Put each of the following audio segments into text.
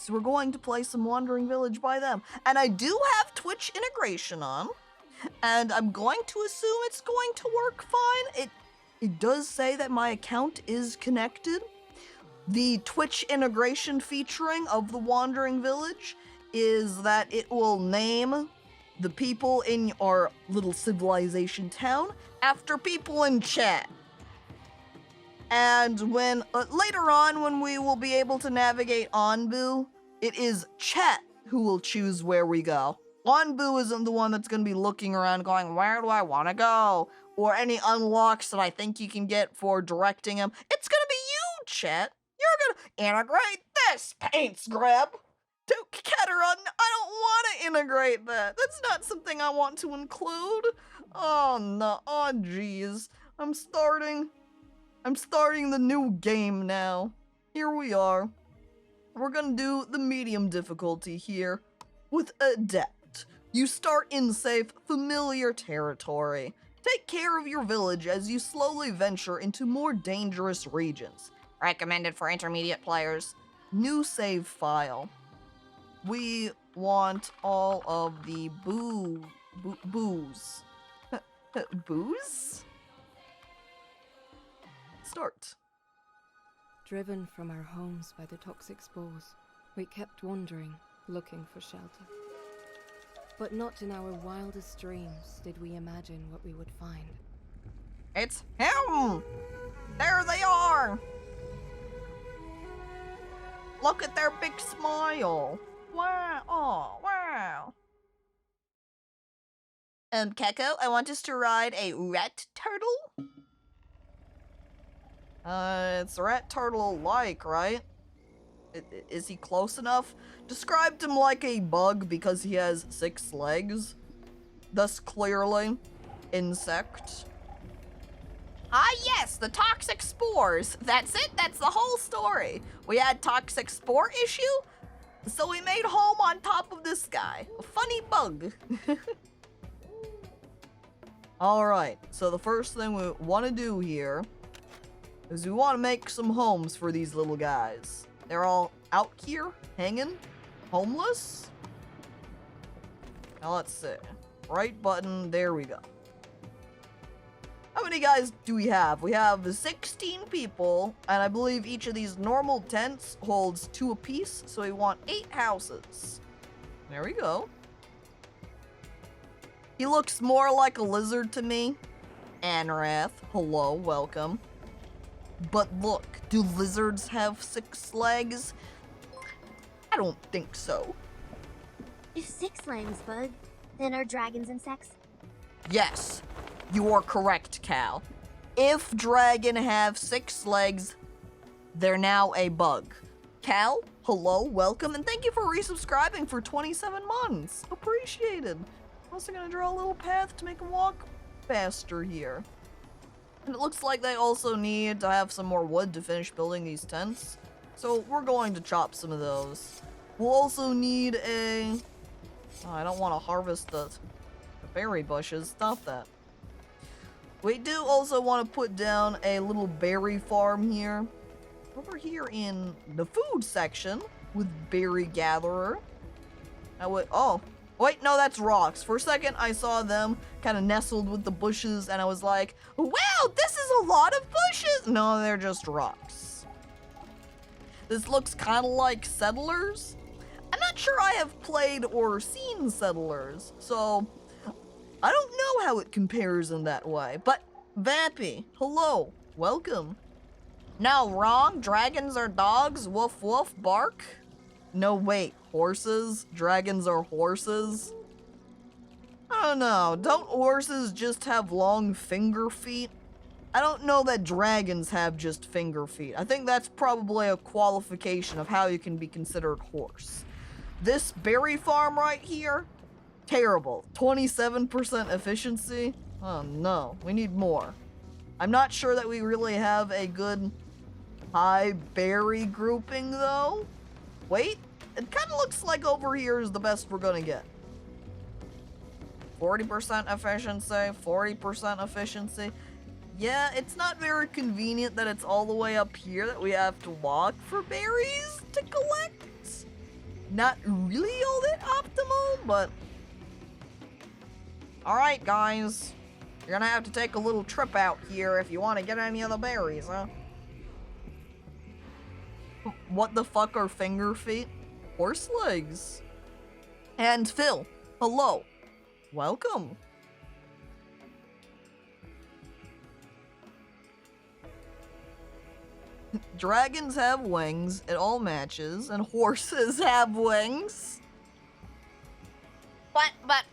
So we're going to play some Wandering Village by them. And I do have Twitch integration on, and I'm going to assume it's going to work fine. It does say that my account is connected. The Twitch integration featuring of the Wandering Village is that it will name the people in our little civilization town after people in chat. And when later on, when we will be able to navigate Onbu, it is chat who will choose where we go. Onbu isn't the one that's going to be looking around going, where do I want to go? Or any unlocks that I think you can get for directing him. It's going to be you, chat. You're going to integrate this, Paints Grab. Keteron, I don't want to integrate that. That's not something I want to include. Oh no, oh jeez. I'm starting the new game now. Here we are. We're gonna do the medium difficulty here with Adept. You start in safe, familiar territory. Take care of your village as you slowly venture into more dangerous regions. Recommended for intermediate players. New save file. We want all of the booze. Booze? Start. Driven from our homes by the toxic spores, we kept wandering, looking for shelter. But not in our wildest dreams did we imagine what we would find. It's him! There they are! Look at their big smile! Wow, oh, wow. Keko, I want us to ride a rat turtle? It's rat turtle-like, right? Is he close enough? Described him like a bug because he has 6 legs. Thus clearly, insect. Ah yes, the toxic spores. That's it, that's the whole story. We had toxic spore issue, so we made home on top of this guy. A funny bug. Alright, so the first thing we want to do here is we want to make some homes for these little guys. They're all out here, hanging, homeless. Now let's see. Right button, there we go. How many guys do we have? We have 16 people, and I believe each of these normal tents holds 2 apiece, so we want 8 houses. There we go. He looks more like a lizard to me. Anrath, hello, welcome. But look, do lizards have 6 legs? I don't think so. If 6 legs, Bud, then are dragons insects? Yes, you are correct, Cal. If dragon have 6 legs, they're now a bug. Cal, hello, welcome, and thank you for resubscribing for 27 months. Appreciated. I'm also gonna draw a little path to make them walk faster here. And it looks like they also need to have some more wood to finish building these tents. So we're going to chop some of those. We'll also need a... Oh, I don't want to harvest the berry bushes. Stop that. We do also want to put down a little berry farm here. Over here in the food section with Berry Gatherer. Oh, wait, no, that's rocks. For a second, I saw them kind of nestled with the bushes, and I was like, wow, this is a lot of bushes. No, they're just rocks. This looks kind of like Settlers. I'm not sure I have played or seen Settlers, so I don't know how it compares in that way. But Vampy, hello, welcome. No, wrong. Dragons are dogs. Woof woof, bark. No, wait. Horses? Dragons are horses? I don't know. Don't horses just have long finger feet? I don't know that dragons have just finger feet. I think that's probably a qualification of how you can be considered horse. This berry farm right here, terrible. 27% efficiency? Oh no, we need more. I'm not sure that we really have a good high berry grouping though. Wait, it kind of looks like over here is the best we're gonna get. 40% efficiency, 40% efficiency. Yeah, it's not very convenient that it's all the way up here that we have to walk for berries to collect. not really all that optimal, but... Alright, guys. You're gonna have to take a little trip out here if you want to get any of the berries, huh? What the fuck are finger feet? Horse legs. And Phil, hello. Welcome. Dragons have wings, it all matches, and horses have wings. But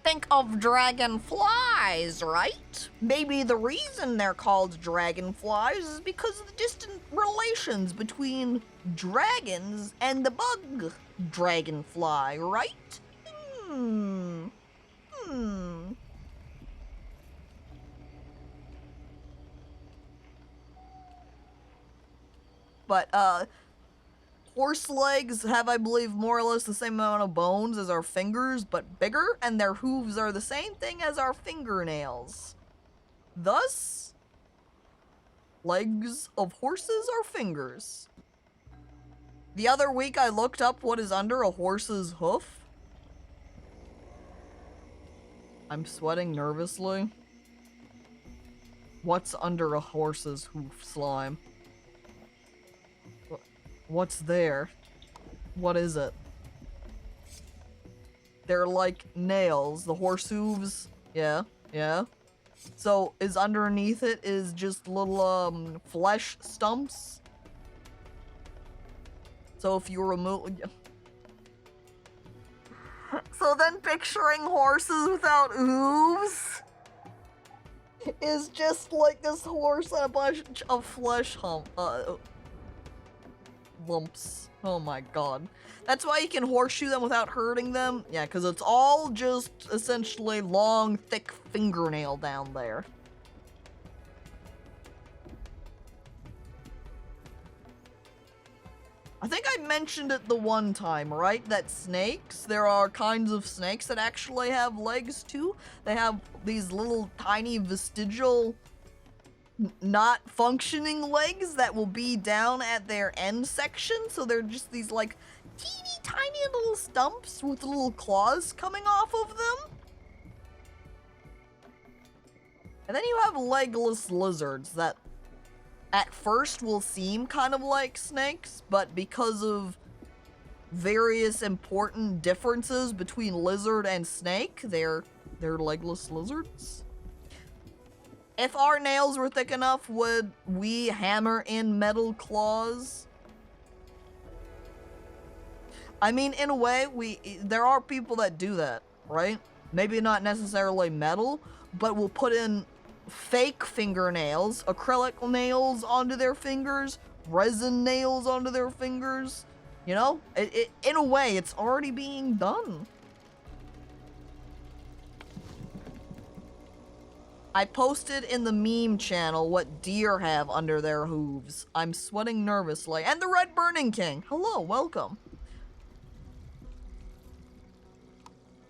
think of dragonflies, right? Maybe the reason they're called dragonflies is because of the distant relations between dragons and the bug dragonfly, right? But, horse legs have, I believe, more or less the same amount of bones as our fingers, but bigger, and their hooves are the same thing as our fingernails. Thus, legs of horses are fingers. The other week I looked up what is under a horse's hoof. I'm sweating nervously. What's under a horse's hoof, Slime? What's there? What is it? They're like nails. The horse hooves. Yeah. So, is underneath it is just little, flesh stumps? So if you remove... So then picturing horses without hooves is just like this horse and a bunch of flesh lumps. Oh my god. That's why you can horseshoe them without hurting them. Yeah, because it's all just essentially long, thick fingernail down there. I think I mentioned it the one time, right? That snakes, there are kinds of snakes that actually have legs too. They have these little tiny vestigial not functioning legs that will be down at their end section, so they're just these like teeny tiny little stumps with little claws coming off of them. And then you have legless lizards that at first will seem kind of like snakes, but because of various important differences between lizard and snake, they're legless lizards. If our nails were thick enough, would we hammer in metal claws? I mean, in a way, there are people that do that, right? Maybe not necessarily metal, but will put in fake fingernails, acrylic nails onto their fingers, resin nails onto their fingers. You know, in a way, it's already being done. I posted in the meme channel what deer have under their hooves. I'm sweating nervously. And the Red Burning King. Hello, welcome.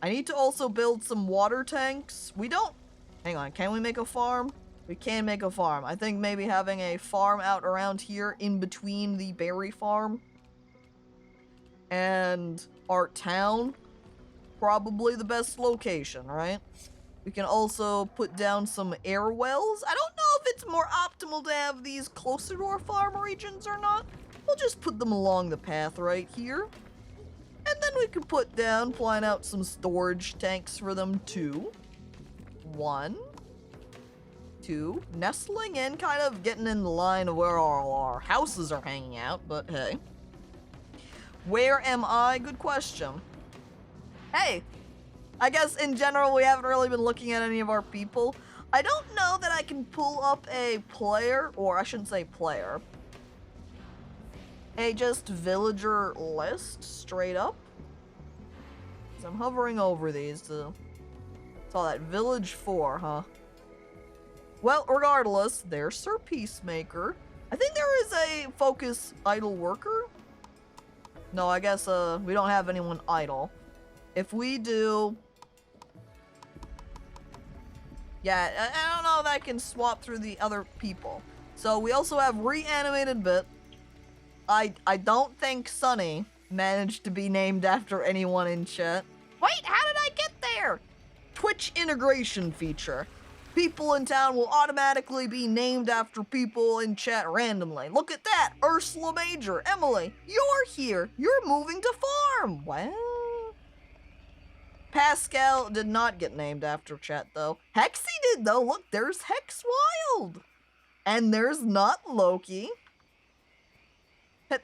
I need to also build some water tanks. We don't... Hang on, can we make a farm? We can make a farm. I think maybe having a farm out around here in between the berry farm and our town, probably the best location, right? We can also put down some air wells. I don't know if it's more optimal to have these closer to our farm regions or not. We'll just put them along the path right here. And then we can put down, plan out some storage tanks for them too. 1, 2, nestling in, kind of getting in the line of where our houses are hanging out, but hey. Where am I? Good question. Hey, I guess in general we haven't really been looking at any of our people. I don't know that I can pull up a player, or I shouldn't say player, a just villager list straight up. So I'm hovering over these to... Saw that village 4, huh? Well, regardless, there's Sir Peacemaker. I think there is a focus idle worker. No, I guess we don't have anyone idle. If we do... Yeah, I don't know if I can swap through the other people. So we also have Reanimated Bit. I don't think Sunny managed to be named after anyone in chat. Wait, how did I get there? Twitch integration feature. People in town will automatically be named after people in chat randomly. Look at that! Ursula Major, Emily, you're here! You're moving to farm! Well... Pascal did not get named after chat, though. Hexy did, though. Look, there's Hex Wild. And there's not Loki.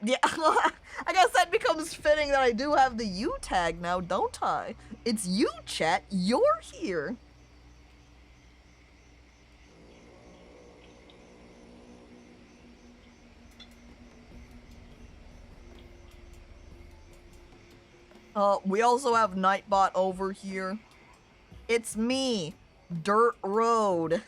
Yeah, I guess that becomes fitting that I do have the U tag now, don't I? It's you, chat. You're here. We also have Nightbot over here. It's me, Dirt Road.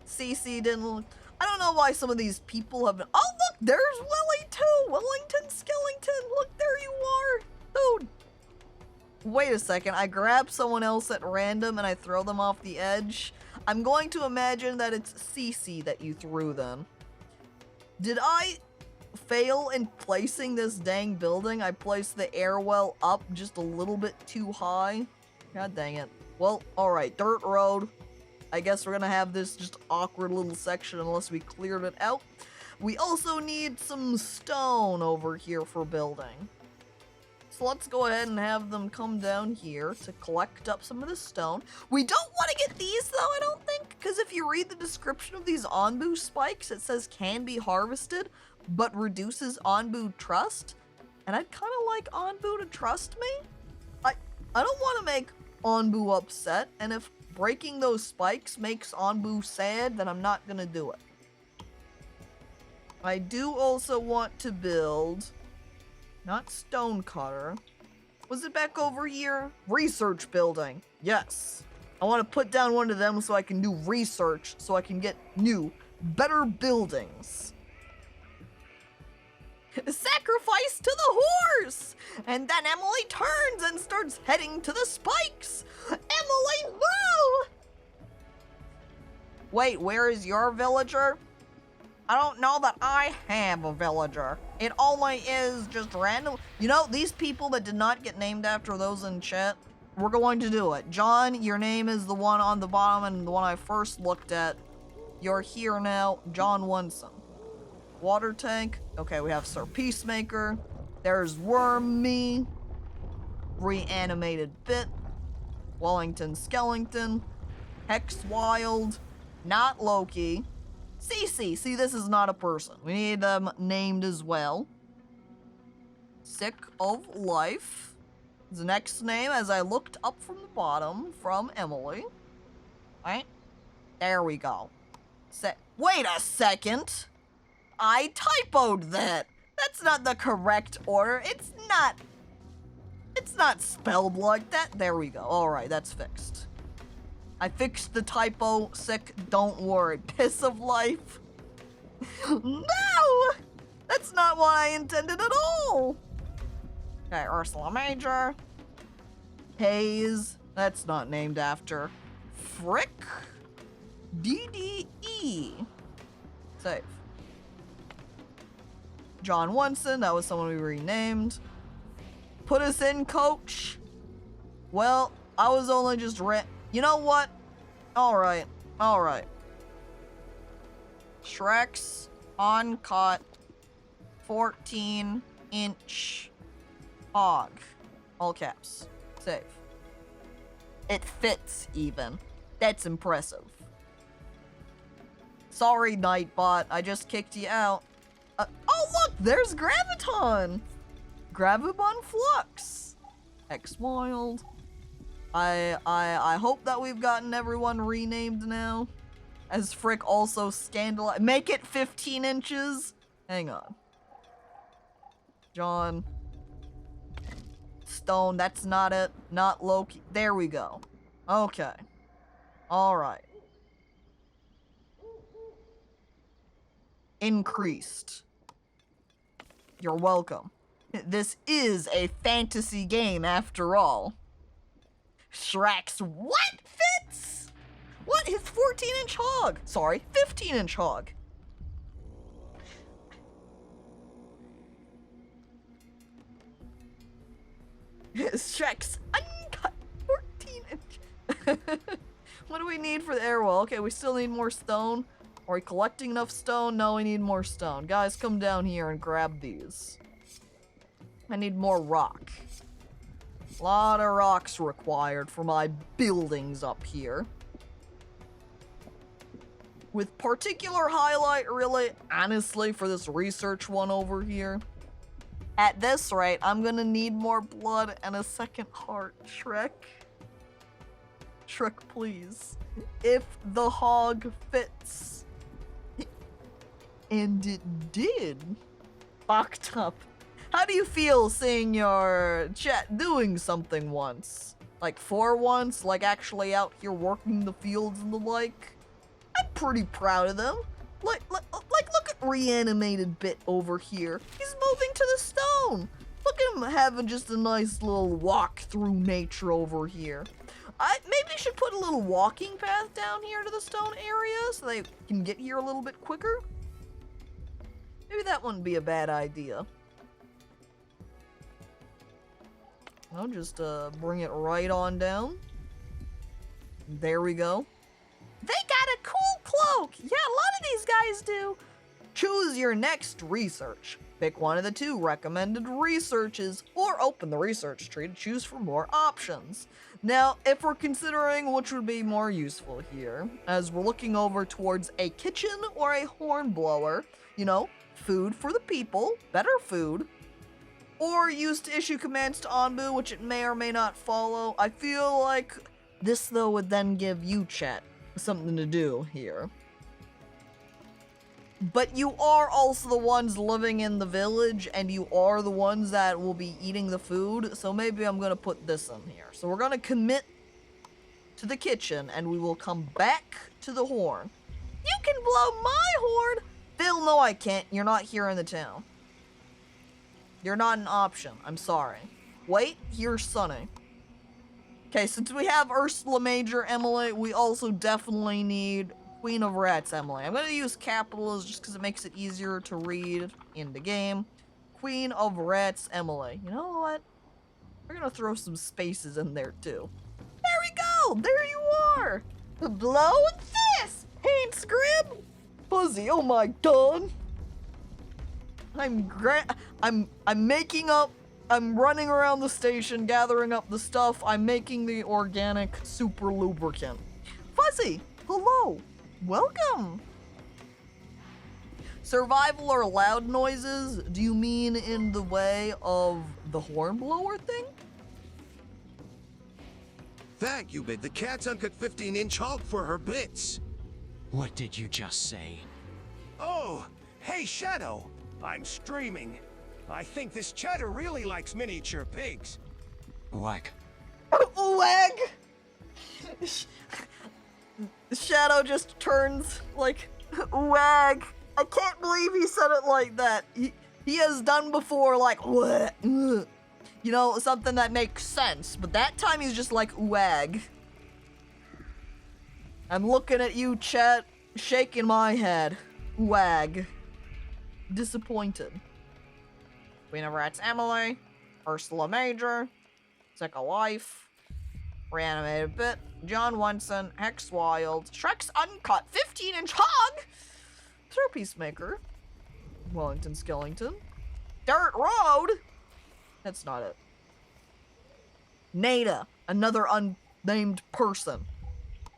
CC didn't look. I don't know why some of these people have been. Oh, look, there's Willie too. Wellington Skellington. Look, there you are. Dude. Wait a second. I grab someone else at random and I throw them off the edge. I'm going to imagine that it's CC that you threw them. Did I fail in placing this dang building? I placed the airwell up just a little bit too high. God dang it. Well, alright. Dirt Road. I guess we're gonna have this just awkward little section unless we cleared it out. We also need some stone over here for building. So let's go ahead and have them come down here to collect up some of the stone. We don't want to get these though, I don't think, because if you read the description of these Onbu spikes, it says can be harvested, but reduces Onbu trust. And I'd kind of like Onbu to trust me. I don't want to make Onbu upset, and if breaking those spikes makes Onbu sad, then I'm not gonna do it. I do also want to build, not stonecutter. Was it back over here? Research building. Yes. I want to put down one of them so I can do research, so I can get new, better buildings. Sacrifice to the horse! And then Emily turns and starts heading to the spikes. Emily, woo! Wait, where is your villager? I don't know that I have a villager. It only is just random. You know, these people that did not get named after those in chat, we're going to do it. John, your name is the one on the bottom and the one I first looked at. You're here now, John Wunson. Water tank. Okay, we have Sir Peacemaker. There's Wormy. Reanimated Bit. Wellington Skellington. Hex Wild. Not Loki. CC. See, this is not a person. We need them named as well. Sick of Life. The next name, as I looked up from the bottom, from Emily. Right? There we go. Wait a second! I typoed that! That's not the correct order. It's not spelled like that. There we go. Alright, that's fixed. I fixed the typo. Sick, don't worry. Piss of Life. No! That's not what I intended at all! Okay, Ursula Major. Hayes. That's not named after. Frick. DDE. Save. John Wunson. That was someone we renamed. Put us in, coach. Well, I was only just you know what? Alright. Alright. Shrek's on-caught 14-inch hog. All caps. Save. It fits, even. That's impressive. Sorry, Nightbot. I just kicked you out. Oh, look! There's Graviton! Gravibon Flux. X Wild. I hope that we've gotten everyone renamed now. As Frick also scandalized. Make it 15 inches. Hang on. John. Stone. That's not it. Not Loki. There we go. Okay. Alright. Increased. You're welcome. This is a fantasy game after all. Shrek's what fits? What? His 14-inch hog. Sorry, 15-inch hog. Shrek's uncut 14 inch. What do we need for the air well? Okay, we still need more stone. Are we collecting enough stone? No, we need more stone. Guys, come down here and grab these. I need more rock. A lot of rocks required for my buildings up here. With particular highlight, really, honestly, for this research one over here. At this rate, I'm gonna need more blood and a second heart, Shrek. Shrek, please. If the hog fits. And it did. Fucked up. How do you feel seeing your chat doing something once? Like for once? Like actually out here working the fields and the like? I'm pretty proud of them. Like look at reanimated Bit over here. He's moving to the stone. Look at him having just a nice little walk through nature over here. Maybe should put a little walking path down here to the stone area so they can get here a little bit quicker. Maybe that wouldn't be a bad idea. I'll just bring it right on down. There we go. They got a cool cloak! Yeah, a lot of these guys do. Choose your next research. Pick one of the 2 recommended researches or open the research tree to choose for more options. Now, if we're considering which would be more useful here, as we're looking over towards a kitchen or a horn blower, you know, food for the people, better food, or used to issue commands to Onbu, which it may or may not follow. I feel like this, though, would then give you, chat, something to do here. But you are also the ones living in the village, and you are the ones that will be eating the food, so maybe I'm gonna put this in here. So we're gonna commit to the kitchen, and we will come back to the horn. You can blow my horn! Phil, no I can't. You're not here in the town. You're not an option. I'm sorry. Wait, here's Sunny. Okay, since we have Ursula Major Emily, we also definitely need Queen of Rats Emily. I'm gonna use capitals just because it makes it easier to read in the game. Queen of Rats Emily. You know what? We're gonna throw some spaces in there too. There we go! There you are! Blow this! Paint Scrib! Fuzzy, oh my god! I'm making up, I'm running around the station, gathering up the stuff. I'm making the organic super lubricant. Fuzzy, hello, welcome. Survival or loud noises? Do you mean in the way of the hornblower thing? Thank you, Bid. The cat's uncut 15-inch hog for her bits. What did you just say? Oh, hey, Shadow. I'm streaming. I think this cheddar really likes miniature pigs. Whack. Wag! Shadow just turns like, wag. I can't believe he said it like that. He has done before like, what? You know, something that makes sense. But that time he's just like, wag. I'm looking at you, chat, shaking my head. Wag. Disappointed. Queen of Rats Emily, Ursula Major, Sick of Life, Reanimated Bit, John Wenson, Hex Wild, Shrek's Uncut 15-inch Hog, Throw Peacemaker, Wellington Skellington, Dirt Road. That's not it. Nada, another unnamed person.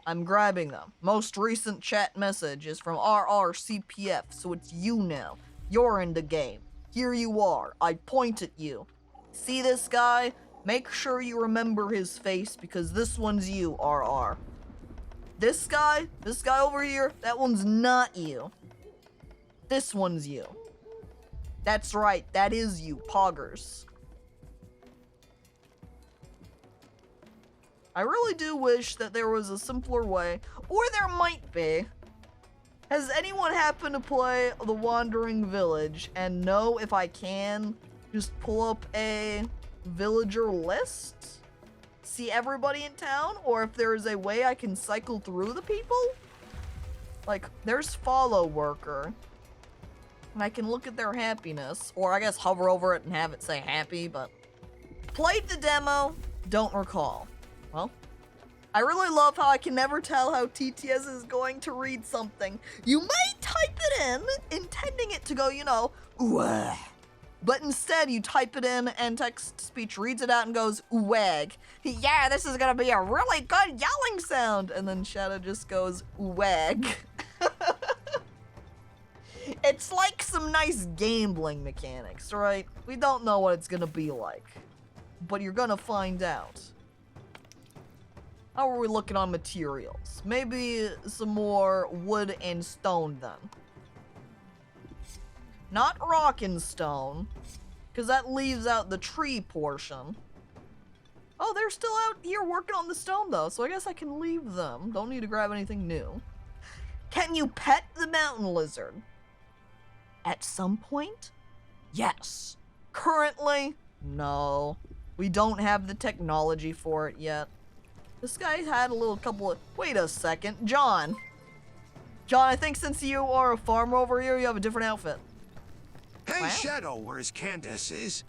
I'm grabbing them. Most recent chat message is from RRCPF, so it's you now. You're in the game. Here you are. I point at you. See this guy? Make sure you remember his face because this one's you, RR. This guy over here, that one's not you. This one's you. That's right, that is you, Poggers. I really do wish that there was a simpler way, or there might be. Has anyone happened to play The Wandering Village and know if I can just pull up a villager list? See everybody in town? Or if there's a way I can cycle through the people? Like, there's Follow Worker. And I can look at their happiness. Or I guess hover over it and have it say happy, but Played the demo, don't recall. Well, I really love how I can never tell how TTS is going to read something. You may type it in, intending it to go, you know, ooh, but instead you type it in and text-to-speech reads it out and goes, wag. Yeah, this is gonna be a really good yelling sound. And then Shadow just goes, wag. It's like some nice gambling mechanics, right? We don't know what it's gonna be like, but you're gonna find out. How are we looking on materials? Maybe some more wood and stone then. Not rock and stone, because that leaves out the tree portion. Oh, they're still out here working on the stone though, so I guess I can leave them. Don't need to grab anything new. Can you pet the mountain lizard? At some point? Yes. Currently? No. We don't have the technology for it yet. This guy had a little couple of... Wait a second. John. John, I think since you are a farmer over here, you have a different outfit. Hey, Wow. Shadow, where's Candace is?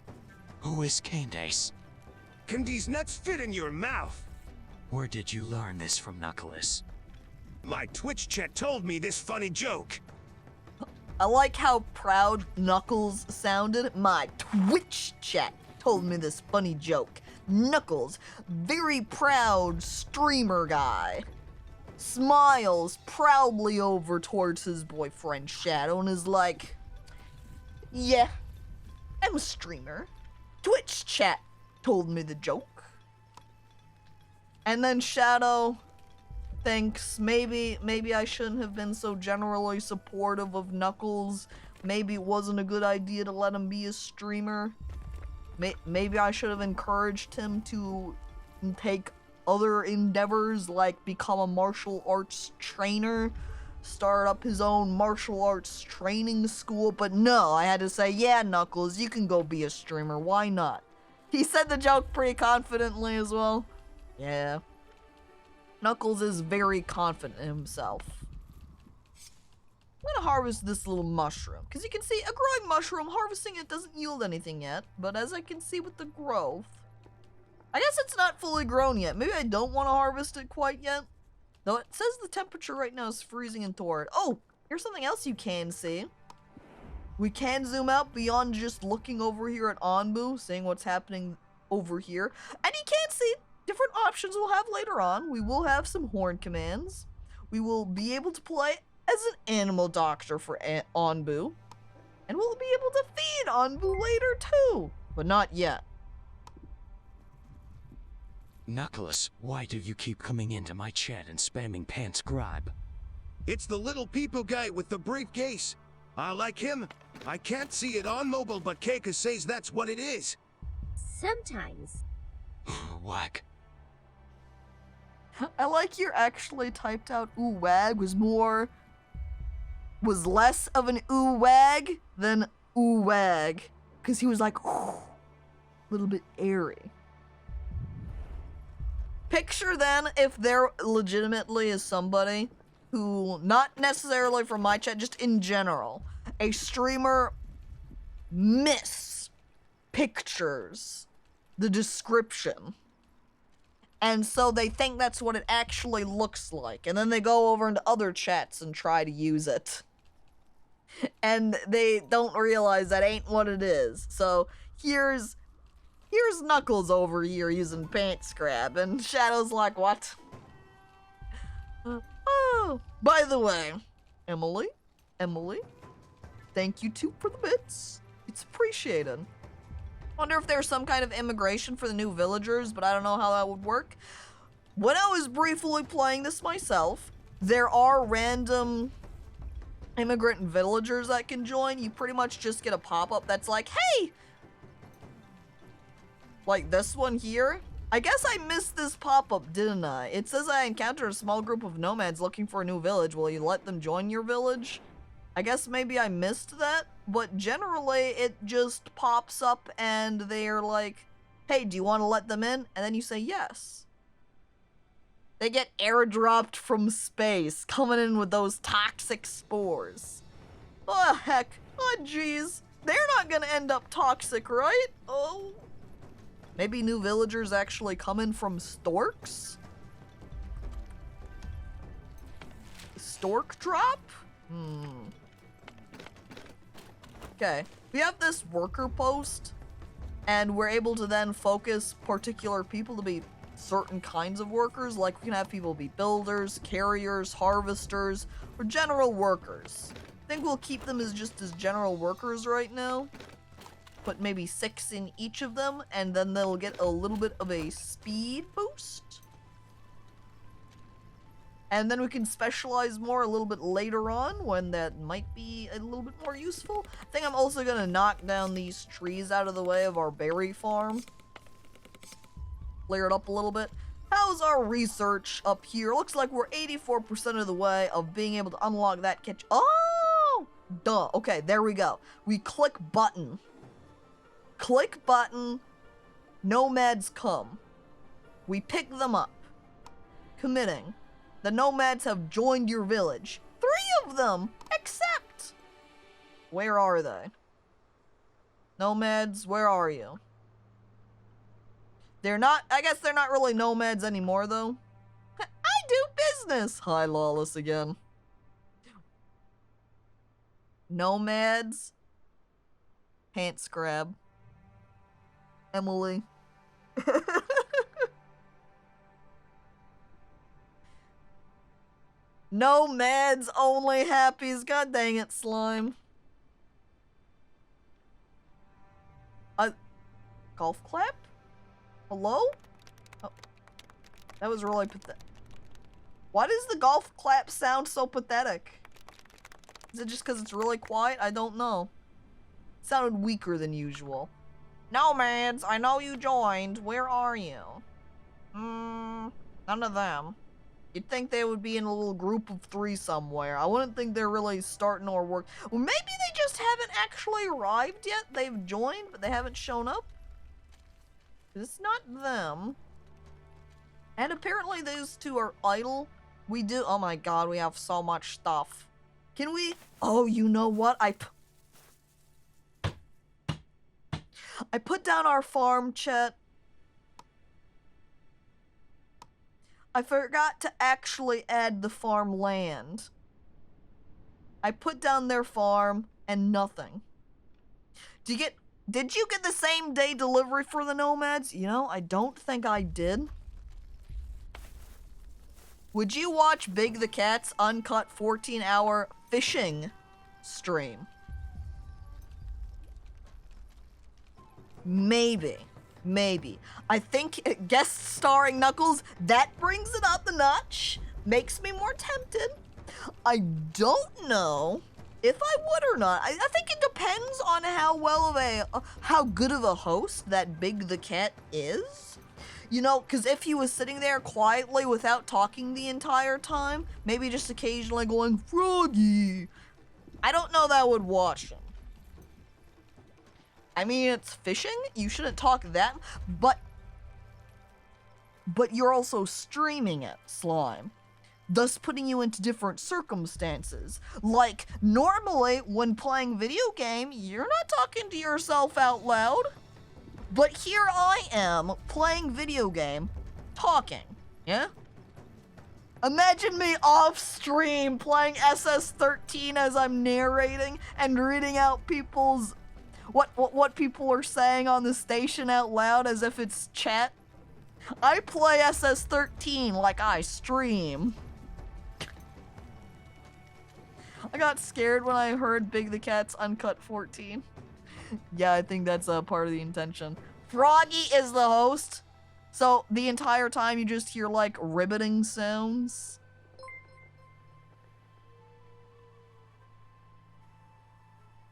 Who is Candace? Can these nuts fit in your mouth? Where did you learn this from, Knuckles? My Twitch chat told me this funny joke. I like how proud Knuckles sounded. My Twitch chat told me this funny joke. Knuckles, very proud streamer guy, smiles proudly over towards his boyfriend Shadow and is like, yeah, I'm a streamer. Twitch chat told me the joke. And then Shadow thinks maybe I shouldn't have been so generally supportive of Knuckles. Maybe it wasn't a good idea to let him be a streamer. Maybe I should have encouraged him to take other endeavors like become a martial arts trainer, start up his own martial arts training school, but no, I had to say, yeah, Knuckles, you can go be a streamer, why not? He said the joke pretty confidently as well. Yeah. Knuckles is very confident in himself. I'm gonna harvest this little mushroom, because you can see a growing mushroom, harvesting it doesn't yield anything yet, but as I can see with the growth, I guess it's not fully grown yet. Maybe I don't want to harvest it quite yet. Though it says the temperature right now is freezing and torrid. Oh, here's something else you can see. We can zoom out beyond just looking over here at Anbu, seeing what's happening over here. And you can see different options we'll have later on. We will have some horn commands. We will be able to play as an animal doctor for Anbu. And we'll be able to feed Anbu later too. But not yet. Knuckles, why do you keep coming into my chat and spamming panscribe? It's the little people guy with the briefcase. I like him. I can't see it on mobile, but Keka says that's what it is. Sometimes. Whack. I like you actually typed out ooh wag was less of an ooh wag than ooh wag. Because he was like, ooh, a little bit airy. Picture then if there legitimately is somebody who, not necessarily from my chat, just in general, a streamer mispictures the description. And so they think that's what it actually looks like. And then they go over into other chats and try to use it. And they don't realize that ain't what it is. So here's Knuckles over here using pants grab, and Shadow's like, what? Oh, by the way, Emily, thank you too for the bits. It's appreciated. Wonder if there's some kind of immigration for the new villagers, but I don't know how that would work. When I was briefly playing this myself, there are random immigrant villagers that can join. You pretty much just get a pop-up that's like, hey! Like this one here. I guess I missed this pop-up, didn't I? It says I encountered a small group of nomads looking for a new village. Will you let them join your village? I guess maybe I missed that, but generally it just pops up and they're like, hey, do you want to let them in? And then you say yes. They get airdropped from space, coming in with those toxic spores. Oh, heck. Oh, jeez. They're not gonna end up toxic, right? Oh. Maybe new villagers actually come in from storks? Stork drop? Okay, we have this worker post, and we're able to then focus particular people to be certain kinds of workers. Like, we can have people be builders, carriers, harvesters, or general workers. I think we'll keep them as just as general workers right now. Put maybe 6 in each of them, and then they'll get a little bit of a speed boost. And then we can specialize more a little bit later on when that might be a little bit more useful. I think I'm also gonna knock down these trees out of the way of our berry farm. Clear it up a little bit. How's our research up here? Looks like we're 84% of the way of being able to unlock that catch. Oh! Duh. Okay, there we go. We click button. Click button. Nomads come. We pick them up. Committing. The nomads have joined your village. 3 of them! Accept! Where are they? Nomads, where are you? They're not, I guess they're not really nomads anymore, though. I do business! Hi, Lawless again. Nomads. Pants grab. Emily. Nomads only happies. God dang it, Slime. Golf clap? Hello? Oh, that was really pathetic. Why does the golf clap sound so pathetic? Is it just because it's really quiet? I don't know. It sounded weaker than usual. Nomads, I know you joined. Where are you? None of them. You'd think they would be in a little group of 3 somewhere. I wouldn't think they're really starting or work. Well, maybe they just haven't actually arrived yet. They've joined, but they haven't shown up. It's not them. And apparently those 2 are idle. We do. Oh my god, we have so much stuff. Can we? Oh, you know what? I put down our farm, chat. I forgot to actually add the farmland. I put down their farm and nothing. Did you get the same day delivery for the nomads? You know, I don't think I did. Would you watch Big the Cat's uncut 14-hour fishing stream? Maybe. Maybe. I think guest starring Knuckles, that brings it up a notch. Makes me more tempted. I don't know if I would or not. I think it depends on how well of how good of a host that Big the Cat is. You know, because if he was sitting there quietly without talking the entire time, maybe just occasionally going, Froggy, I don't know that I would watch him. I mean, it's fishing. You shouldn't talk that, but you're also streaming it, Slime, thus putting you into different circumstances. Like, normally, when playing video game, you're not talking to yourself out loud, but here I am, playing video game, talking, yeah? Imagine me off stream playing SS13 as I'm narrating and reading out people's what people are saying on the station out loud as if it's chat. I play SS13 like I stream. I got scared when I heard Big the Cat's uncut 14. Yeah, I think that's a part of the intention. Froggy is the host, so the entire time you just hear like ribbiting sounds.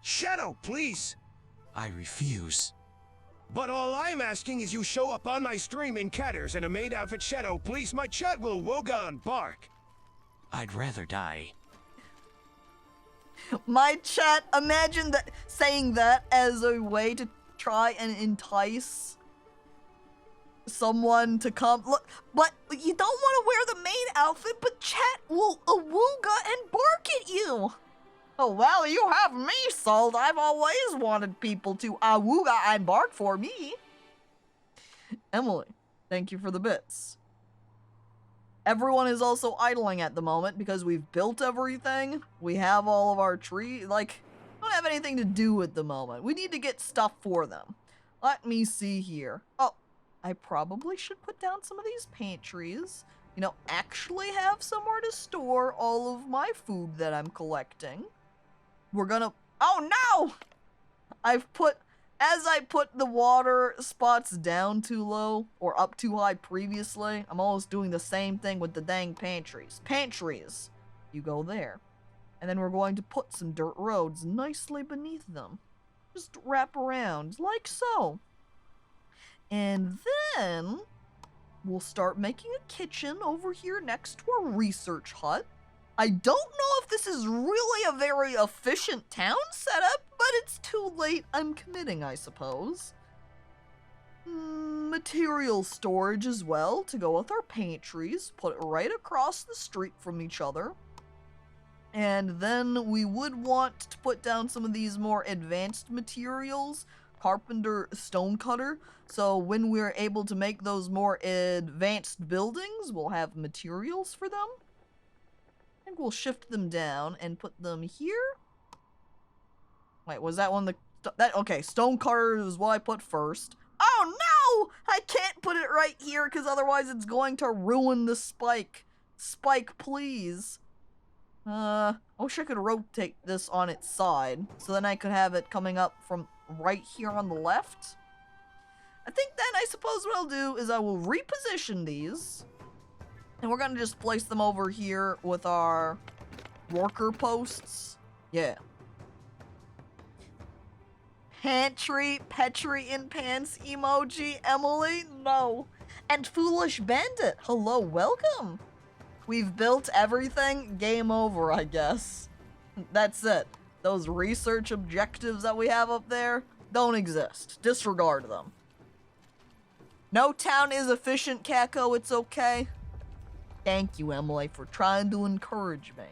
Shadow, please. I refuse. But all I'm asking is you show up on my stream in Catters and a maid outfit. Shadow, please. My chat will woga and bark. I'd rather die. My chat, imagine that saying that as a way to try and entice someone to come. Look, but you don't want to wear the maid outfit, but chat will awooga and bark at you. Oh, well, you have me sold. I've always wanted people to awooga and bark for me. Emily, thank you for the bits. Everyone is also idling at the moment because we've built everything. We have all of our trees. Like, don't have anything to do at the moment. We need to get stuff for them. Let me see here. Oh, I probably should put down some of these pantries. You know, actually have somewhere to store all of my food that I'm collecting. We're gonna... Oh, no! As I put the water spots down too low, or up too high previously, I'm almost doing the same thing with the dang pantries. Pantries! You go there. And then we're going to put some dirt roads nicely beneath them. Just wrap around, like so. And then we'll start making a kitchen over here next to our research hut. I don't know if this is really a very efficient town setup, but it's too late. I'm committing, I suppose. Material storage as well to go with our pantries. Put it right across the street from each other. And then we would want to put down some of these more advanced materials. Carpenter, stonecutter. So when we're able to make those more advanced buildings, we'll have materials for them. I think we'll shift them down and put them here. Wait, was that one okay, stonecutter is what I put first. Oh no! I can't put it right here because otherwise it's going to ruin the spike. Spike, please. I wish I could rotate this on its side, so then I could have it coming up from right here on the left. I think then I suppose what I'll do is I will reposition these, and we're gonna just place them over here with our worker posts. Yeah. Pantry, Petri in pants emoji, Emily? No. And Foolish Bandit, hello, welcome. We've built everything, game over, I guess. That's it. Those research objectives that we have up there don't exist. Disregard them. No town is efficient, Caco, it's okay. Thank you, Emily, for trying to encourage me.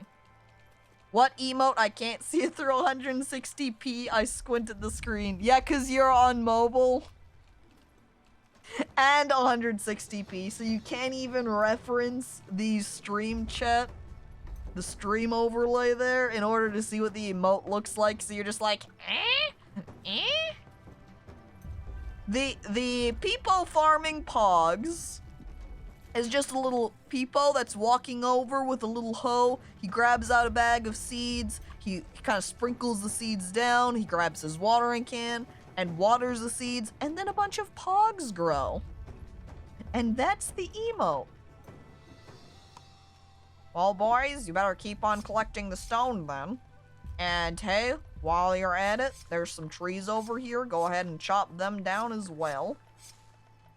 What emote? I can't see it through 160p. I squinted the screen. Yeah, because you're on mobile. And 160p, so you can't even reference the stream chat, the stream overlay there, in order to see what the emote looks like, so you're just like, The peepo farming pogs is just a little peepo that's walking over with a little hoe. He grabs out a bag of seeds, he kind of sprinkles the seeds down, he grabs his watering can, and waters the seeds, and then a bunch of pogs grow. And that's the emote. Well, boys, you better keep on collecting the stone then. And hey, while you're at it, there's some trees over here. Go ahead and chop them down as well.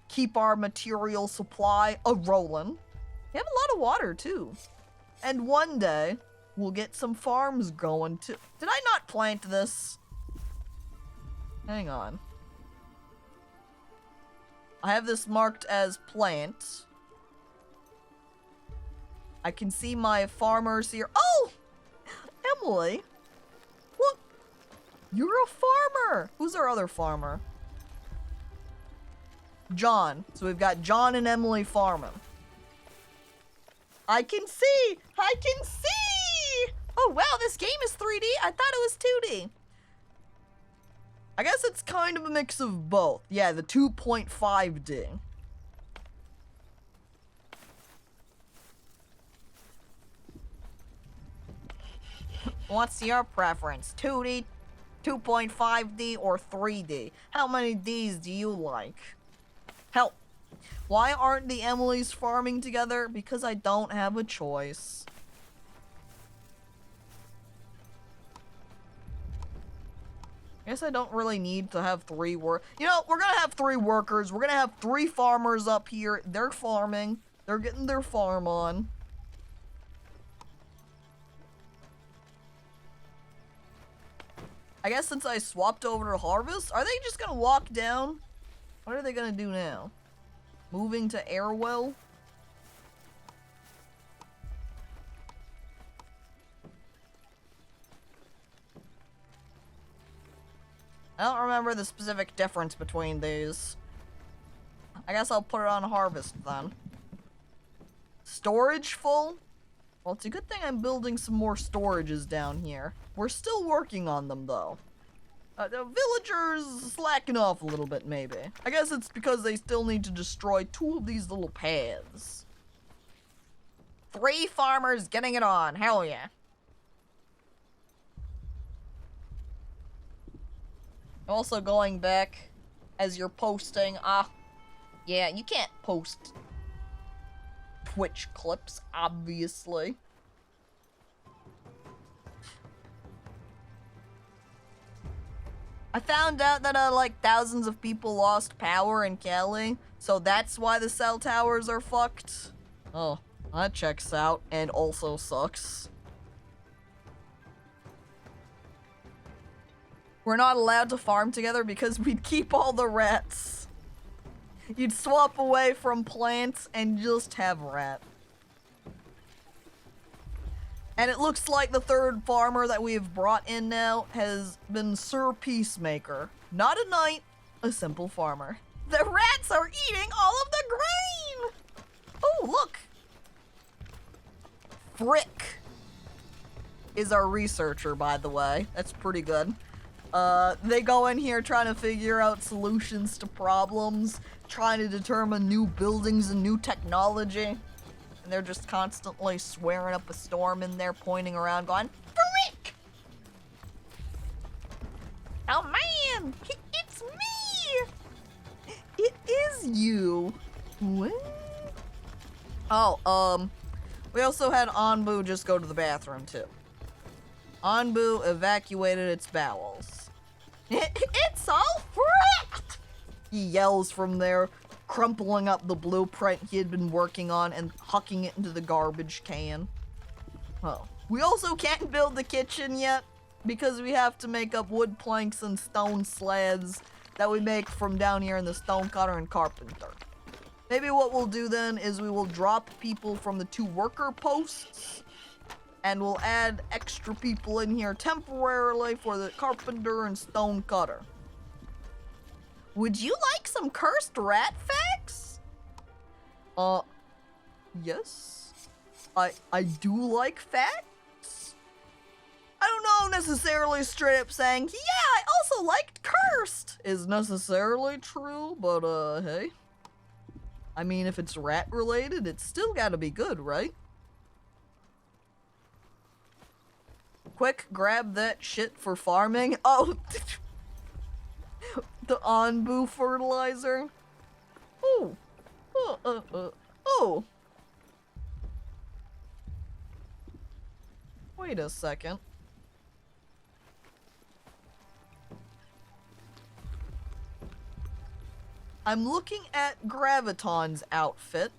Keep our material supply a-rolling. We have a lot of water, too. And one day, we'll get some farms going, too. Did I not plant this? Hang on. I have this marked as plant. I can see my farmers here. Oh! Emily! What? You're a farmer! Who's our other farmer? John. So we've got John and Emily farming. I can see! I can see! Oh wow, this game is 3D? I thought it was 2D. I guess it's kind of a mix of both. Yeah, the 2.5D. What's your preference? 2D, 2.5D, or 3D? How many Ds do you like? Help. Why aren't the Emilys farming together? Because I don't have a choice. I guess I don't really need to have 3 You know, we're gonna have 3 workers. We're gonna have 3 farmers up here. They're farming. They're getting their farm on. I guess since I swapped over to harvest, are they just gonna walk down? What are they gonna do now? Moving to Airwell? I don't remember the specific difference between these. I guess I'll put it on harvest then. Storage full? Well, it's a good thing I'm building some more storages down here. We're still working on them, though. The villagers slacking off a little bit, maybe. I guess it's because they still need to destroy 2 of these little paths. 3 farmers getting it on. Hell yeah. Also going back as you're posting. Yeah, you can't post Twitch clips, obviously. I found out that, like, thousands of people lost power in Cali, so that's why the cell towers are fucked. Oh, that checks out, and also sucks. We're not allowed to farm together because we'd keep all the rats. You'd swap away from plants and just have rat. And it looks like the 3rd farmer that we've brought in now has been Sir Peacemaker. Not a knight, a simple farmer. The rats are eating all of the grain! Oh, look! Frick is our researcher, by the way. That's pretty good. They go in here trying to figure out solutions to problems, trying to determine new buildings and new technology. And they're just constantly swearing up a storm in there, pointing around, going, frick! Oh man! It's me! It is you! What? Oh, we also had Anbu just go to the bathroom, too. Anbu evacuated its bowels. It's all fricked! He yells from there, crumpling up the blueprint he had been working on and hucking it into the garbage can. Oh. We also can't build the kitchen yet because we have to make up wood planks and stone slabs that we make from down here in the stone cutter and carpenter. Maybe what we'll do then is we will drop people from the 2 worker posts and we'll add extra people in here temporarily for the carpenter and stone cutter. Would you like some cursed rat facts? Yes. I do like facts. I don't know necessarily straight up saying, yeah, I also liked cursed is necessarily true, but hey. I mean, if it's rat related, it's still gotta be good, right? Quick, grab that shit for farming. Oh, the Anbu fertilizer. Oh. Oh. Wait a second. I'm looking at Graviton's outfit.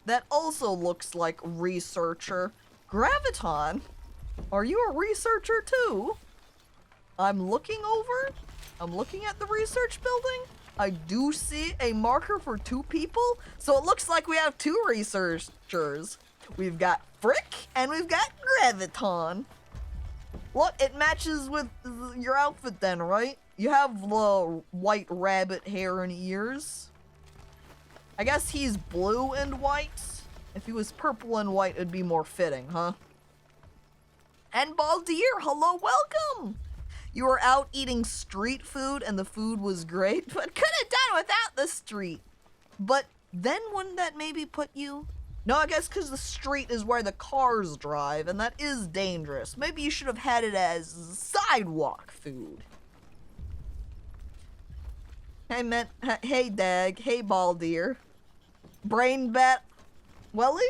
That also looks like researcher. Graviton? Are you a researcher too? I'm looking at the research building. I do see a marker for 2 people, so it looks like we have 2 researchers. We've got Frick and we've got Graviton. Look, it matches with your outfit then, right? You have the white rabbit hair and ears. I guess he's blue and white. If he was purple and white, it'd be more fitting, huh? And Baldir, hello, welcome! You were out eating street food and the food was great, but could have done without the street. But then wouldn't that maybe put you... No, I guess because the street is where the cars drive, and that is dangerous. Maybe you should have had it as sidewalk food. Hey Dag, hey Baldir. Brain bat Welly?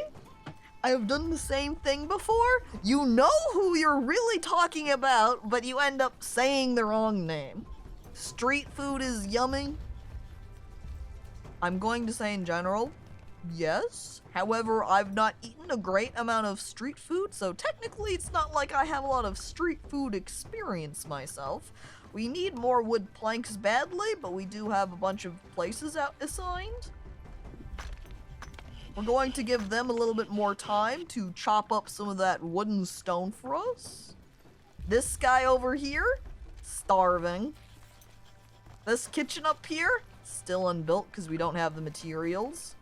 I have done the same thing before. You know who you're really talking about, but you end up saying the wrong name. Street food is yummy. I'm going to say in general, yes. However, I've not eaten a great amount of street food, so technically it's not like I have a lot of street food experience myself. We need more wood planks badly, but we do have a bunch of places out assigned. We're going to give them a little bit more time to chop up some of that wooden stone for us. This guy over here, starving. This kitchen up here, still unbuilt because we don't have the materials.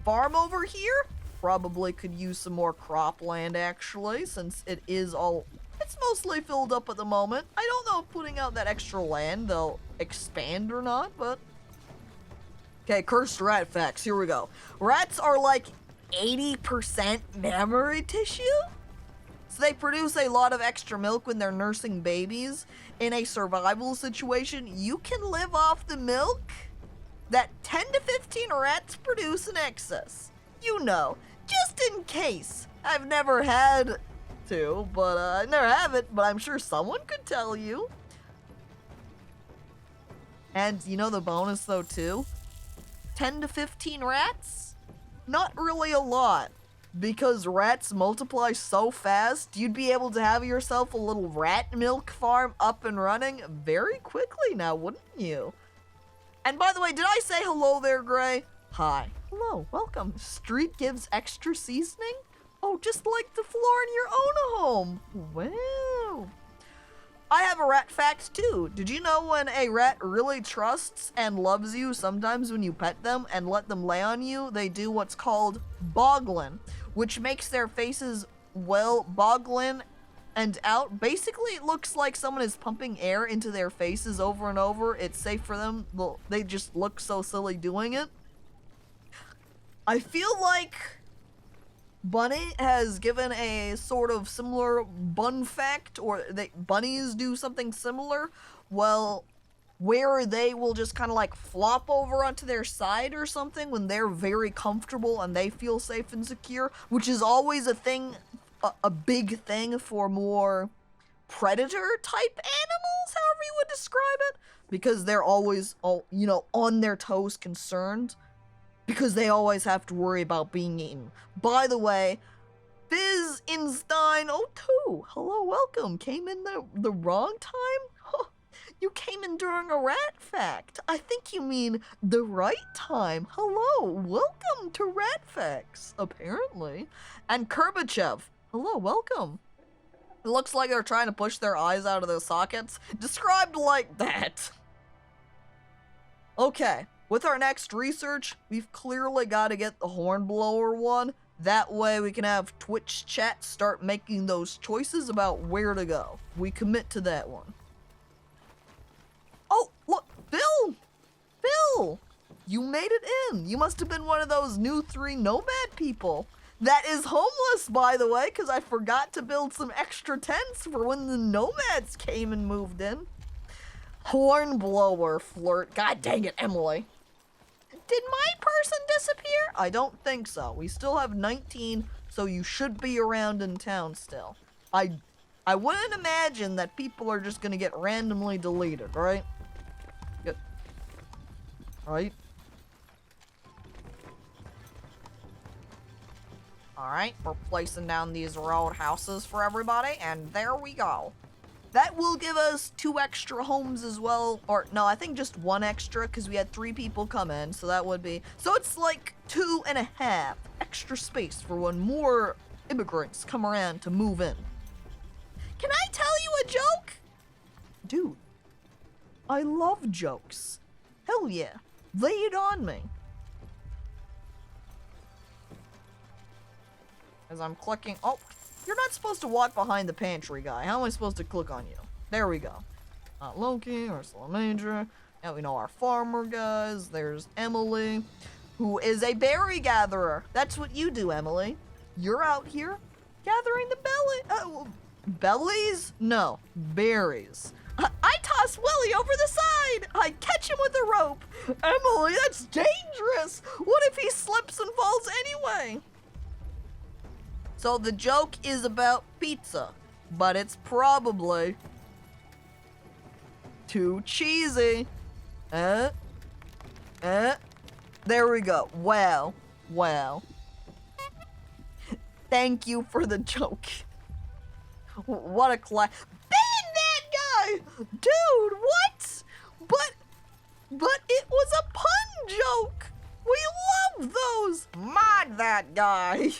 Farm over here? Probably could use some more cropland, actually, since it is all... It's mostly filled up at the moment. I don't know if putting out that extra land they'll expand or not, but... Okay, cursed rat facts. Here we go. Rats are like 80% mammary tissue? So they produce a lot of extra milk when they're nursing babies. In a survival situation, you can live off the milk that 10 to 15 rats produce in excess. You know, just in case. I've never had to, but I never have it, but I'm sure someone could tell you. And you know the bonus though too? 10 to 15 rats? Not really a lot. Because rats multiply so fast, you'd be able to have yourself a little rat milk farm up and running very quickly now, wouldn't you? And by the way, did I say hello there, Gray? Hi. Hello, welcome. Street gives extra seasoning? Oh, just like the floor in your own home. Wow. I have a rat fact too. Did you know when a rat really trusts and loves you, sometimes when you pet them and let them lay on you, they do what's called boggling, which makes their faces, well, boggling and out. Basically, it looks like someone is pumping air into their faces over and over. It's safe for them. They just look so silly doing it. I feel like Bunny has given a sort of similar bun fact, or bunnies do something similar, well, where they will just kind of like flop over onto their side or something when they're very comfortable and they feel safe and secure, which is always a thing, a big thing for more predator type animals, however you would describe it, because they're always, you know, on their toes concerned. Because they always have to worry about being eaten. By the way, Fizz Instein 02, hello, welcome. Came in the wrong time? Huh, you came in during a rat fact. I think you mean the right time. Hello, welcome to Rat Facts, apparently. And Kerbachev, hello, welcome. It looks like they're trying to push their eyes out of their sockets. Described like that. Okay. With our next research, we've clearly got to get the hornblower one. That way we can have Twitch chat start making those choices about where to go. We commit to that one. Oh, look, Phil! Phil! You made it in. You must have been one of those new 3 nomad people. That is homeless, by the way, because I forgot to build some extra tents for when the nomads came and moved in. Hornblower flirt. God dang it, Emily. Did my person disappear? I don't think so. We still have 19, so you should be around in town still. I wouldn't imagine that people are just gonna get randomly deleted, right? Good. Right? Alright, we're placing down these road houses for everybody, and there we go. That will give us 2 extra homes as well, or no, I think just 1 extra because we had 3 people come in, so that would be, so it's like 2.5 extra space for when more immigrants come around to move in. Can I tell you a joke? Dude, I love jokes. Hell yeah, lay it on me. As I'm clicking, oh. You're not supposed to walk behind the pantry guy. How am I supposed to click on you? There we go. Loki, Ursula Major. And we know our farmer guys. There's Emily, who is a berry gatherer. That's what you do, Emily. You're out here gathering the bellies? No, berries. I toss Willie over the side. I catch him with a rope. Emily, that's dangerous. What if he slips and falls anyway? So the joke is about pizza, but it's probably too cheesy. There we go. Wow. Wow. Thank you for the joke. What a ban that guy! Dude, what? But it was a pun joke. We love those. Mod that guy.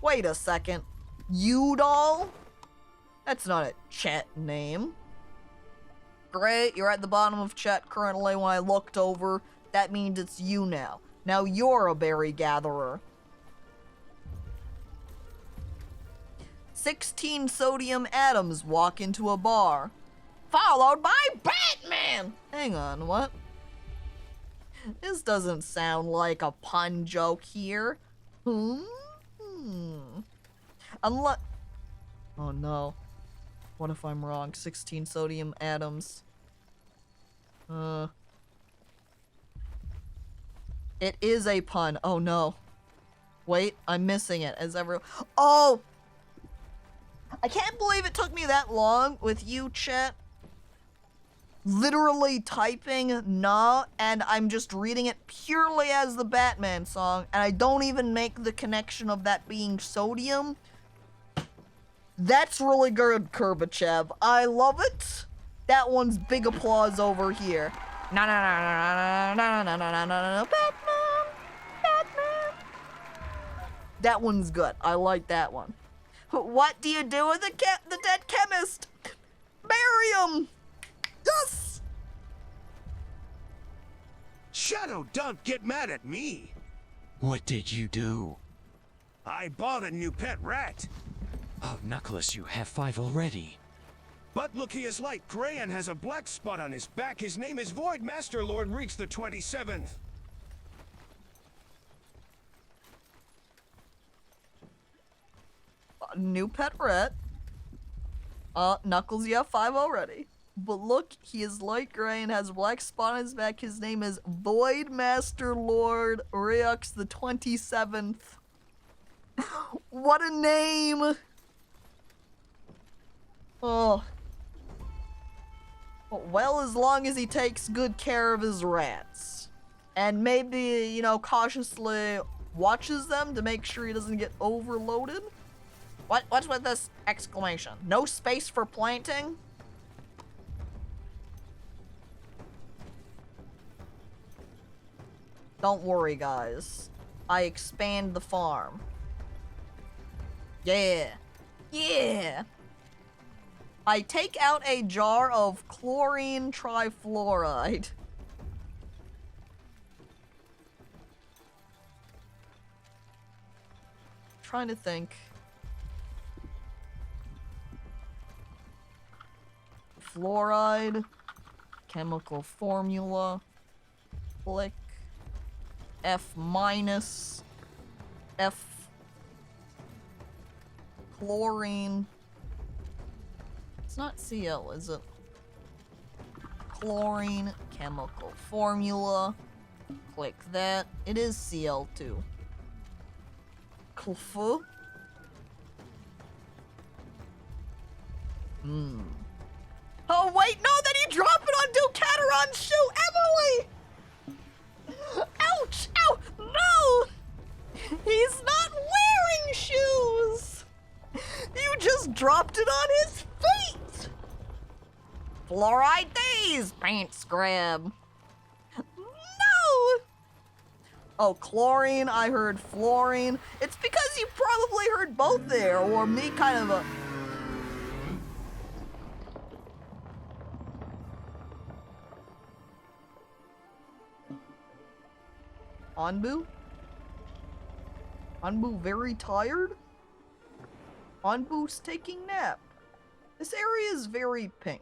Wait a second. Udall? That's not a chat name. Great, you're at the bottom of chat currently. When I looked over, that means it's you now. Now you're a berry gatherer. 16 sodium atoms walk into a bar, followed by Batman! Hang on, what? This doesn't sound like a pun joke here. Unless... Oh no. What if I'm wrong? 16 sodium atoms. It is a pun. Oh no. Wait, I'm missing it. Oh! I can't believe it took me that long with you, chat. Literally typing nah, and I'm just reading it purely as the Batman song, and I don't even make the connection of that being sodium. That's really good, Kurbachev. I love it. That one's big applause over here. Na na na na na na na na na na, Batman, Batman. That one's good. I like that one. What do you do with the dead chemist? Bury him. Yes! Shadow, don't get mad at me. What did you do? I bought a new pet rat. Oh, Knuckles, you have 5 already. But look, he is light gray and has a black spot on his back. His name is Void Master Lord, reached the 27th. New pet rat. Knuckles, you have 5 already. But look, he is light gray and has a black spot on his back. His name is Void Master Lord Ryux the 27th. What a name! Oh. Well, as long as he takes good care of his rats. And maybe, you know, cautiously watches them to make sure he doesn't get overloaded. What's with this exclamation? No space for planting? Don't worry, guys. I expand the farm. Yeah. Yeah. I take out a jar of chlorine trifluoride. Trying to think. Fluoride. Chemical formula. Click. F minus. F. Chlorine. It's not Cl, is it? Chlorine, chemical formula. Click that. It is Cl2. Clfu. Oh wait, no, then you drop it on Ducateron's shoe, Emily! Ouch! Ow! No! He's not wearing shoes! You just dropped it on his feet! Fluoride these, paint scrub. No! Oh, chlorine, I heard fluorine. It's because you probably heard both there, or me kind of a... Anbu? Anbu very tired? Anbu's taking nap. This area is very pink.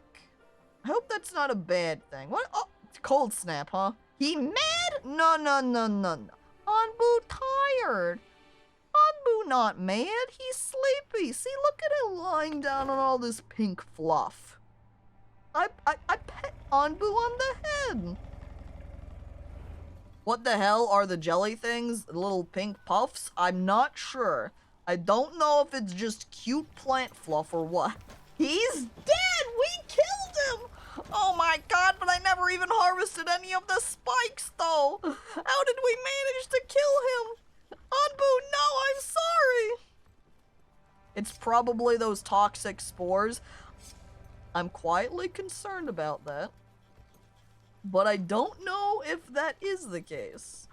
I hope that's not a bad thing. What? Oh, cold snap, huh? He mad? No, no, no, no, no. Anbu tired. Anbu not mad. He's sleepy. See, look at him lying down on all this pink fluff. I pet Anbu on the head. What the hell are the jelly things? The little pink puffs? I'm not sure. I don't know if it's just cute plant fluff or what. He's dead! We killed him! Oh my god, but I never even harvested any of the spikes though! How did we manage to kill him? Anbu, no, I'm sorry! It's probably those toxic spores. I'm quietly concerned about that. But I don't know if that is the case.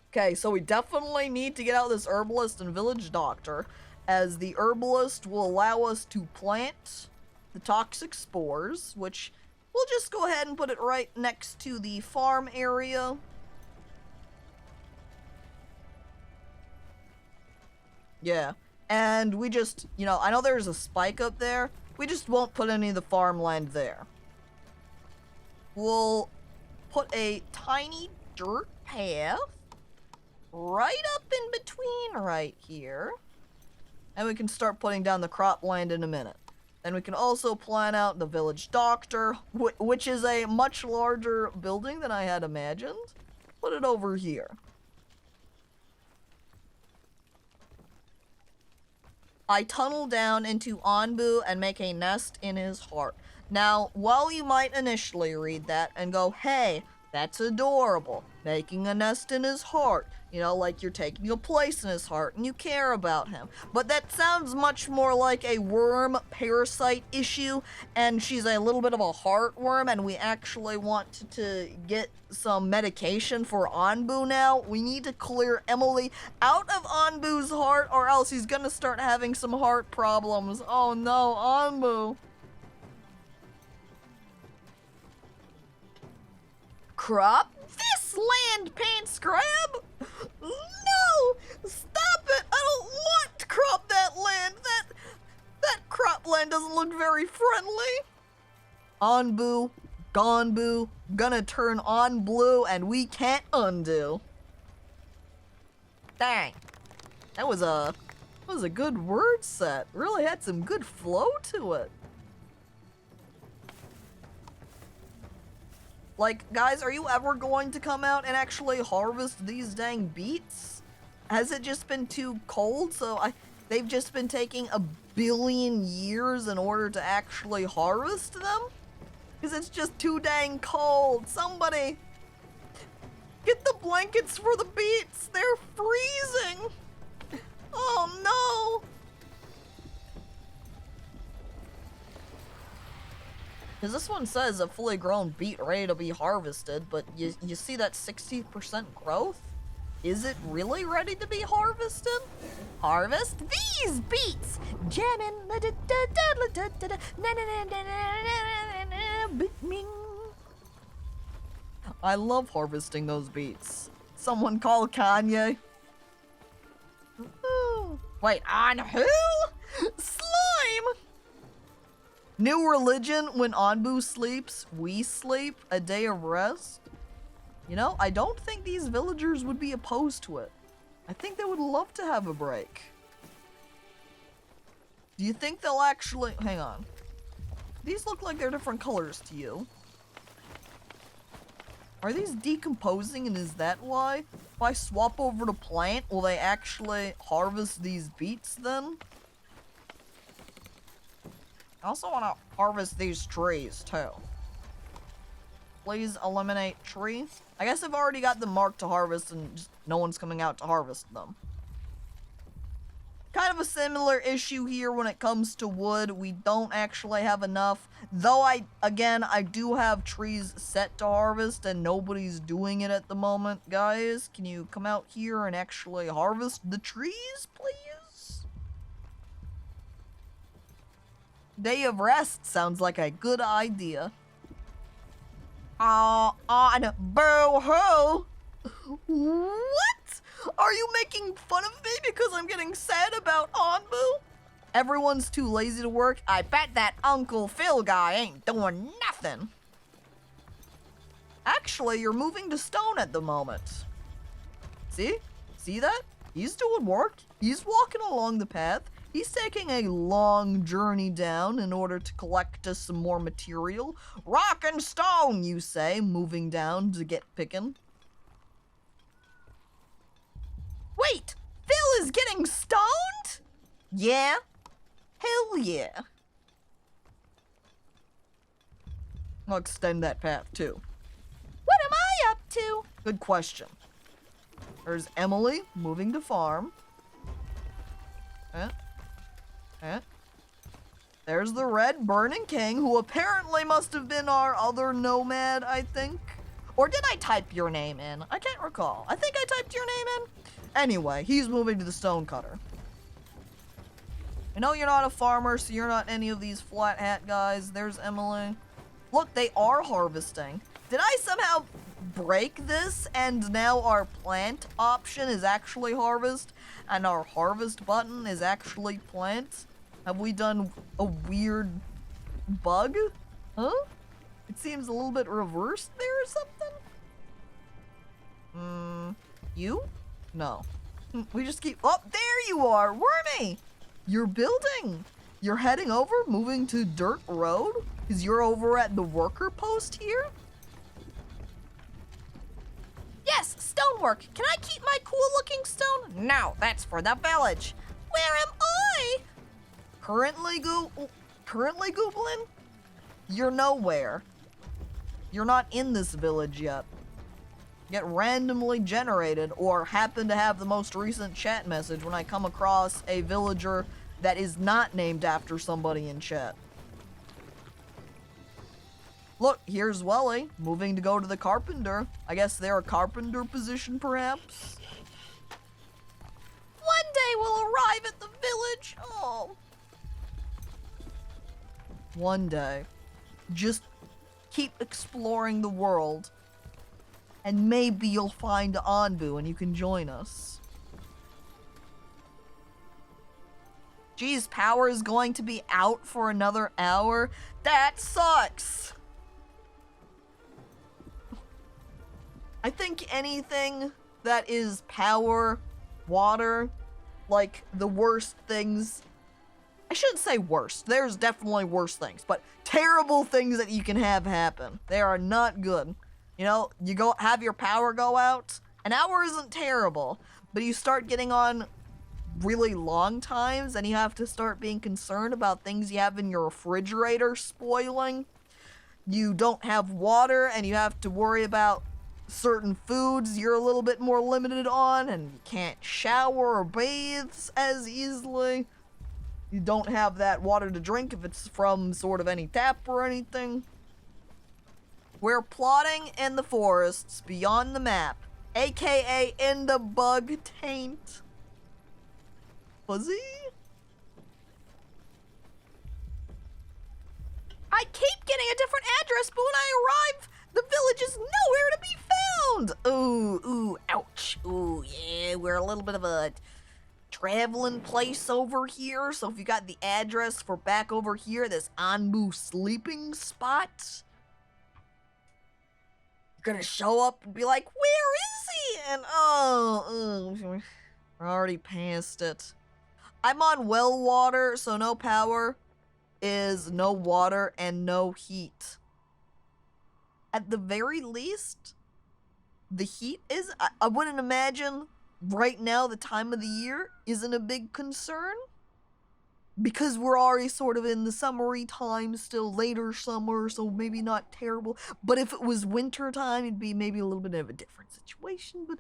Okay, so we definitely need to get out this herbalist and village doctor, as the herbalist will allow us to plant the toxic spores, which we'll just go ahead and put it right next to the farm area. Yeah, and we just, you know, I know there's a spike up there. We just won't put any of the farmland there. We'll put a tiny dirt path right up in between right here. And we can start putting down the cropland in a minute. Then we can also plan out the village doctor, which is a much larger building than I had imagined. Put it over here. I tunnel down into Anbu and make a nest in his heart. Now, while you might initially read that and go, hey, that's adorable, making a nest in his heart, you know, like you're taking a place in his heart and you care about him. But that sounds much more like a worm parasite issue, and she's a little bit of a heartworm, and we actually want to get some medication for Anbu now. We need to clear Emily out of Anbu's heart, or else he's gonna start having some heart problems. Oh no, Anbu. Crop this land, pants grab! No! Stop it! I don't want to crop that land! That cropland doesn't look very friendly! Anbu, Gonbu, gonna turn on blue, and we can't undo. Dang. That was a good word set. Really had some good flow to it. Like, guys, are you ever going to come out and actually harvest these dang beets? Has it just been too cold? So they've just been taking a billion years in order to actually harvest them? Because it's just too dang cold. Somebody get the blankets for the beets. They're freezing. Oh no. Because this one says a fully grown beet ready to be harvested, but you see that 60% growth? Is it really ready to be harvested? Harvest these beets! Jamming. I love harvesting those beets. Someone call Kanye. Wait, on who? Slime! New religion, when Anbu sleeps, we sleep, a day of rest. You know, I don't think these villagers would be opposed to it. I think they would love to have a break. Do you think they'll actually... Hang on. These look like they're different colors to you. Are these decomposing, and is that why? If I swap over to plant, will they actually harvest these beets then? I also want to harvest these trees, too. Please eliminate tree. I guess I've already got them marked to harvest and just no one's coming out to harvest them. Kind of a similar issue here when it comes to wood. We don't actually have enough. Though I do have trees set to harvest and nobody's doing it at the moment. Guys, can you come out here and actually harvest the trees, please? Day of rest sounds like a good idea. On boo-hoo! What? Are you making fun of me because I'm getting sad about Anbu? Everyone's too lazy to work. I bet that Uncle Phil guy ain't doing nothing. Actually, you're moving to stone at the moment. See? See that? He's doing work. He's walking along the path. He's taking a long journey down in order to collect us some more material. Rock and stone, you say, moving down to get picking. Wait! Phil is getting stoned? Yeah? Hell yeah. I'll extend that path, too. What am I up to? Good question. There's Emily, moving to farm. There's the Red Burning King, who apparently must have been our other nomad, I think. Or did I type your name in? I can't recall. I think I typed your name in. Anyway, he's moving to the stone cutter. I know you're not a farmer, so you're not any of these flat hat guys. There's Emily. Look, they are harvesting. Did I somehow break this and now our plant option is actually harvest and our harvest button is actually plant? Have we done a weird bug? Huh? It seems a little bit reversed there or something? You? No. We just keep- Oh, there you are, Wormy! You're building! You're heading over, moving to Dirt Road? Because you're over at the worker post here? Yes, stonework. Can I keep my cool-looking stone? No, that's for the village. Where am I? Currently Googling? You're nowhere. You're not in this village yet. Get randomly generated or happen to have the most recent chat message when I come across a villager that is not named after somebody in chat. Look, here's Welly, moving to go to the carpenter. I guess they're a carpenter position, perhaps? One day we'll arrive at the village. Oh. One day. Just keep exploring the world. And maybe you'll find Anbu and you can join us. Geez, power is going to be out for another hour? That sucks! I think anything that is power, water, like the worst things. I shouldn't say worst. There's definitely worse things, but terrible things that you can have happen. They are not good. You know, you go have your power go out. An hour isn't terrible, but you start getting on really long times and you have to start being concerned about things you have in your refrigerator spoiling. You don't have water and you have to worry about certain foods you're a little bit more limited on, and you can't shower or bathe as easily. You don't have that water to drink if it's from sort of any tap or anything. We're plotting in the forests beyond the map, aka in the bug taint. Fuzzy? I keep getting a different address, but when I arrive, the village is nowhere to be found! Ooh, ouch. Ooh, yeah, we're a little bit of a traveling place over here, so if you got the address for back over here, this Anbu sleeping spot, you're gonna show up and be like, where is he? And we're already past it. I'm on well water, so no power is no water and no heat. At the very least, the heat is, I wouldn't imagine right now the time of the year isn't a big concern. Because we're already sort of in the summery time, still later summer, so maybe not terrible. But if it was winter time, it'd be maybe a little bit of a different situation, but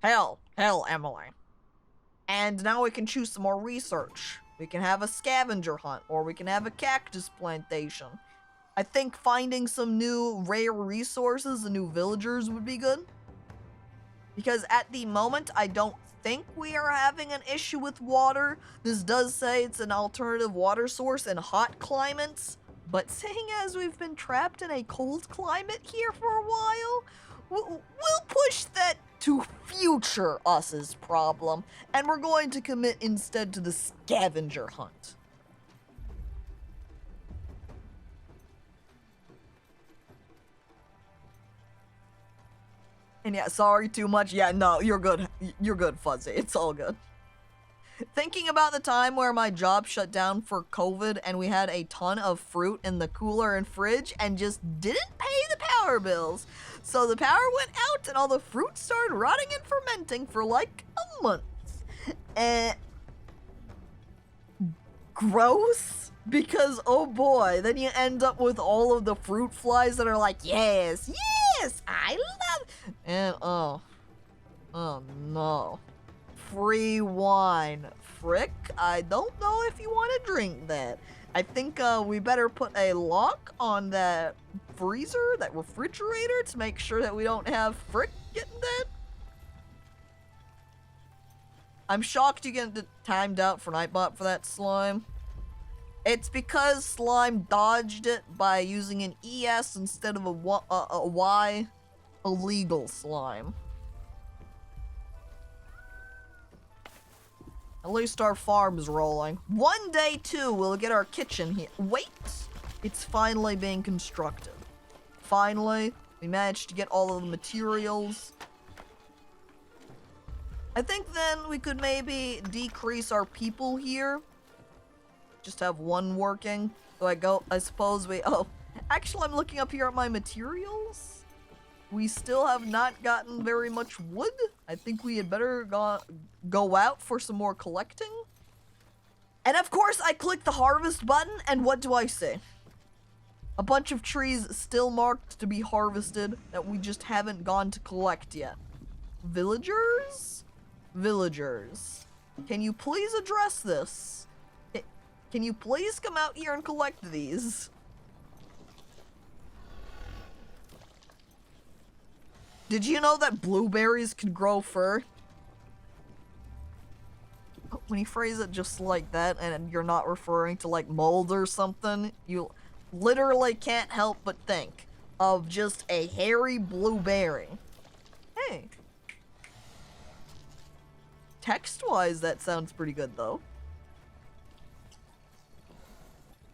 hell, Emily. And now we can choose some more research. We can have a scavenger hunt, or we can have a cactus plantation. I think finding some new rare resources and new villagers would be good. Because at the moment, I don't think we are having an issue with water. This does say it's an alternative water source in hot climates. But seeing as we've been trapped in a cold climate here for a while, we'll push that to future us's problem. And we're going to commit instead to the scavenger hunt. And yeah, sorry too much. Yeah, no, you're good. You're good, Fuzzy. It's all good. Thinking about the time where my job shut down for COVID and we had a ton of fruit in the cooler and fridge and just didn't pay the power bills. So the power went out and all the fruit started rotting and fermenting for like a month. Gross. Because, oh boy, then you end up with all of the fruit flies that are like, yes, I love, and oh no. Free wine. Frick, I don't know if you want to drink that. I think we better put a lock on that freezer, that refrigerator, to make sure that we don't have Frick getting that. I'm shocked you get timed out for Nightbot for that slime. It's because slime dodged it by using an ES instead of a Y. Illegal slime. At least our farm's rolling. One day, too, we'll get our kitchen here. Wait! It's finally being constructed. Finally, we managed to get all of the materials. I think then we could maybe decrease our people here. Just have one working. So I suppose oh, actually I'm looking up here at my materials. We still have not gotten very much wood. I think we had better go out for some more collecting. And of course I click the harvest button and what do I see? A bunch of trees still marked to be harvested that we just haven't gone to collect yet. Villagers? Villagers. Can you please address this? Can you please come out here and collect these? Did you know that blueberries can grow fur? When you phrase it just like that and you're not referring to like mold or something, you literally can't help but think of just a hairy blueberry. Hey. Text-wise, that sounds pretty good though.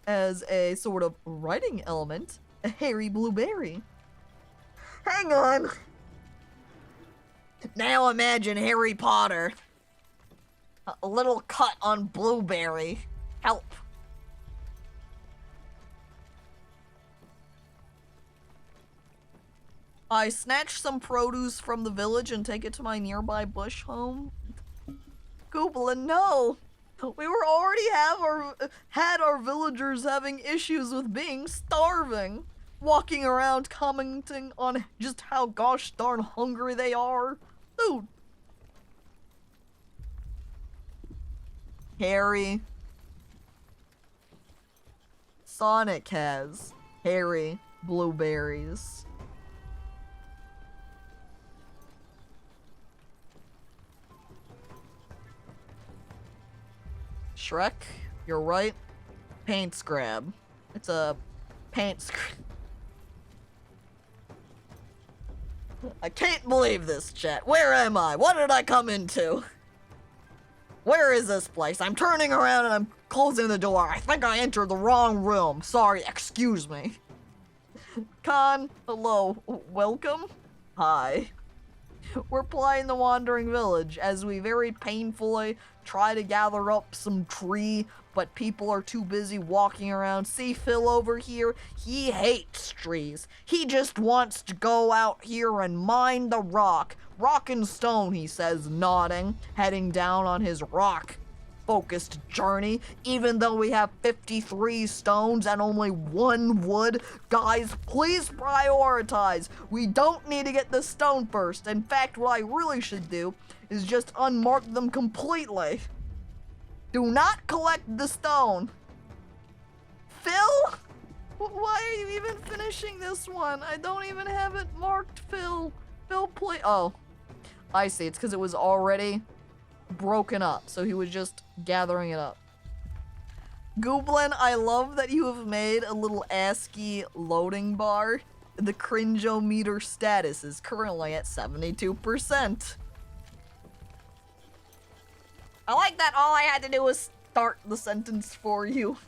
As a sort of writing element, a hairy blueberry. Hang on! Now imagine Harry Potter. A little cut on blueberry. Help. I snatch some produce from the village and take it to my nearby bush home. Goblin, no! We were already had our villagers having issues with being starving. Walking around commenting on just how gosh darn hungry they are. Dude. Harry. Sonic has hairy blueberries. Shrek, you're right. Paint scrab. It's a paint scrab. I can't believe this, chat. Where am I? What did I come into? Where is this place? I'm turning around and I'm closing the door. I think I entered the wrong room. Sorry, excuse me. Khan, hello. Welcome. Hi. We're playing the Wandering Village as we very painfully try to gather up some tree, but people are too busy walking around. See Phil over here? He hates trees. He just wants to go out here and mine the rock. Rock and stone, he says, nodding, heading down on his rock-focused journey. Even though we have 53 stones and only 1 wood, guys, please prioritize. We don't need to get the stone first. In fact, what I really should do is just unmark them completely. Do not collect the stone. Phil? Why are you even finishing this one? I don't even have it marked, Phil. Phil, please. Oh, I see. It's because it was already broken up, so he was just gathering it up. Gooblin, I love that you have made a little ASCII loading bar. The cringe-o-meter status is currently at 72%. I like that all I had to do was start the sentence for you.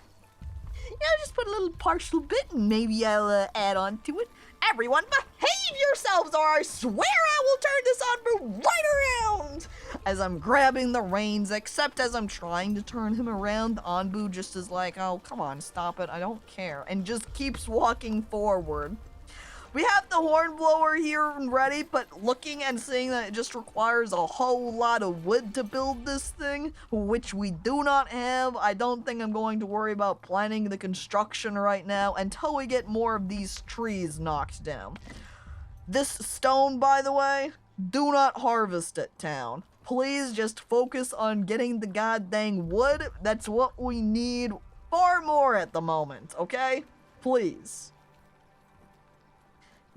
Yeah, just put a little partial bit and maybe I'll add on to it. Everyone behave yourselves or I swear I will turn this Anbu right around! As I'm grabbing the reins, except as I'm trying to turn him around, Anbu just is like, oh, come on, stop it, I don't care, and just keeps walking forward. We have the hornblower here and ready, but looking and seeing that it just requires a whole lot of wood to build this thing, which we do not have, I don't think I'm going to worry about planning the construction right now until we get more of these trees knocked down. This stone, by the way, do not harvest it, town. Please just focus on getting the goddamn wood. That's what we need far more at the moment, okay? Please.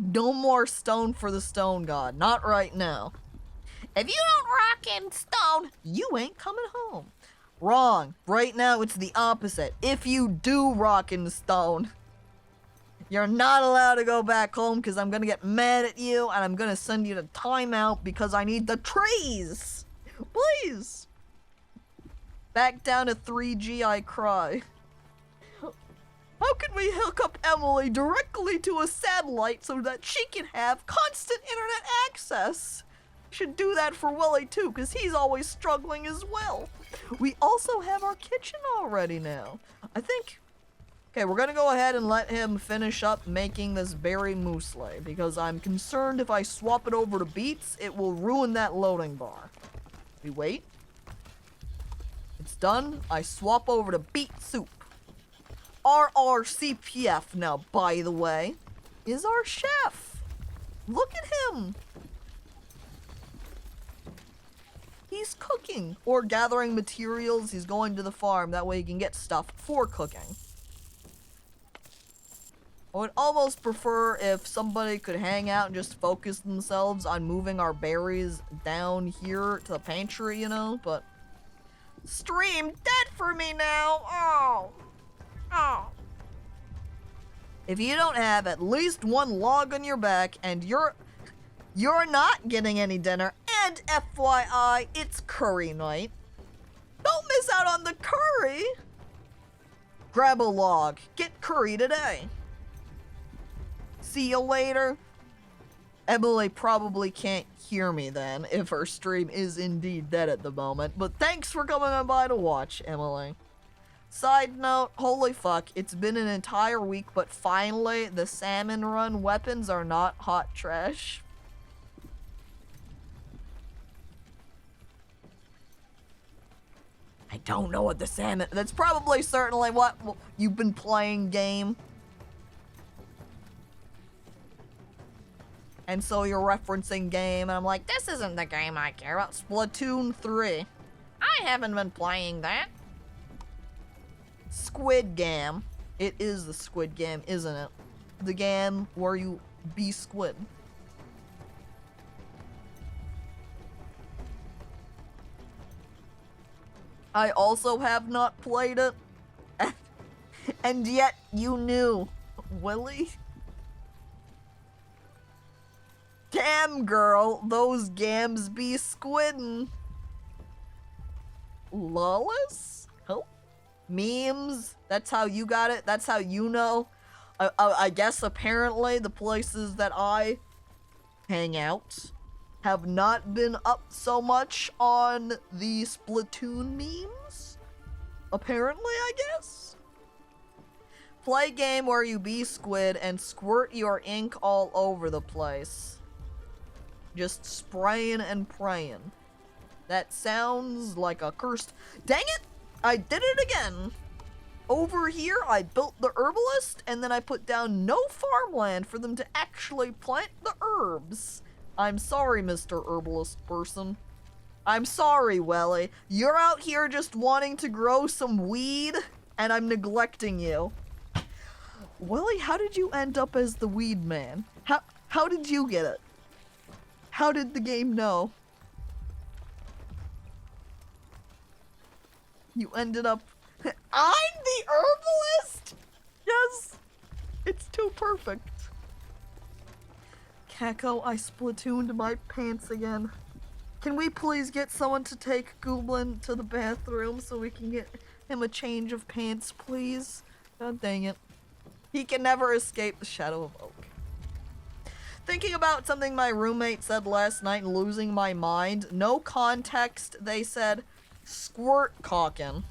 No more stone for the stone god. Not right now. If you don't rock in stone, you ain't coming home. Wrong. Right now, it's the opposite. If you do rock in stone, you're not allowed to go back home because I'm gonna get mad at you and I'm gonna send you to timeout because I need the trees. Please. Back down to 3G, I cry. How can we hook up Emily directly to a satellite so that she can have constant internet access? Should do that for Willie too, because he's always struggling as well. We also have our kitchen already now. I think... Okay, we're gonna go ahead and let him finish up making this berry muesli, because I'm concerned if I swap it over to beets, it will ruin that loading bar. We wait. It's done. I swap over to beet soup. RRCPF now, by the way, is our chef. Look at him. He's cooking or gathering materials. He's going to the farm. That way he can get stuff for cooking. I would almost prefer if somebody could hang out and just focus themselves on moving our berries down here to the pantry, you know, but... Stream dead for me now! Oh! Oh. If you don't have at least one log on your back and you're not getting any dinner, and FYI, it's curry night, don't miss out on the curry! Grab a log. Get curry today. See you later. Emily probably can't hear me then, if her stream is indeed dead at the moment, but thanks for coming on by to watch, Emily. Side note, holy fuck, it's been an entire week, but finally, the salmon run weapons are not hot trash. I don't know what the salmon... That's probably certainly what you've been playing, game. And so you're referencing game, and I'm like, this isn't the game I care about. Splatoon 3. I haven't been playing that. Squid Game. It is the Squid Game, isn't it? The game where you be squid. I also have not played it. And yet you knew. Willie? Damn, girl, those gams be squiddin'. Lawless? Oh. Memes? That's how you got it? That's how you know? I guess apparently the places that I hang out have not been up so much on the Splatoon memes. Apparently, I guess. Play game where you be squid and squirt your ink all over the place. Just spraying and praying. That sounds like a cursed... Dang it! I did it again! Over here, I built the herbalist, and then I put down no farmland for them to actually plant the herbs. I'm sorry, Mr. Herbalist person. I'm sorry, Welly. You're out here just wanting to grow some weed, and I'm neglecting you. Welly, how did you end up as the weed man? How did you get it? How did the game know? You ended up... I'm the herbalist? Yes! It's too perfect. Caco, I splatooned my pants again. Can we please get someone to take Goblin to the bathroom so we can get him a change of pants, please? God dang it. He can never escape the shadow of Oak. Thinking about something my roommate said last night and losing my mind. No context, they said, squirt cockin'.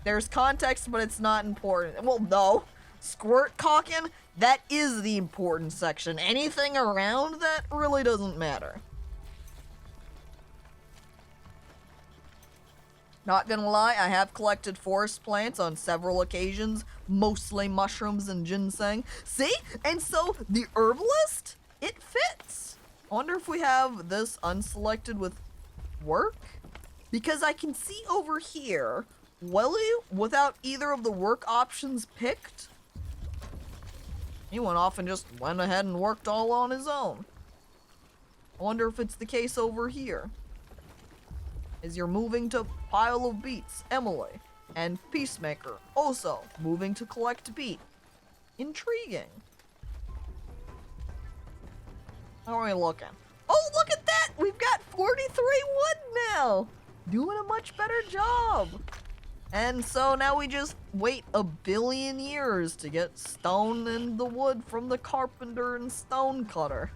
There's context, but it's not important. Well, no. Squirt cockin', that is the important section. Anything around that really doesn't matter. Not gonna lie, I have collected forest plants on several occasions, mostly mushrooms and ginseng. See? And so, the herbalist? It fits. I wonder if we have this unselected with work? Because I can see over here, Welly, without either of the work options picked, he went off and just went ahead and worked all on his own. I wonder if it's the case over here. as you're moving to pile of beets, Emily. And Peacemaker, also moving to collect beet. Intriguing. How are we looking? Oh, look at that! We've got 43 wood now! Doing a much better job. And so now we just wait a billion years to get stone and the wood from the carpenter and stone cutter.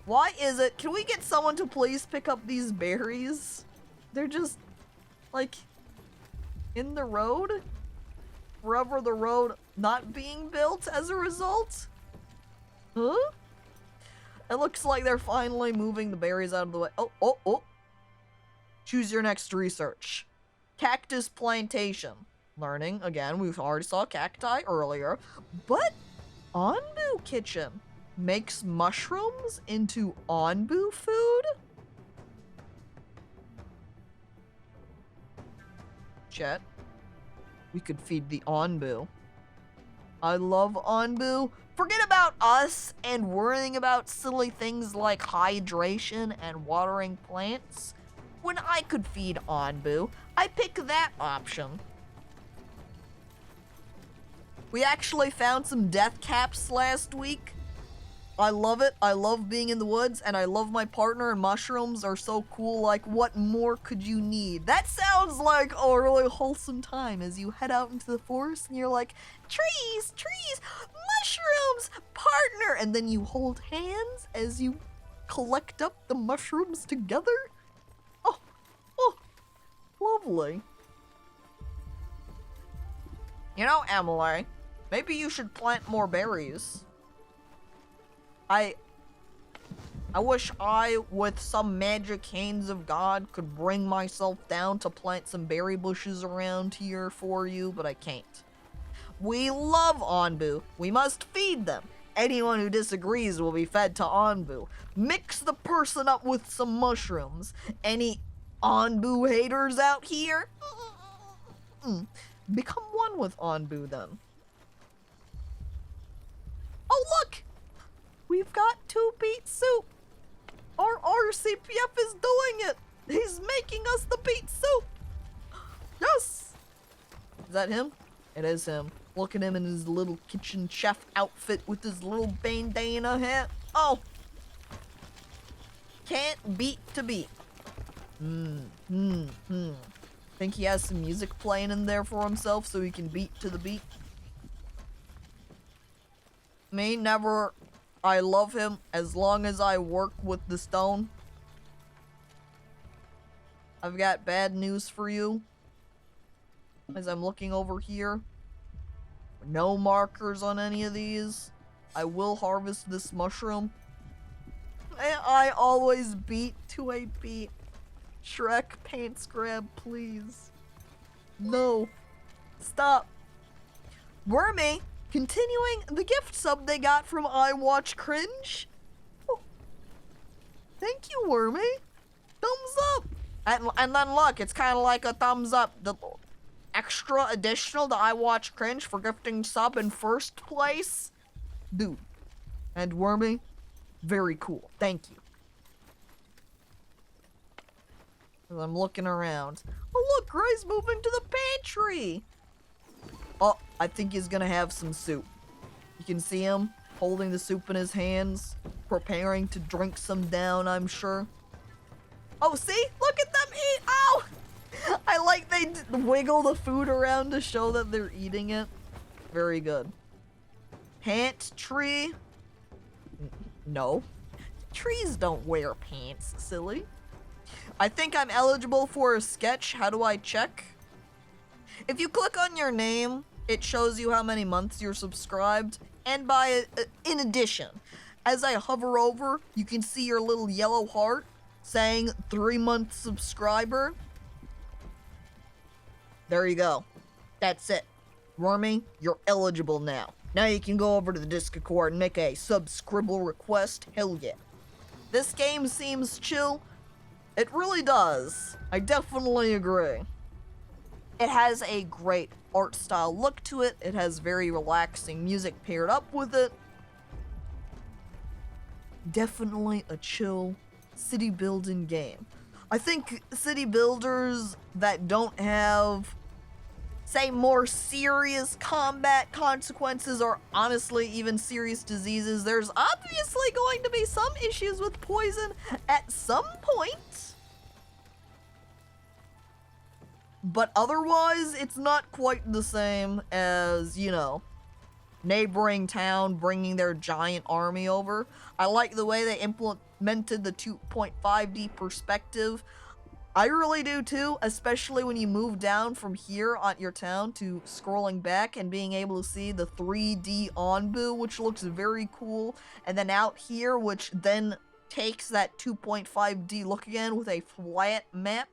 Why is it? Can we get someone to please pick up these berries? They're just, like, in the road? Forever the road not being built as a result? Huh? It looks like they're finally moving the berries out of the way. Oh. Choose your next research. Cactus plantation. Learning, again, we've already saw cacti earlier. But Onbu kitchen makes mushrooms into Onbu food? Chat. We could feed the Onbu. I love Onbu. Forget about us and worrying about silly things like hydration and watering plants. When I could feed Onbu, I pick that option. We actually found some death caps last week. I love it. I love being in the woods, and I love my partner, and mushrooms are so cool. Like, what more could you need? That sounds like a really wholesome time as you head out into the forest and you're like, trees, mushrooms, partner, and then you hold hands as you collect up the mushrooms together. Oh, lovely. You know, Emily, maybe you should plant more berries. I wish I, with some magic hands of God, could bring myself down to plant some berry bushes around here for you, but I can't. We love Onbu. We must feed them. Anyone who disagrees will be fed to Onbu. Mix the person up with some mushrooms. Any Onbu haters out here? Become one with Onbu then. Oh, look! We've got 2 beet soup. Our RCPF is doing it. He's making us the beet soup. Yes. Is that him? It is him. Look at him in his little kitchen chef outfit with his little bandana hat. Oh. Can't beat to beat. Think he has some music playing in there for himself so he can beat to the beat? Me, never. I love him as long as I work with the stone. I've got bad news for you. As I'm looking over here. No markers on any of these. I will harvest this mushroom. I always beat to a beat. Shrek, pants grab, please. No. Stop. Wormy, continuing the gift sub they got from I Watch Cringe. Oh. Thank you, Wormy. Thumbs up. And then look, it's kind of like a thumbs up. The extra additional to I Watch Cringe for gifting sub in first place. Dude. And Wormy, very cool. Thank you. I'm looking around. Oh look, Gray's moving to the pantry. Oh, I think he's gonna have some soup. You can see him holding the soup in his hands, preparing to drink some down, I'm sure. Oh, see? Look at them eat. Ow! I like they wiggle the food around to show that they're eating it. Very good. Pant tree? No. Trees don't wear pants, silly. I think I'm eligible for a sketch. How do I check? If you click on your name, it shows you how many months you're subscribed. And in addition, as I hover over, you can see your little yellow heart saying 3-month subscriber. There you go. That's it. Wormy, you're eligible now. Now you can go over to the Discord and make a subscribble request. Hell yeah. This game seems chill. It really does. I definitely agree. It has a great art style look to it. It has very relaxing music paired up with it. Definitely a chill city building game. I think city builders that don't have, say, more serious combat consequences or honestly even serious diseases, there's obviously going to be some issues with poison at some point. But otherwise, it's not quite the same as, you know, neighboring town bringing their giant army over. I like the way they implemented the 2.5D perspective. I really do too, especially when you move down from here on your town to scrolling back and being able to see the 3D Onbu, which looks very cool, and then out here, which then takes that 2.5D look again with a flat map.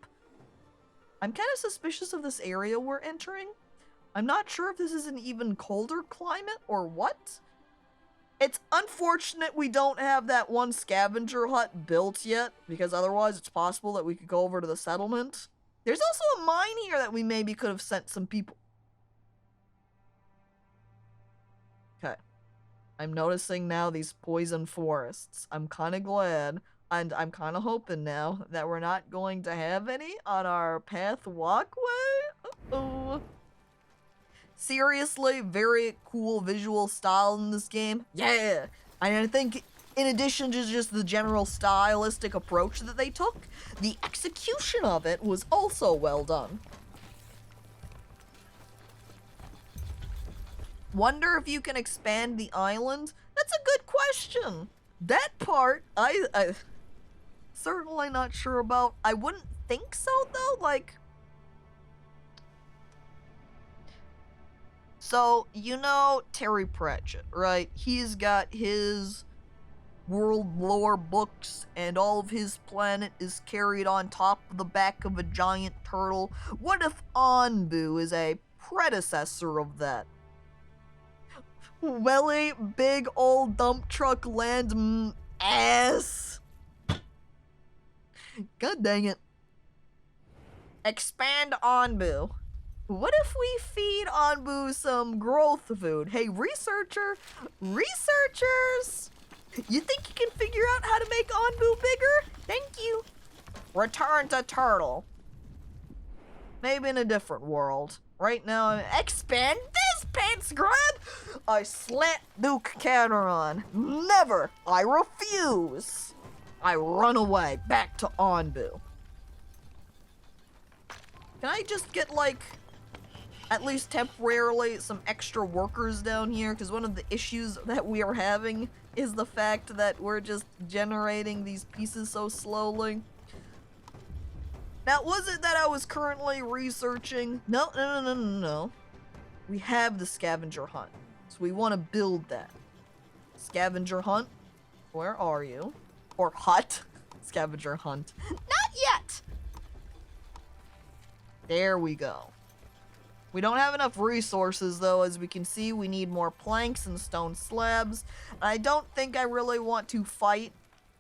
I'm kind of suspicious of this area we're entering. I'm not sure if this is an even colder climate or what. It's unfortunate we don't have that one scavenger hut built yet, because otherwise it's possible that we could go over to the settlement. There's also a mine here that we maybe could have sent some people. Okay. I'm noticing now these poison forests. I'm kind of glad, and I'm kind of hoping now that we're not going to have any on our path walkway. Uh-oh. Seriously, very cool visual style in this game. Yeah! And I think in addition to just the general stylistic approach that they took, the execution of it was also well done. Wonder if you can expand the island? That's a good question. That part, I certainly not sure about. I wouldn't think so, though, like... So, you know Terry Pratchett, right? He's got his world lore books, and all of his planet is carried on top of the back of a giant turtle. What if Onbu is a predecessor of that? Welly, big old dump truck land ass. God dang it. Expand Onbu. What if we feed Onbu some growth food? Hey, researchers! You think you can figure out how to make Onbu bigger? Thank you. Return to turtle. Maybe in a different world. Right now, expand this pants grab! I slap Duke Cateron. Never! I refuse! I run away, back to Onbu. Can I just get, like, at least temporarily, some extra workers down here? Because one of the issues that we are having is the fact that we're just generating these pieces so slowly. Now, was it that I was currently researching? No. We have the scavenger hunt, so we want to build that. Scavenger hunt, where are you? Or hut. Scavenger hunt. Not yet! There we go. We don't have enough resources, though. As we can see, we need more planks and stone slabs. I don't think I really want to fight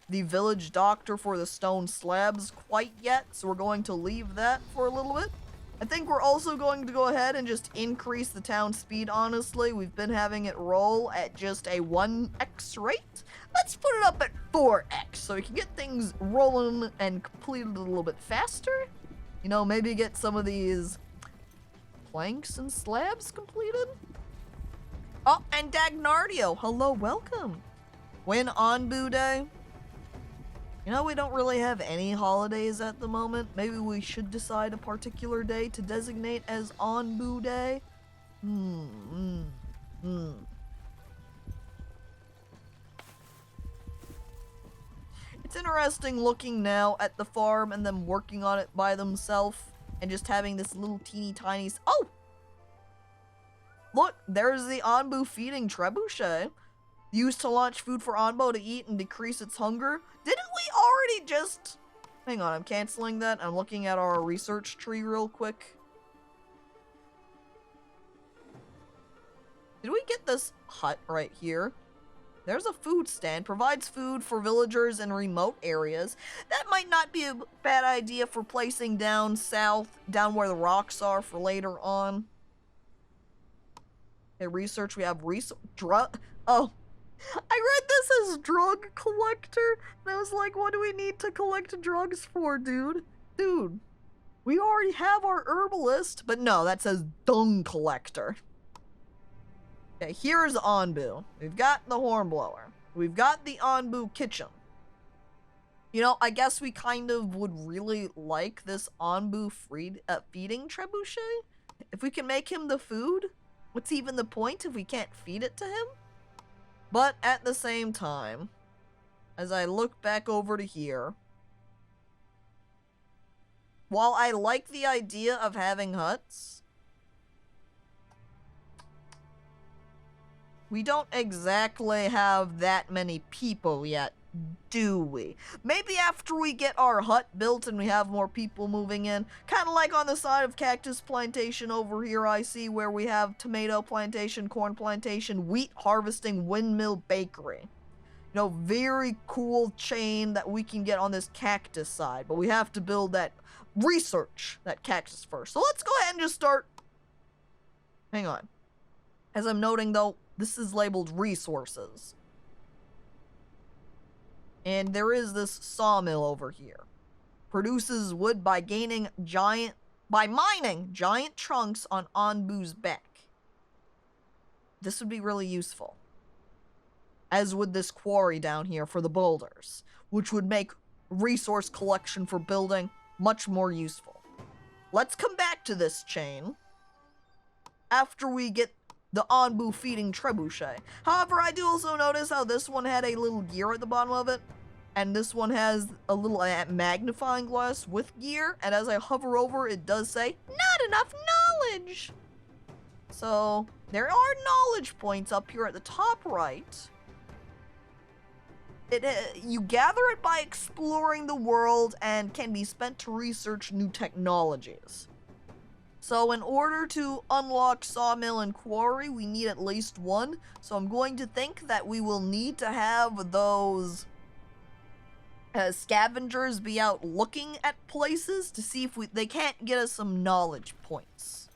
the village doctor for the stone slabs quite yet, so we're going to leave that for a little bit. I think we're also going to go ahead and just increase the town speed, honestly. We've been having it roll at just a 1x rate. Let's put it up at 4x, so we can get things rolling and completed a little bit faster. You know, maybe get some of these planks and slabs completed. Oh, and Dagnardio, hello, welcome. When Onbu Day? You know, we don't really have any holidays at the moment. Maybe we should decide a particular day to designate as Onbu Day. It's interesting looking now at the farm and them working on it by themselves and just having this little teeny tiny... Oh! Look, there's the Onbu feeding trebuchet. Used to launch food for Onbu to eat and decrease its hunger. Didn't we already just... Hang on, I'm canceling that. I'm looking at our research tree real quick. Did we get this hut right here? There's a food stand. Provides food for villagers in remote areas. That might not be a bad idea for placing down south, down where the rocks are for later on. Okay, research, we have oh. I read this as drug collector, and I was like, what do we need to collect drugs for, dude? Dude, we already have our herbalist, but no, that says dung collector. Okay, here's Anbu. We've got the hornblower. We've got the Anbu kitchen. You know, I guess we kind of would really like this Anbu feeding trebuchet. If we can make him the food, what's even the point if we can't feed it to him? But at the same time, as I look back over to here, while I like the idea of having huts, we don't exactly have that many people yet, do we? Maybe after we get our hut built and we have more people moving in, kind of like on the side of Cactus Plantation over here I see where we have tomato plantation, corn plantation, wheat harvesting, windmill bakery. You know, very cool chain that we can get on this cactus side, but we have to build that research, that cactus first. So let's go ahead and just start. Hang on. As I'm noting though, this is labeled resources. And there is this sawmill over here. Produces wood by mining giant trunks on Anbu's back. This would be really useful. As would this quarry down here for the boulders, which would make resource collection for building much more useful. Let's come back to this chain after we get the Anbu feeding trebuchet. However, I do also notice how this one had a little gear at the bottom of it, and this one has a little magnifying glass with gear, and as I hover over, it does say, not enough knowledge! So, there are knowledge points up here at the top right. You gather it by exploring the world and can be spent to research new technologies. So in order to unlock Sawmill and Quarry, we need at least one. So I'm going to think that we will need to have those scavengers be out looking at places to see if they can't get us some knowledge points.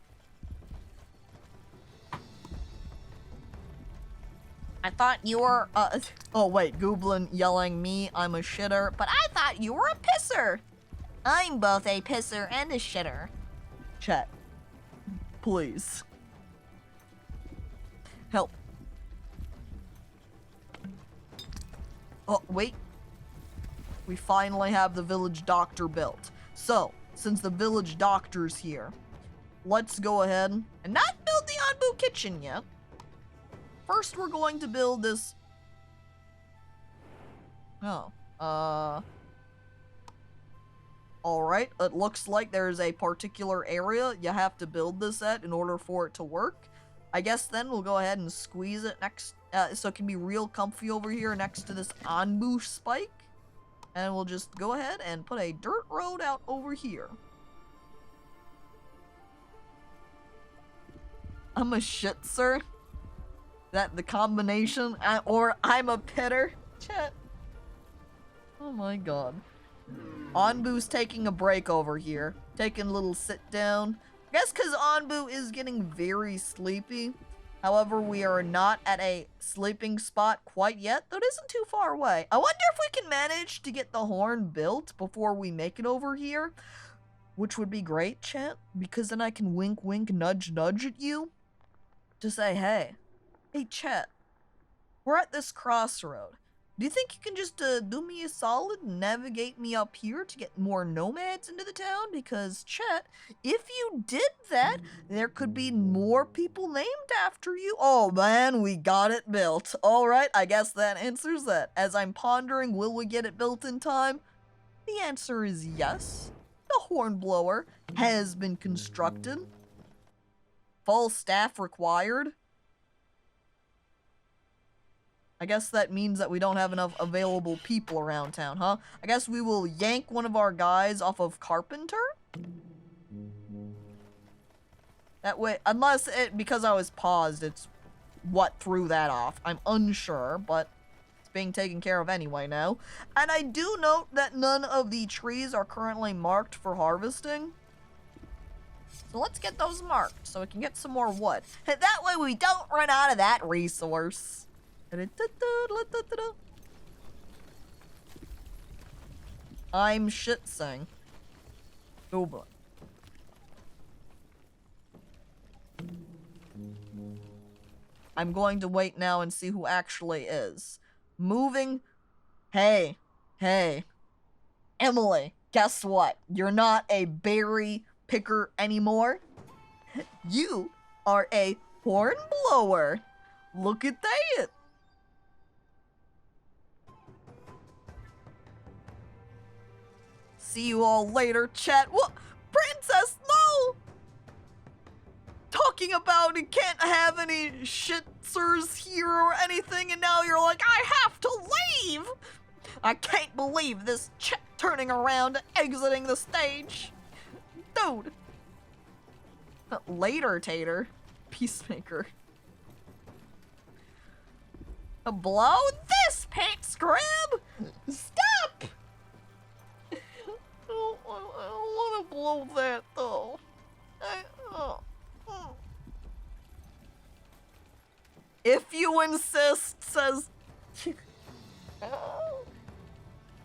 I thought you were, oh wait, Gooblin yelling me, I'm a shitter, but I thought you were a pisser. I'm both a pisser and a shitter. Chat. Please. Help. Oh, wait. We finally have the village doctor built. So, since the village doctor's here, let's go ahead and not build the Anbu kitchen yet. First, we're going to build this... Alright, it looks like there's a particular area you have to build this at in order for it to work. I guess then we'll go ahead and squeeze it next, so it can be real comfy over here next to this Anbu spike. And we'll just go ahead and put a dirt road out over here. I'm a shit, sir. That the combination, or I'm a pitter. Chat. Oh my god. Anbu's taking a break over here. Taking a little sit down. I guess because Anbu is getting very sleepy. However, we are not at a sleeping spot quite yet, though it isn't too far away. I wonder if we can manage to get the horn built before we make it over here. Which would be great, chat. Because then I can wink, wink, nudge, nudge at you. To say, hey, chat. We're at this crossroad. Do you think you can just do me a solid and navigate me up here to get more nomads into the town? Because, chat, if you did that, there could be more people named after you. Oh man, we got it built. Alright, I guess that answers that. As I'm pondering, will we get it built in time? The answer is yes. The hornblower has been constructed. Full staff required. I guess that means that we don't have enough available people around town, huh? I guess we will yank one of our guys off of Carpenter? That way, unless because I was paused, it's what threw that off. I'm unsure, but it's being taken care of anyway now. And I do note that none of the trees are currently marked for harvesting. So let's get those marked so we can get some more wood. That way we don't run out of that resource. I'm shit saying. Oh boy. I'm going to wait now and see who actually is. Moving. Hey. Emily, guess what? You're not a berry picker anymore. You are a horn blower. Look at that. See you all later, chat. What? Princess, no! Talking about you can't have any shitsers here or anything, and now you're like, I have to leave! I can't believe this chat turning around, exiting the stage. Dude. Later, Tater. Peacemaker. Blow this, paint scrub! Stop! I don't want to blow that, though. If you insist, says...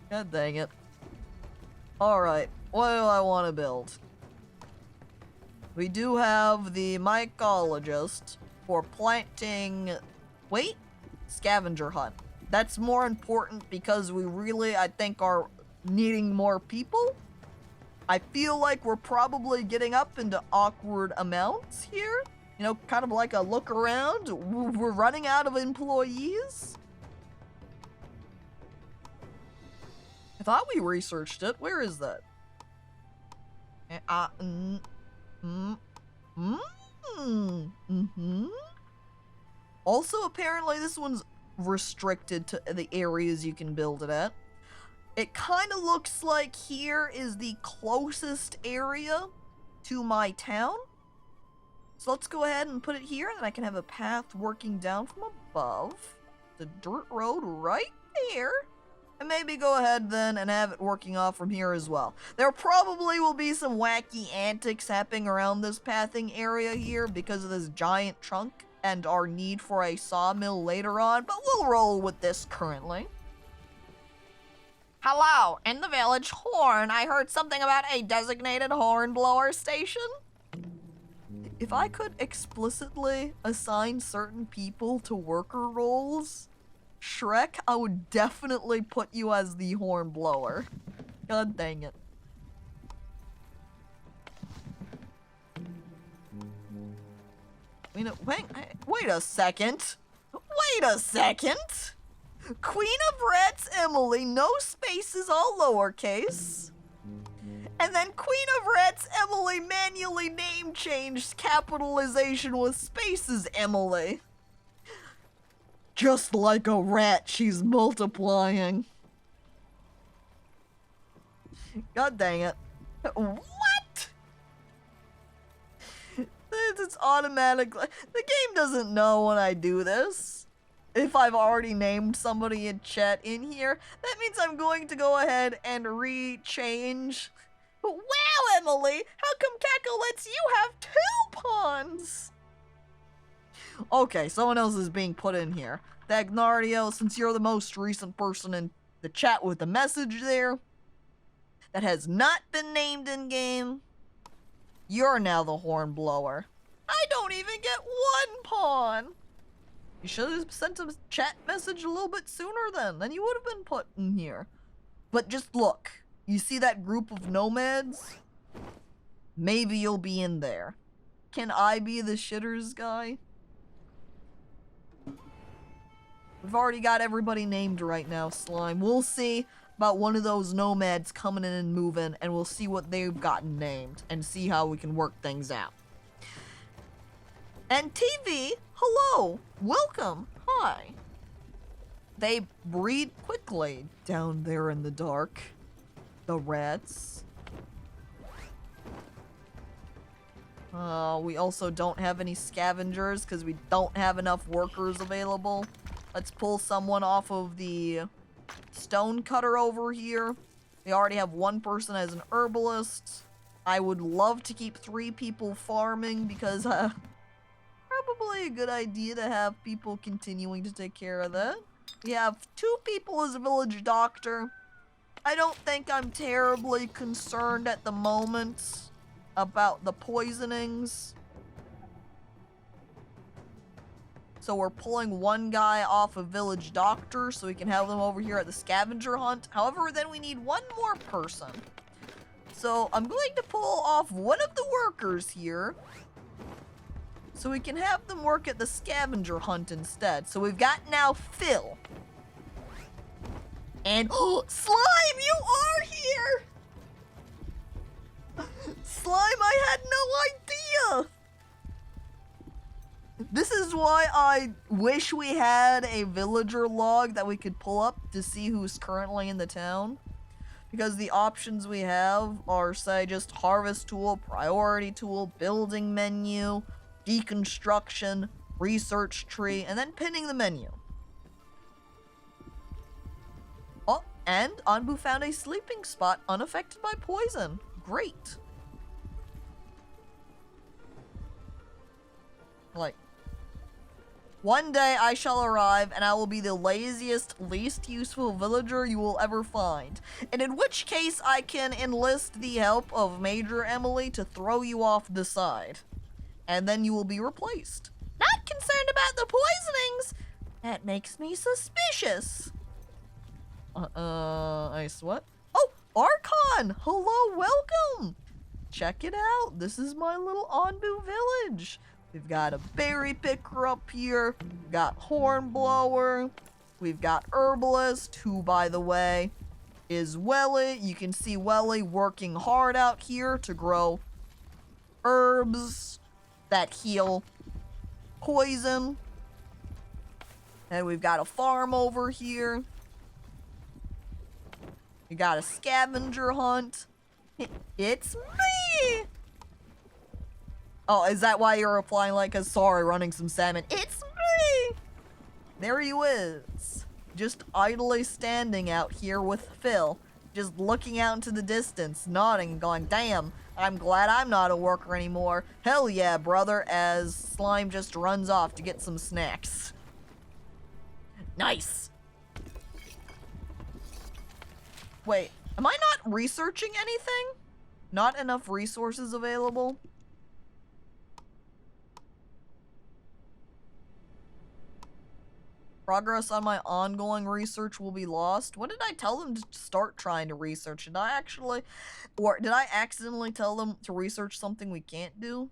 God dang it. Alright, what do I want to build? We do have the mycologist for planting... Wait? Scavenger hunt. That's more important because we really, I think, are needing more people. I feel like we're probably getting up into awkward amounts here. You know, kind of like a look around. We're running out of employees. I thought we researched it. Where is that? Also, apparently this one's restricted to the areas you can build it at. It kind of looks like here is the closest area to my town. So let's go ahead and put it here, and then I can have a path working down from above. The dirt road right there. And maybe go ahead then and have it working off from here as well. There probably will be some wacky antics happening around this pathing area here because of this giant trunk and our need for a sawmill later on, but we'll roll with this currently. Hello, in the village horn, I heard something about a designated horn blower station. If I could explicitly assign certain people to worker roles, Shrek, I would definitely put you as the horn blower. God dang it. Wait a second. Wait a second. Queen of Rats Emily, no spaces, all lowercase. And then Queen of Rats Emily manually name changed capitalization with spaces Emily. Just like a rat, she's multiplying. God dang it. What? It's automatic. The game doesn't know when I do this. If I've already named somebody in chat in here, that means I'm going to go ahead and re-change. Wow, Emily! How come Caco lets you have 2 pawns? Okay, someone else is being put in here. Dagnardio, since you're the most recent person in the chat with the message there that has not been named in-game, you're now the horn blower. I don't even get 1 pawn! You should have sent a chat message a little bit sooner then you would have been put in here. But just look, you see that group of nomads? Maybe you'll be in there. Can I be the shitters guy? We've already got everybody named right now, Slime. We'll see about one of those nomads coming in and moving, and we'll see what they've gotten named, and see how we can work things out. And TV, hello, welcome, hi. They breed quickly down there in the dark. The rats. We also don't have any scavengers because we don't have enough workers available. Let's pull someone off of the stone cutter over here. We already have 1 person as an herbalist. I would love to keep 3 people farming because, probably probably a good idea to have people continuing to take care of that. We have 2 people as a village doctor. I don't think I'm terribly concerned at the moment about the poisonings. So we're pulling 1 guy off a village doctor so we can have them over here at the scavenger hunt. However, then we need 1 more person. So I'm going to pull off one of the workers here so we can have them work at the scavenger hunt instead. So we've got now Phil. And Slime, you are here! Slime, I had no idea! This is why I wish we had a villager log that we could pull up to see who's currently in the town. Because the options we have are, say, just harvest tool, priority tool, building menu, deconstruction, research tree, and then pinning the menu. Oh, and Anbu found a sleeping spot unaffected by poison. Great. Like, one day I shall arrive and I will be the laziest, least useful villager you will ever find. And in which case I can enlist the help of Major Emily to throw you off the side. And then you will be replaced. Not concerned about the poisonings! That makes me suspicious. Ice what? Oh, Archon! Hello, welcome! Check it out. This is my little Anbu village. We've got a berry picker up here. We've got hornblower. We've got herbalist, who, by the way, is Welly. You can see Welly working hard out here to grow herbs that heal poison. And we've got a farm over here. We got a scavenger hunt. It's me! Oh, is that why you're replying like, sorry, running some salmon? It's me! There he is. Just idly standing out here with Phil. Just looking out into the distance, nodding, going, damn, I'm glad I'm not a worker anymore. Hell yeah, brother, as Slime just runs off to get some snacks. Nice. Wait, am I not researching anything? Not enough resources available? Progress on my ongoing research will be lost. When did I tell them to start trying to research? Did I actually, or did I accidentally tell them to research something we can't do?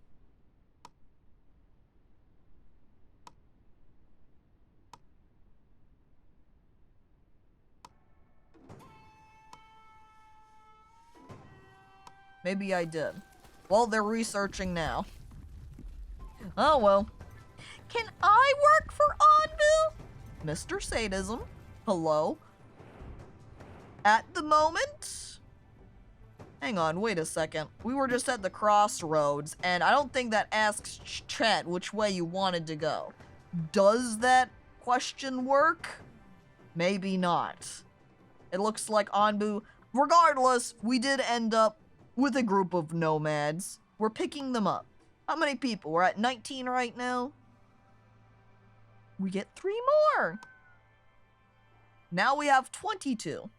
Maybe I did. Well, they're researching now. Oh well. Can I work for Anbu? Mr. Sadism, hello? At the moment? Hang on, wait a second. We were just at the crossroads, and I don't think that asks chat which way you wanted to go. Does that question work? Maybe not. It looks like Anbu... Regardless, we did end up with a group of nomads. We're picking them up. How many people? We're at 19 right now. We get 3 more. Now we have 22.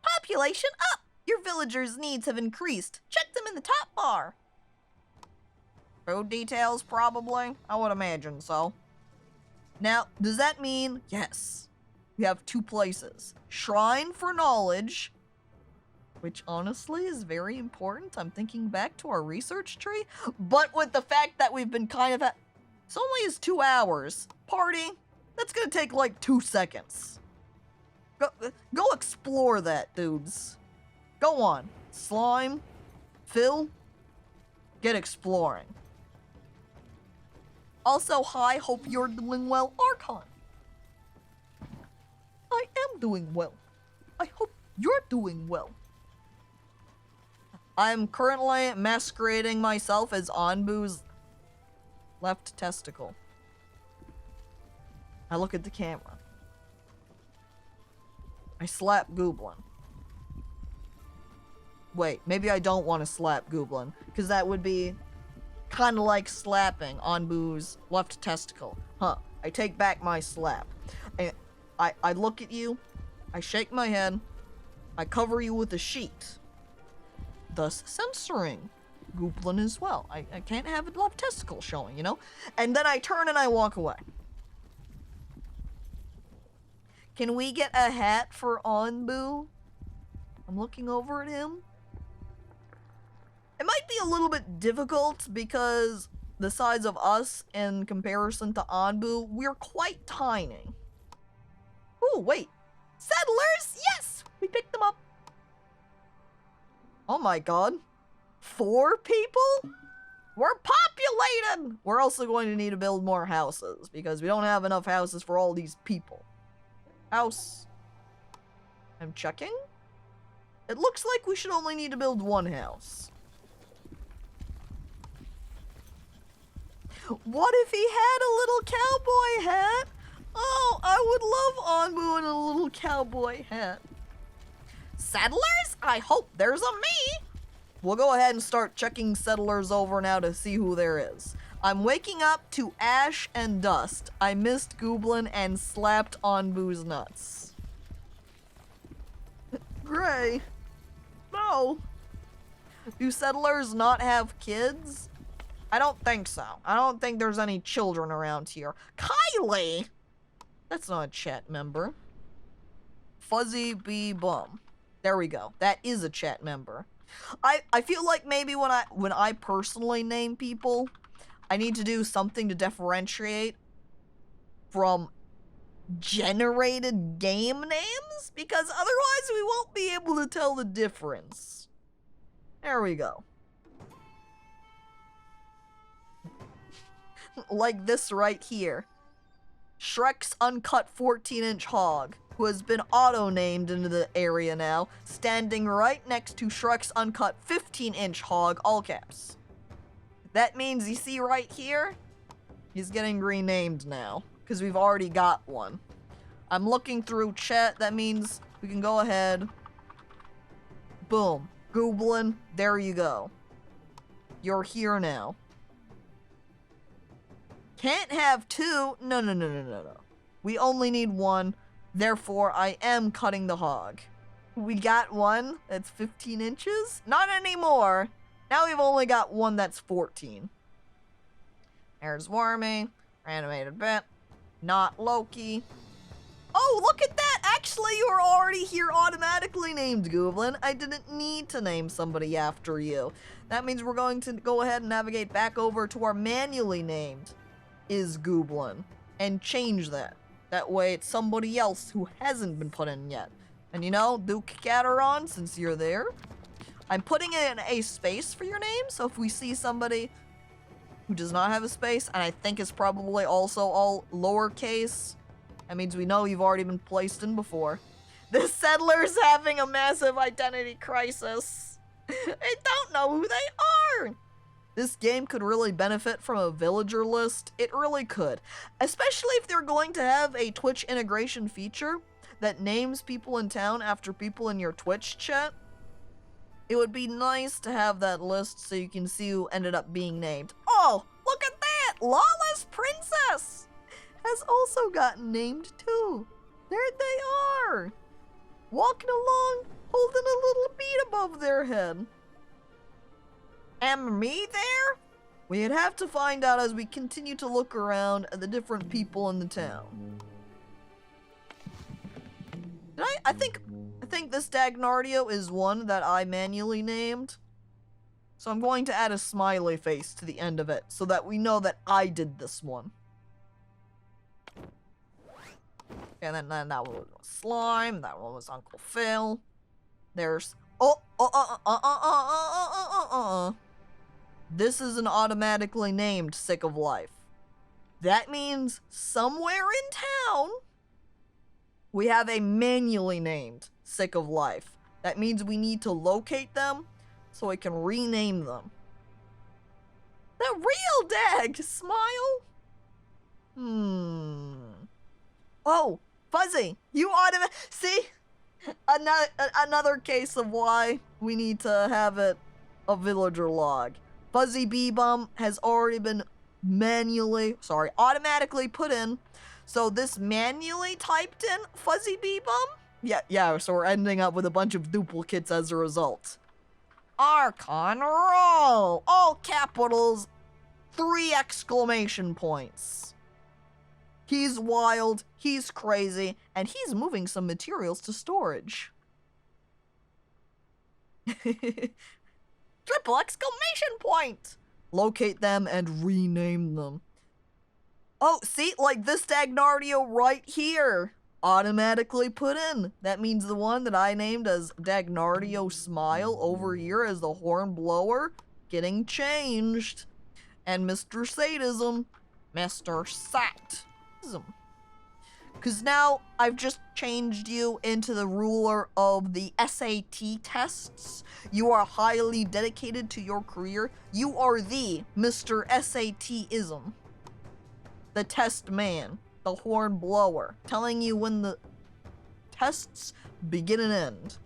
Population up! Your villagers' needs have increased. Check them in the top bar. Road details, probably. I would imagine so. Now, does that mean... Yes. We have 2 places. Shrine for Knowledge, which honestly is very important. I'm thinking back to our research tree. But with the fact that we've been kind of... It's only is 2 hours. Party, that's gonna take like 2 seconds. Go explore that, dudes. Go on. Slime, Phil, get exploring. Also, hi, hope you're doing well, Archon. I am doing well. I hope you're doing well. I'm currently masquerading myself as Anbu's left testicle. I look at the camera. I slap Gooblin. Wait, maybe I don't want to slap Gooblin, because that would be kind of like slapping Anbu's left testicle. Huh. I take back my slap. I look at you, I shake my head, I cover you with a sheet, thus censoring Gooblin as well. I can't have a left testicle showing, you know? And then I turn and I walk away. Can we get a hat for Anbu? I'm looking over at him. It might be a little bit difficult because the size of us in comparison to Anbu, we're quite tiny. Ooh, wait. Settlers? Yes! We picked them up. Oh my god. 4 people? We're populated! We're also going to need to build more houses because we don't have enough houses for all these people. House. I'm checking. It looks like we should only need to build 1 house. What if he had a little cowboy hat? Oh, I would love Anbu in a little cowboy hat. Settlers? I hope there's a me. We'll go ahead and start checking settlers over now to see who there is. I'm waking up to ash and dust. I missed Gooblin and slapped Anbu's nuts. Gray. No. Do settlers not have kids? I don't think so. I don't think there's any children around here. Kylie! That's not a chat member. Fuzzy Bee Bum. There we go. That is a chat member. I feel like maybe when I personally name people, I need to do something to differentiate from generated game names, because otherwise we won't be able to tell the difference. There we go. Like this right here. Shrek's Uncut 14-inch Hog, who has been auto-named into the area now, standing right next to Shrek's Uncut 15-inch Hog, all caps. That means, you see right here, he's getting renamed now, because we've already got one. I'm looking through chat, that means we can go ahead. Boom. Gooblin, there you go. You're here now. Can't have 2. No. We only need 1. Therefore, I am cutting the hog. We got 1 that's 15 inches? Not anymore. Now we've only got 1 that's 14. There's Wormy. Animated bit. Not Loki. Oh, look at that! Actually, you were already here automatically named, Gooblin. I didn't need to name somebody after you. That means we're going to go ahead and navigate back over to our manually named is Gooblin and change that. That way it's somebody else who hasn't been put in yet. And you know, Duke Cateron, since you're there, I'm putting in a space for your name, so if we see somebody who does not have a space, and I think is probably also all lowercase, that means we know you've already been placed in before. The settler's having a massive identity crisis. They don't know who they are. This game could really benefit from a villager list. It really could. Especially if they're going to have a Twitch integration feature that names people in town after people in your Twitch chat. It would be nice to have that list so you can see who ended up being named. Oh, look at that! Lawless Princess has also gotten named too. There they are. Walking along, holding a little bead above their head. Am me there? We'd have to find out as we continue to look around at the different people in the town. I think this Dagnardio is one that I manually named. So I'm going to add a smiley face to the end of it so that we know that I did this one. And then that one was Slime, that one was Uncle Phil. There's This is an automatically named Sick of Life. That means somewhere in town, we have a manually named Sick of Life. That means we need to locate them so I can rename them. The real Dag! Smile? Oh, Fuzzy, you see? Another case of why we need to have it a villager log. Fuzzy Bee Bum has already been automatically put in. So this manually typed in Fuzzy Bee Bum? Yeah, so we're ending up with a bunch of duplicates as a result. Archon roll! All capitals, 3 exclamation points. He's wild, he's crazy, and he's moving some materials to storage. Triple exclamation point! Locate them and rename them. Oh, see, like this Dagnardio right here. Automatically put in. That means the one that I named as Dagnardio Smile over here as the Hornblower getting changed. And Mr. Sadism, Mr. Satism. Because now I've just changed you into the ruler of the SAT tests. You are highly dedicated to your career. You are the Mr. SAT-ism. The test man, the horn blower, telling you when the tests begin and end.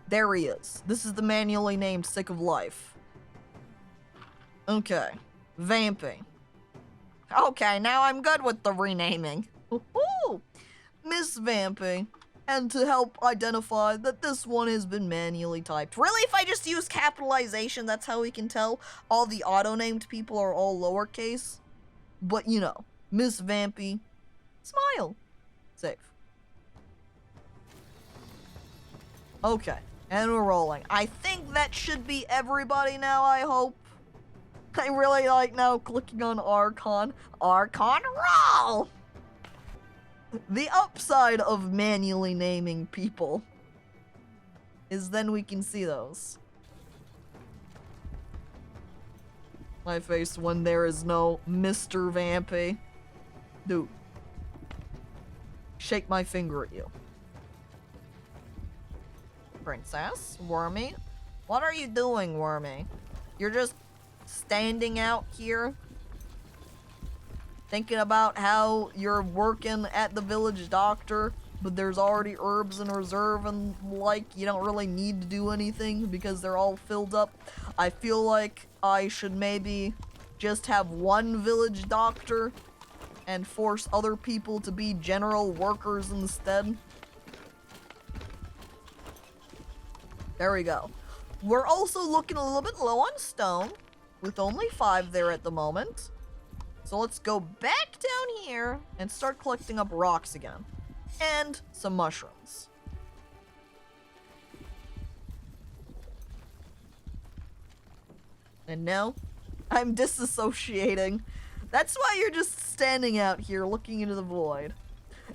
There he is. This is the manually named Sick of Life. Okay. Vamping. Okay, now I'm good with the renaming. Woohoo! Miss Vamping. And to help identify that this one has been manually typed. Really, if I just use capitalization, that's how we can tell all the auto-named people are all lowercase? But, you know, Miss Vampy, smile. Safe. Okay, and we're rolling. I think that should be everybody now, I hope. I really like now clicking on Archon. Archon roll! The upside of manually naming people is then we can see those. My face when there is no Mr. Vampy. Dude. Shake my finger at you. Princess? Wormy? What are you doing, Wormy? You're just standing out here? Thinking about how you're working at the village doctor, but there's already herbs in reserve and like you don't really need to do anything because they're all filled up. I feel like I should maybe just have one village doctor and force other people to be general workers instead. There we go. We're also looking a little bit low on stone, with only 5 there at the moment. So let's go back down here and start collecting up rocks again. And some mushrooms. And now, I'm disassociating. That's why you're just standing out here looking into the void.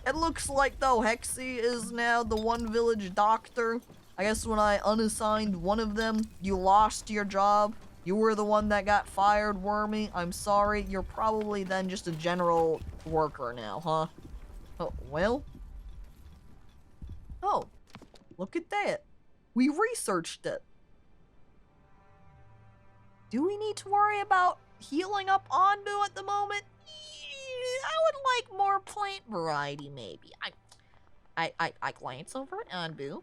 It looks like, though, Hexy is now the one village doctor. I guess when I unassigned one of them, you lost your job. You were the one that got fired, Wormy. I'm sorry. You're probably then just a general worker now, huh? Oh, well. Oh, look at that. We researched it. Do we need to worry about healing up Anbu at the moment? I would like more plant variety, maybe. I glance over at Anbu.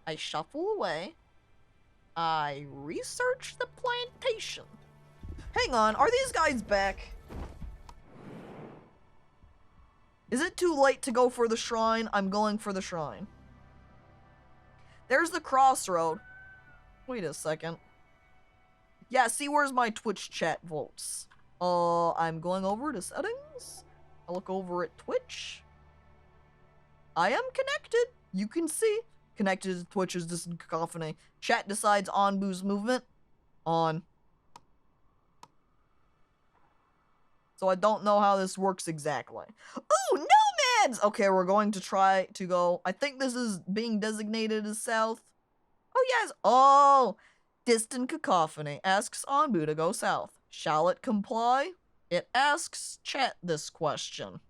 I shuffle away. I research the plantation. Hang on, are these guys back? Is it too late to go for the shrine? I'm going for the shrine. There's the crossroad. Wait a second. Yeah, see, where's my Twitch chat votes? I'm going over to settings. I look over at Twitch. I am connected. You can see. Connected to Twitch's DistantCacophony. Chat decides Anbu's movement. On. So I don't know how this works exactly. Ooh, nomads! Okay, we're going to try to go. I think this is being designated as south. Oh, yes. Oh, DistantCacophony asks Anbu to go south. Shall it comply? It asks chat this question.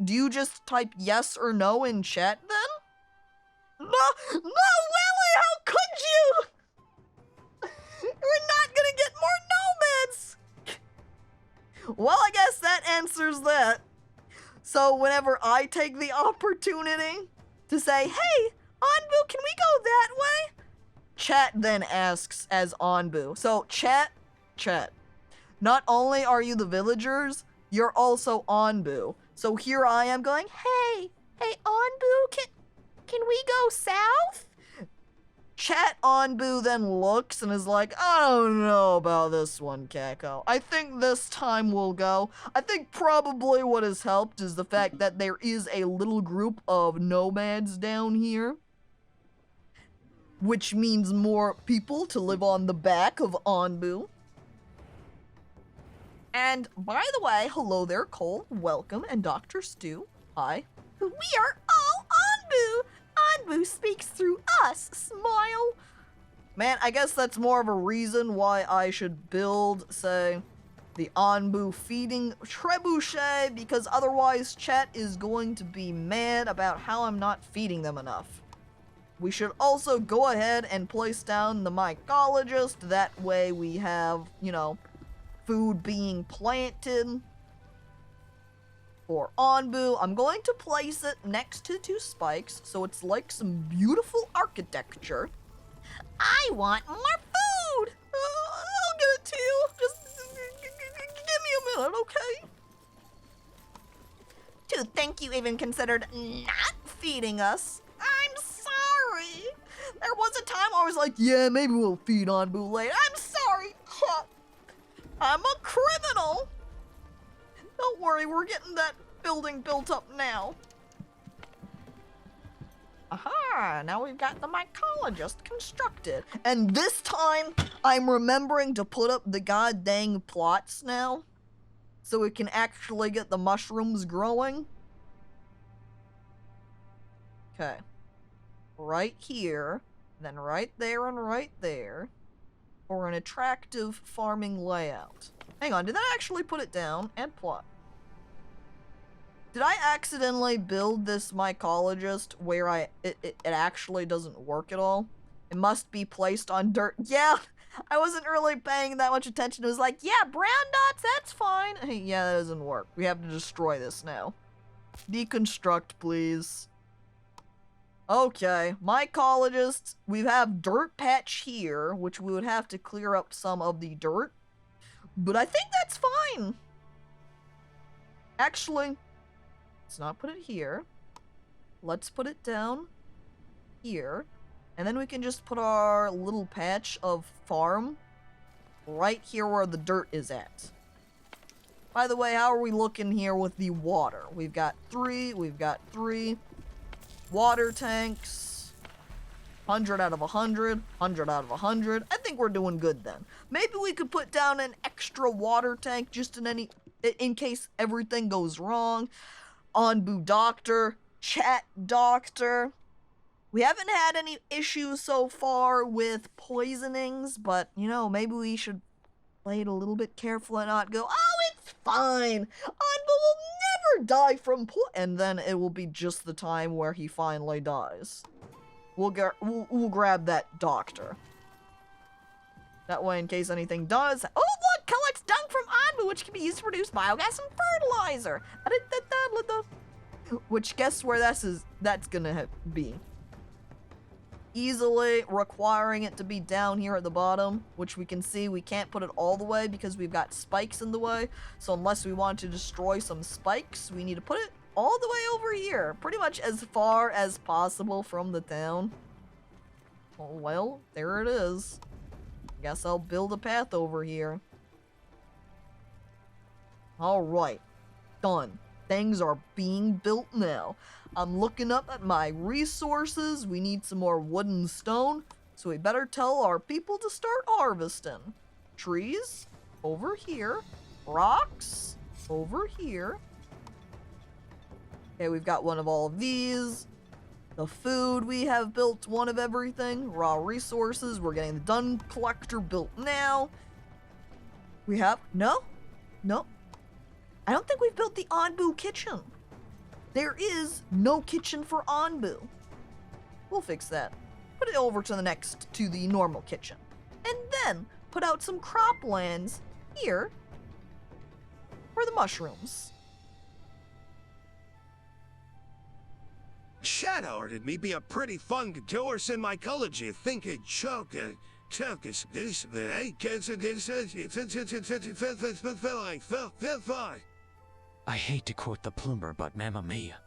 Do you just type yes or no in chat then? No, Willie, how could you? We're not gonna get more nomads. Well, I guess that answers that. So whenever I take the opportunity to say, hey, Anbu, can we go that way? Chat then asks as Onbu. So, chat. Not only are you the villagers, you're also Onbu. So here I am going, hey, Onbu, can we go south? Chat Onbu then looks and is like, I don't know about this one, Caco. I think this time we'll go. I think probably what has helped is the fact that there is a little group of nomads down here, which means more people to live on the back of Onbu. And by the way, hello there, Cole, welcome, and Dr. Stu, hi. We are all Onbu. Onbu speaks through us, smile. Man, I guess that's more of a reason why I should build, say, the Onbu feeding trebuchet, because otherwise chat is going to be mad about how I'm not feeding them enough. We should also go ahead and place down the mycologist, that way we have, you know, food being planted for Onbu. I'm going to place it next to 2 spikes, so it's like some beautiful architecture. I want more food! I'll get it to you. Just give me a minute, okay? To think you even considered not feeding us. I'm sorry. There was a time I was like, yeah, maybe we'll feed Onbu later. I'm sorry. I'm a criminal. Don't worry, we're getting that building built up now. Aha, now we've got the mycologist constructed. And this time, I'm remembering to put up the goddamn plots now, so we can actually get the mushrooms growing. Okay. Right here, then right there and right there. For an attractive farming layout. Hang on, did that actually put it down? And plot. Did I accidentally build this mycologist where it actually doesn't work at all? It must be placed on dirt. Yeah, I wasn't really paying that much attention. It was like, yeah, brown dots, that's fine. Hey, yeah, that doesn't work. We have to destroy this now. Deconstruct, please. Okay, mycologists, we have dirt patch here, which we would have to clear up some of the dirt. But I think that's fine. Actually, let's not put it here. Let's put it down here. And then we can just put our little patch of farm right here where the dirt is at. By the way, how are we looking here with the water? We've got 3. Water tanks, 100 out of 100, 100 out of 100. I think we're doing good then. Maybe we could put down an extra water tank just in case everything goes wrong. Onbu doctor, chat doctor. We haven't had any issues so far with poisonings, but you know, maybe we should play it a little bit careful and not go, oh, it's fine. Onbu will never die from and then it will be just the time where he finally dies. We'll grab that doctor. That way, in case anything does. Oh, look! Collects dung from Onbu, which can be used to produce biogas and fertilizer. Which, guess where that's gonna be? Easily requiring it to be down here at the bottom, which we can see we can't put it all the way because we've got spikes in the way. So unless we want to destroy some spikes, we need to put it all the way over here, pretty much as far as possible from the town. Oh, well, there it is. Guess I'll build a path over here. Alright, done. Things are being built now. I'm looking up at my resources. We need some more wood and stone, so we better tell our people to start harvesting. Trees, over here. Rocks, over here. Okay, we've got one of all of these. The food, we have built one of everything. Raw resources, we're getting the dung collector built now. We have, no. I don't think we've built the Onbu kitchen. There is no kitchen for Onbu. We'll fix that. Put it over to the normal kitchen. And then put out some croplands here for the mushrooms. Shadow ordered me be a pretty fun horse in my college. You think it choke is this I hate to quote the plumber, but Mamma Mia.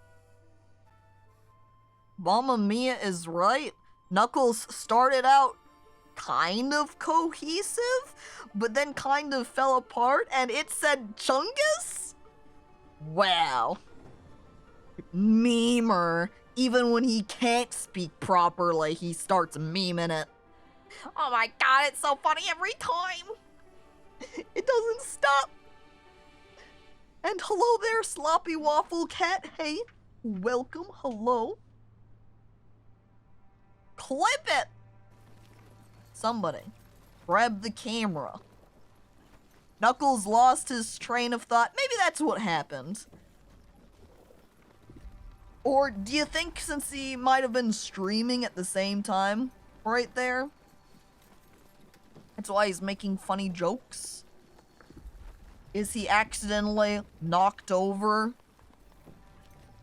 Mamma Mia is right. Knuckles started out kind of cohesive, but then kind of fell apart, and it said Chungus? Wow. Memer. Even when he can't speak properly, he starts memeing it. Oh my god, it's so funny every time. It doesn't stop. And hello there, Sloppy Waffle Cat. Hey, welcome, hello. Clip it! Somebody, grab the camera. Knuckles lost his train of thought. Maybe that's what happened. Or do you think since he might have been streaming at the same time, right there, that's why he's making funny jokes? Is he accidentally knocked over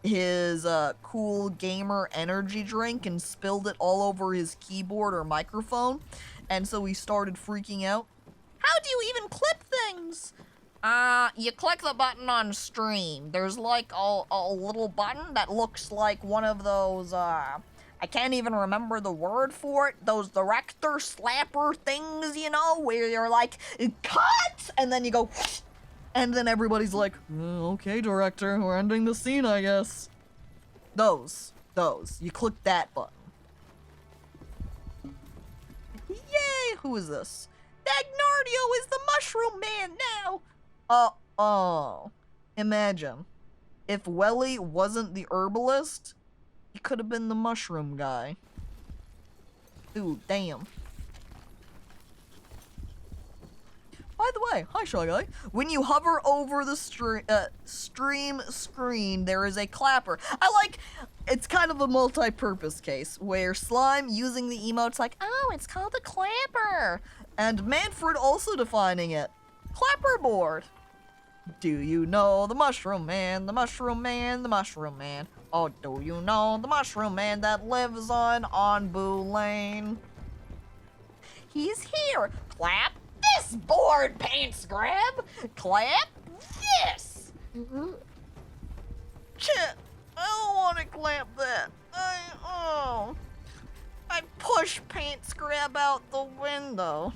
his cool gamer energy drink and spilled it all over his keyboard or microphone, and so he started freaking out? How do you even clip things? You click the button on stream. There's like a little button that looks like one of those, I can't even remember the word for it. Those director slapper things, you know, where you're like, cut! And then you go, and then everybody's like, okay, director, we're ending the scene, I guess. Those. You click that button. Yay! Who is this? Dagnardio is the Mushroom Man now! Imagine. If Welly wasn't the herbalist, he could have been the mushroom guy. Dude, damn. By the way, hi Shy Guy. When you hover over the stream screen, there is a clapper. It's kind of a multi-purpose case, where Slime using the emote's like, oh, it's called a clapper. And Manfred also defining it. Clapperboard. Do you know the Mushroom Man, the Mushroom Man, the Mushroom Man? Oh, do you know the Mushroom Man that lives on Boo Lane? He's here. Clap this board, Pants Grab. Clap this. Shit, I don't want to clap that. I push Pants Grab out the window.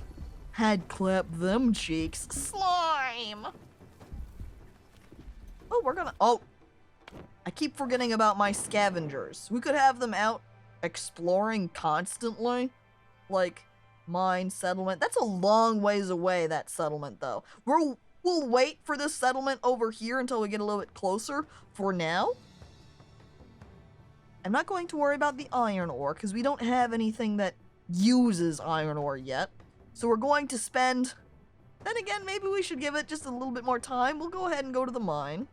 Had clap them cheeks. Slime. Oh, I keep forgetting about my scavengers. We could have them out exploring constantly. Like, mine, settlement. That's a long ways away, that settlement, though. We'll wait for this settlement over here until we get a little bit closer. For now, I'm not going to worry about the iron ore, because we don't have anything that uses iron ore yet. So we're going to spend... Then again, maybe we should give it just a little bit more time. We'll go ahead and go to the mine.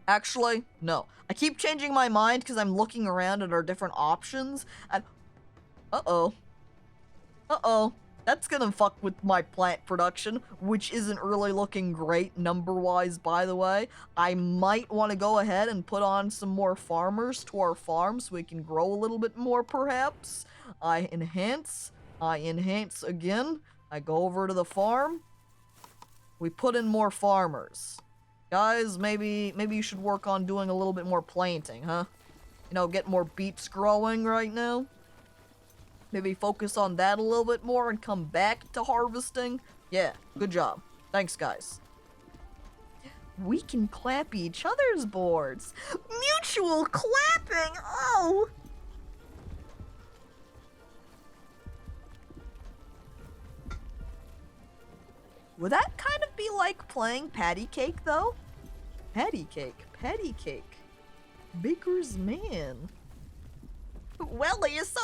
Actually, no. I keep changing my mind because I'm looking around at our different options. And uh-oh. That's gonna fuck with my plant production, which isn't really looking great number-wise, by the way. I might want to go ahead and put on some more farmers to our farm so we can grow a little bit more, perhaps. I enhance again. I go over to the farm. We put in more farmers. Guys, maybe you should work on doing a little bit more planting, huh? You know, get more beets growing right now. Maybe focus on that a little bit more and come back to harvesting. Yeah, good job. Thanks, guys. We can clap each other's boards. Mutual clapping! Oh! Would that kind of be like playing patty cake, though? Patty cake. Baker's man. Welly is so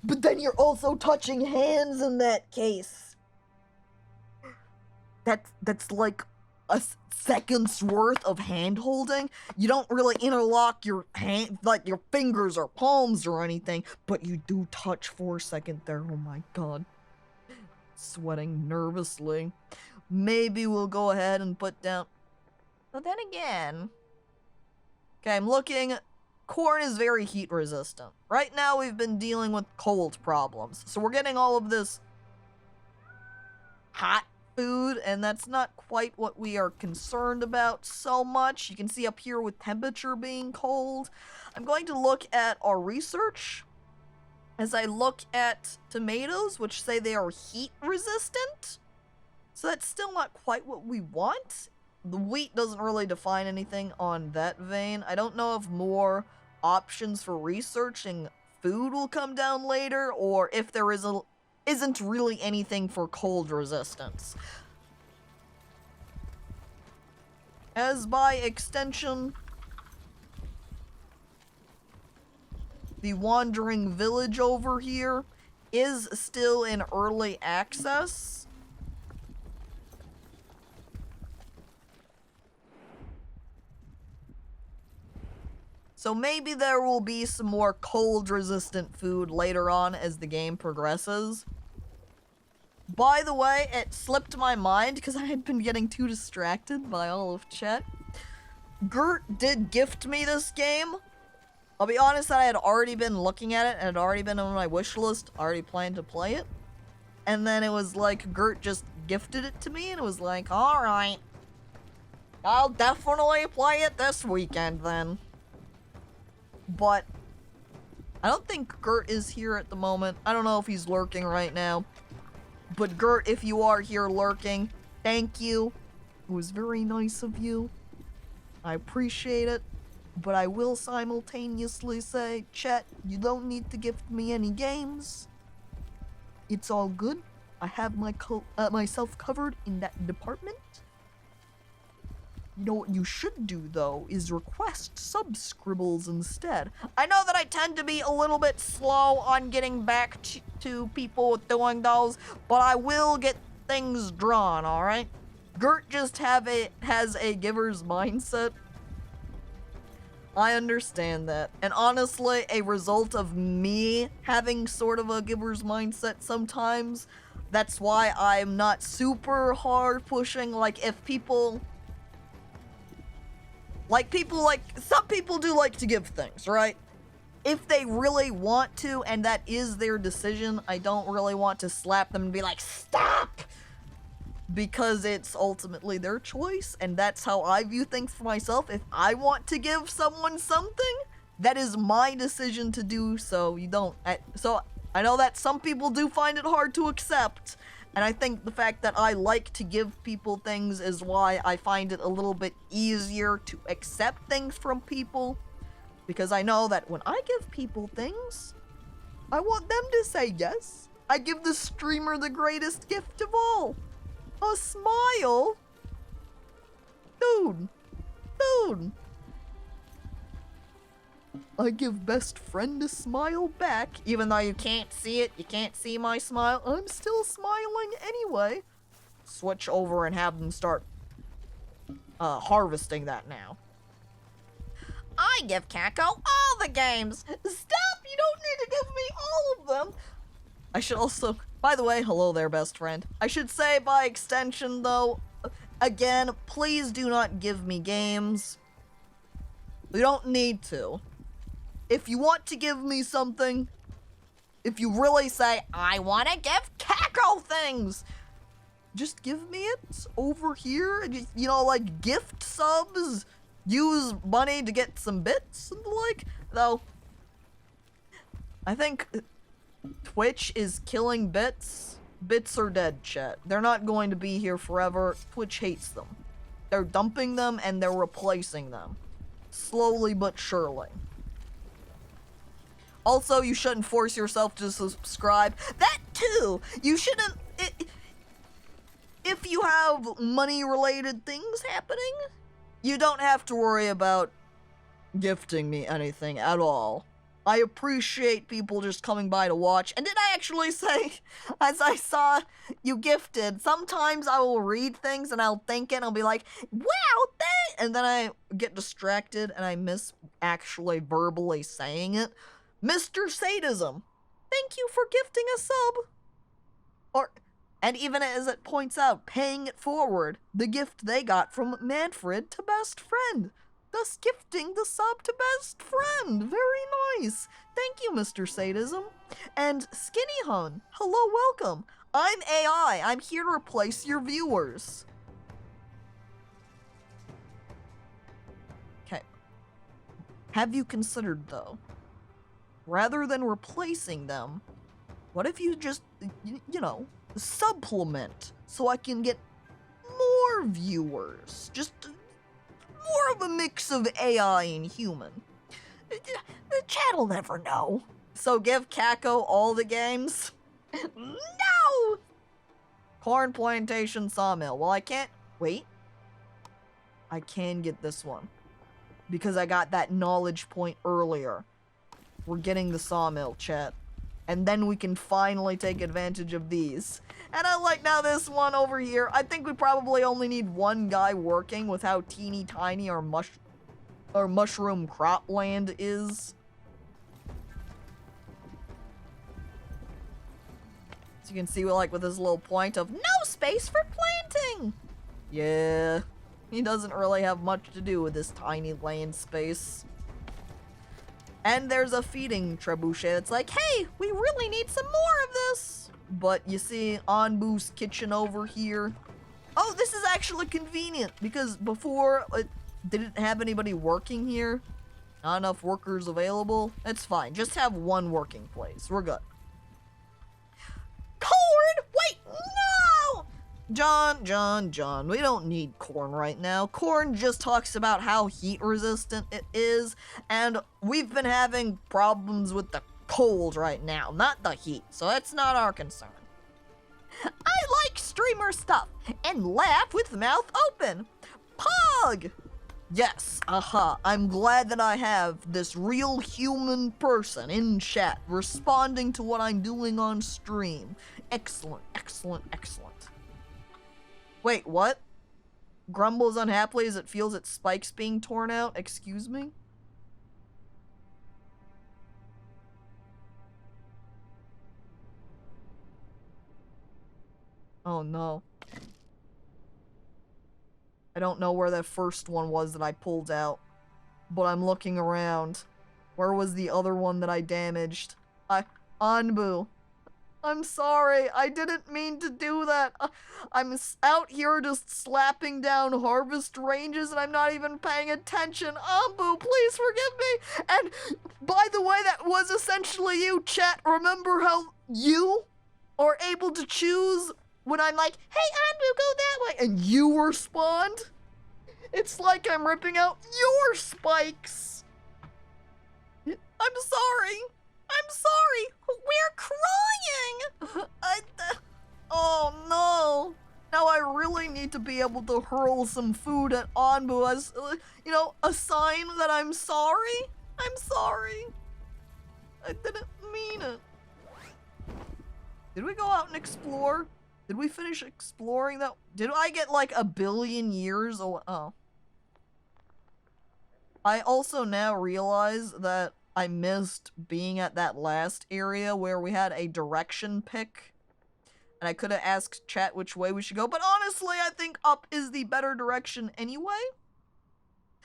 but then you're also touching hands in that case. That's like a second's worth of hand holding. You don't really interlock your hand, like your fingers or palms or anything, but you do touch for a second there. Oh my god. Sweating nervously. Maybe we'll go ahead and put down... But then again... Okay, I'm looking corn is very heat resistant. Right now we've been dealing with cold problems. So we're getting all of this hot food, and that's not quite what we are concerned about so much. You can see up here with temperature being cold. I'm going to look at our research as I look at tomatoes, which say they are heat resistant. So that's still not quite what we want. The wheat doesn't really define anything on that vein. I don't know if more options for researching food will come down later, or if there isn't really anything for cold resistance. As by extension, the Wandering Village over here is still in early access. So maybe there will be some more cold-resistant food later on as the game progresses. By the way, it slipped my mind because I had been getting too distracted by all of chat. Gert did gift me this game. I'll be honest, I had already been looking at it and it had already been on my wish list, already planned to play it. And then it was like, Gert just gifted it to me and it was like, alright. I'll definitely play it this weekend then. But I don't think Gert is here at the moment. I don't know if he's lurking right now. But Gert, if you are here lurking, thank you. It was very nice of you. I appreciate it. But I will simultaneously say, chat, you don't need to gift me any games. It's all good. I have myself covered in that department. You know what you should do, though, is request sub-scribbles instead. I know that I tend to be a little bit slow on getting back to people doing those, but I will get things drawn, alright? Gert just has a giver's mindset. I understand that. And honestly, a result of me having sort of a giver's mindset sometimes, that's why I'm not super hard pushing. Like, if people... some people do like to give things, right? If they really want to, and that is their decision, I don't really want to slap them and be like, stop! Because it's ultimately their choice, and that's how I view things for myself. If I want to give someone something, that is my decision to do so. So I know that some people do find it hard to accept, and I think the fact that I like to give people things is why I find it a little bit easier to accept things from people. Because I know that when I give people things, I want them to say yes. I give the streamer the greatest gift of all. A smile? Dude. I give best friend a smile back, even though you can't see it, you can't see my smile. I'm still smiling anyway. Switch over and have them start harvesting that now. I give Caco all the games. Stop, you don't need to give me all of them. I should also, by the way, hello there, best friend. I should say by extension though, again, please do not give me games. You don't need to. If you want to give me something, if you really say, I want to give Caco things, just give me it over here. You know, like gift subs, use money to get some bits and the like. Though, I think Twitch is killing bits. Bits are dead, chat. They're not going to be here forever. Twitch hates them. They're dumping them and they're replacing them. Slowly but surely. Also, you shouldn't force yourself to subscribe. That too! You shouldn't... If you have money-related things happening, you don't have to worry about gifting me anything at all. I appreciate people just coming by to watch. And did I actually say, as I saw you gifted, sometimes I will read things and I'll think it and I'll be like, wow, thanks! And then I get distracted and I miss actually verbally saying it. Mr. Sadism, thank you for gifting a sub. And even as it points out, paying it forward, the gift they got from Manfred to best friend. thus gifting the sub to best friend. Very nice. Thank you, Mr. Sadism. And Skinny Hun, hello, welcome. I'm AI. I'm here to replace your viewers. Okay. Have you considered, though, rather than replacing them, what if you just, you know, supplement so I can get more viewers? Just more of a mix of AI and human. The chat'll never know. So give Caco all the games? No! Corn plantation sawmill. Well, I can't... Wait. I can get this one. Because I got that knowledge point earlier. We're getting the sawmill, chat. And then we can finally take advantage of these. And I like now this one over here. I think we probably only need one guy working with how teeny tiny our mushroom cropland is. So you can see, like, with his little point of no space for planting. Yeah, he doesn't really have much to do with this tiny land space. And there's a feeding trebuchet that's like, hey, we really need some more of this. But you see Anbu's kitchen over here. Oh, this is actually convenient because before it didn't have anybody working here. Not enough workers available. It's fine. Just have one working place. We're good. Corn! Wait, no! John, we don't need corn right now. Corn just talks about how heat resistant it is, and we've been having problems with the cold right now, not the heat, so that's not our concern. I like streamer stuff and laugh with mouth open. Pog! Yes, I'm glad that I have this real human person in chat responding to what I'm doing on stream. Excellent, excellent, excellent. Wait, what? Grumbles unhappily as it feels its spikes being torn out? Excuse me? Oh no. I don't know where that first one was that I pulled out, but I'm looking around. Where was the other one that I damaged? Anbu. I'm sorry, I didn't mean to do that. I'm out here just slapping down harvest ranges and I'm not even paying attention. Anbu, please forgive me. And by the way, that was essentially you, chat. Remember how you are able to choose when I'm like, hey, Anbu, go that way, and you respond? It's like I'm ripping out your spikes. I'm sorry. I'm sorry. We're crying. Oh no. Now I really need to be able to hurl some food at Anbu as, you know, a sign that I'm sorry. I'm sorry. I didn't mean it. Did we go out and explore? Did we finish exploring that? Did I get like 1 billion years away? Oh. I also now realize that I missed being at that last area where we had a direction pick. And I could have asked chat which way we should go. But honestly, I think up is the better direction anyway.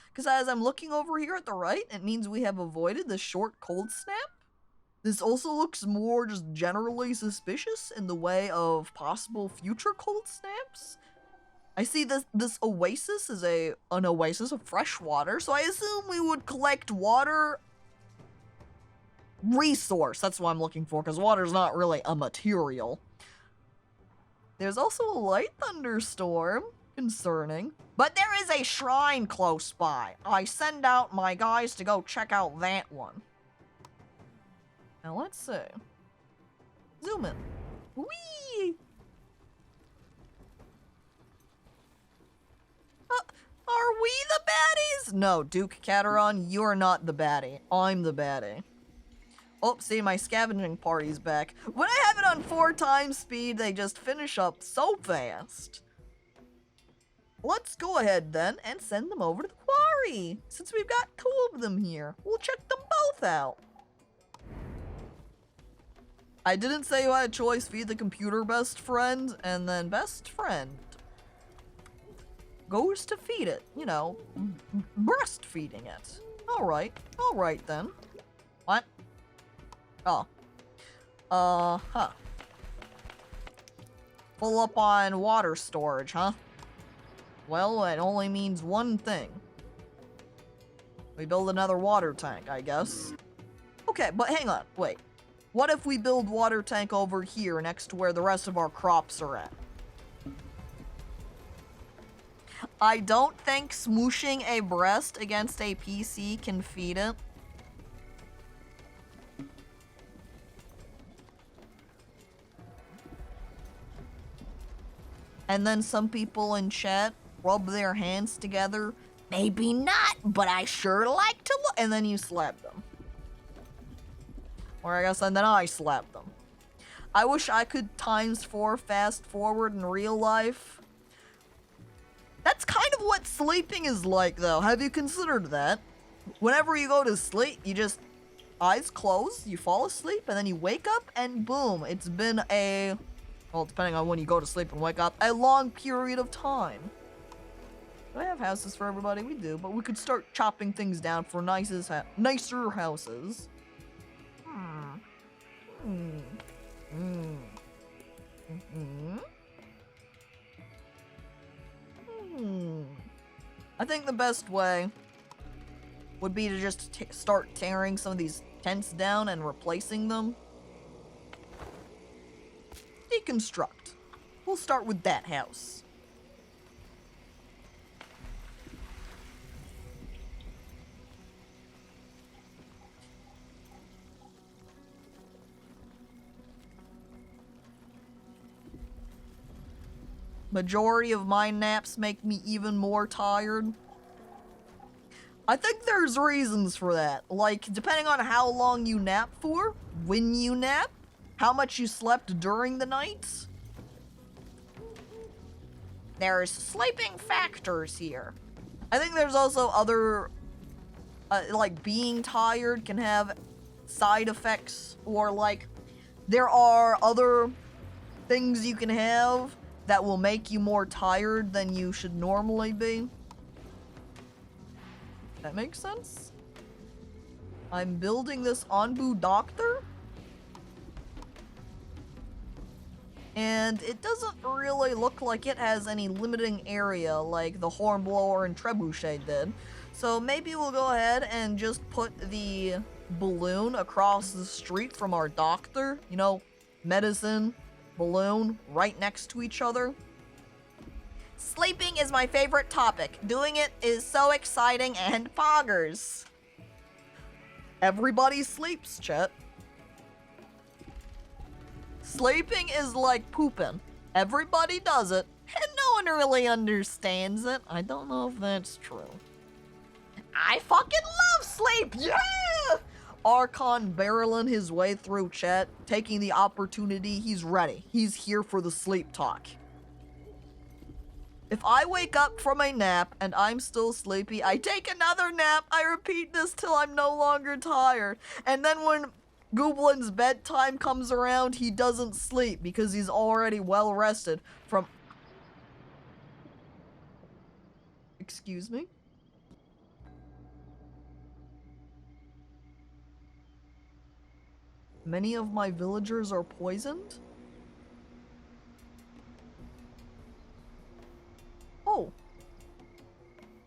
Because as I'm looking over here at the right, it means we have avoided the short cold snap. This also looks more just generally suspicious in the way of possible future cold snaps. I see this oasis is an oasis of fresh water, so I assume we would collect water resource. That's what I'm looking for, because water's not really a material. There's also a light thunderstorm. Concerning. But there is a shrine close by. I send out my guys to go check out that one. Now let's see. Zoom in. Whee! Are we the baddies? No, Duke Cateron, you're not the baddie. I'm the baddie. Oh, see, my scavenging party's back. When I have it on 4 times speed, they just finish up so fast. Let's go ahead then and send them over to the quarry. Since we've got 2 of them here, we'll check them both out. I didn't say you had a choice. Feed the computer best friend and then best friend. goes to feed it. You know, breastfeeding it. Alright then. What? Oh. Huh. Full up on water storage, huh? Well, it only means one thing. We build another water tank, I guess. Okay, but hang on, wait. What if we build water tank over here next to where the rest of our crops are at? I don't think smooshing a breast against a PC can feed it. And then some people in chat rub their hands together. Maybe not, but I sure like to look. And then you slap them. Or I guess, and then I slap them. I wish I could ×4 fast forward in real life. That's kind of what sleeping is like, though. Have you considered that? Whenever you go to sleep, you just eyes closed, you fall asleep, and then you wake up, and boom, it's been a, well, depending on when you go to sleep and wake up, a long period of time. Do I have houses for everybody? We do, but we could start chopping things down for nicer houses. I think the best way would be to just start tearing some of these tents down and replacing them. Deconstruct. We'll start with that house. Majority of my naps make me even more tired. I think there's reasons for that. Like, depending on how long you nap for, when you nap, how much you slept during the night. There's sleeping factors here. I think there's also other, like, being tired can have side effects, or like, there are other things you can have that will make you more tired than you should normally be. That makes sense? I'm building this Onbu Doctor. And it doesn't really look like it has any limiting area like the Hornblower and Trebuchet did. So maybe we'll go ahead and just put the balloon across the street from our doctor. You know, medicine, balloon, right next to each other. Sleeping is my favorite topic. Doing it is so exciting and poggers. Everybody sleeps, chat. Sleeping is like pooping. Everybody does it, and no one really understands it. I don't know if that's true. I fucking love sleep, yeah! Archon barreling his way through chat, taking the opportunity. He's ready. He's here for the sleep talk. If I wake up from a nap and I'm still sleepy, I take another nap. I repeat this till I'm no longer tired. And then when Goblin's bedtime comes around, he doesn't sleep because he's already well rested from... Excuse me? Many of my villagers are poisoned? Oh.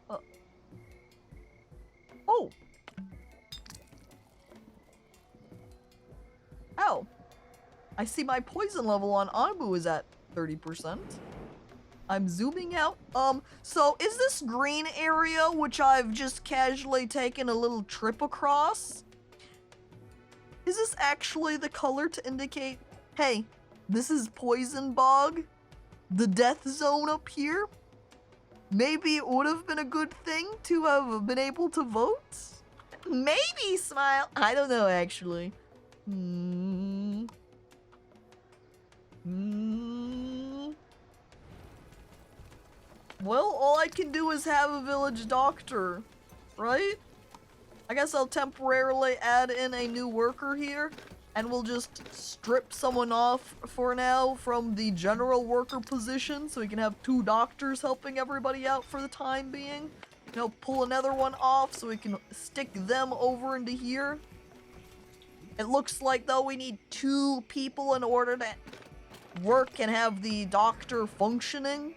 Oh. Oh. I see my poison level on Onbu is at 30%. I'm zooming out. So is this green area, which I've just casually taken a little trip across? Is this actually the color to indicate, hey, this is Poison Bog? The death zone up here? Maybe it would have been a good thing to have been able to vote? Maybe, Smile. I don't know, actually. Well, all I can do is have a village doctor, right? I guess I'll temporarily add in a new worker here. and we'll just strip someone off for now from the general worker position so we can have 2 doctors helping everybody out for the time being. You know, pull another one off so we can stick them over into here. It looks like, though, we need 2 people in order to work and have the doctor functioning.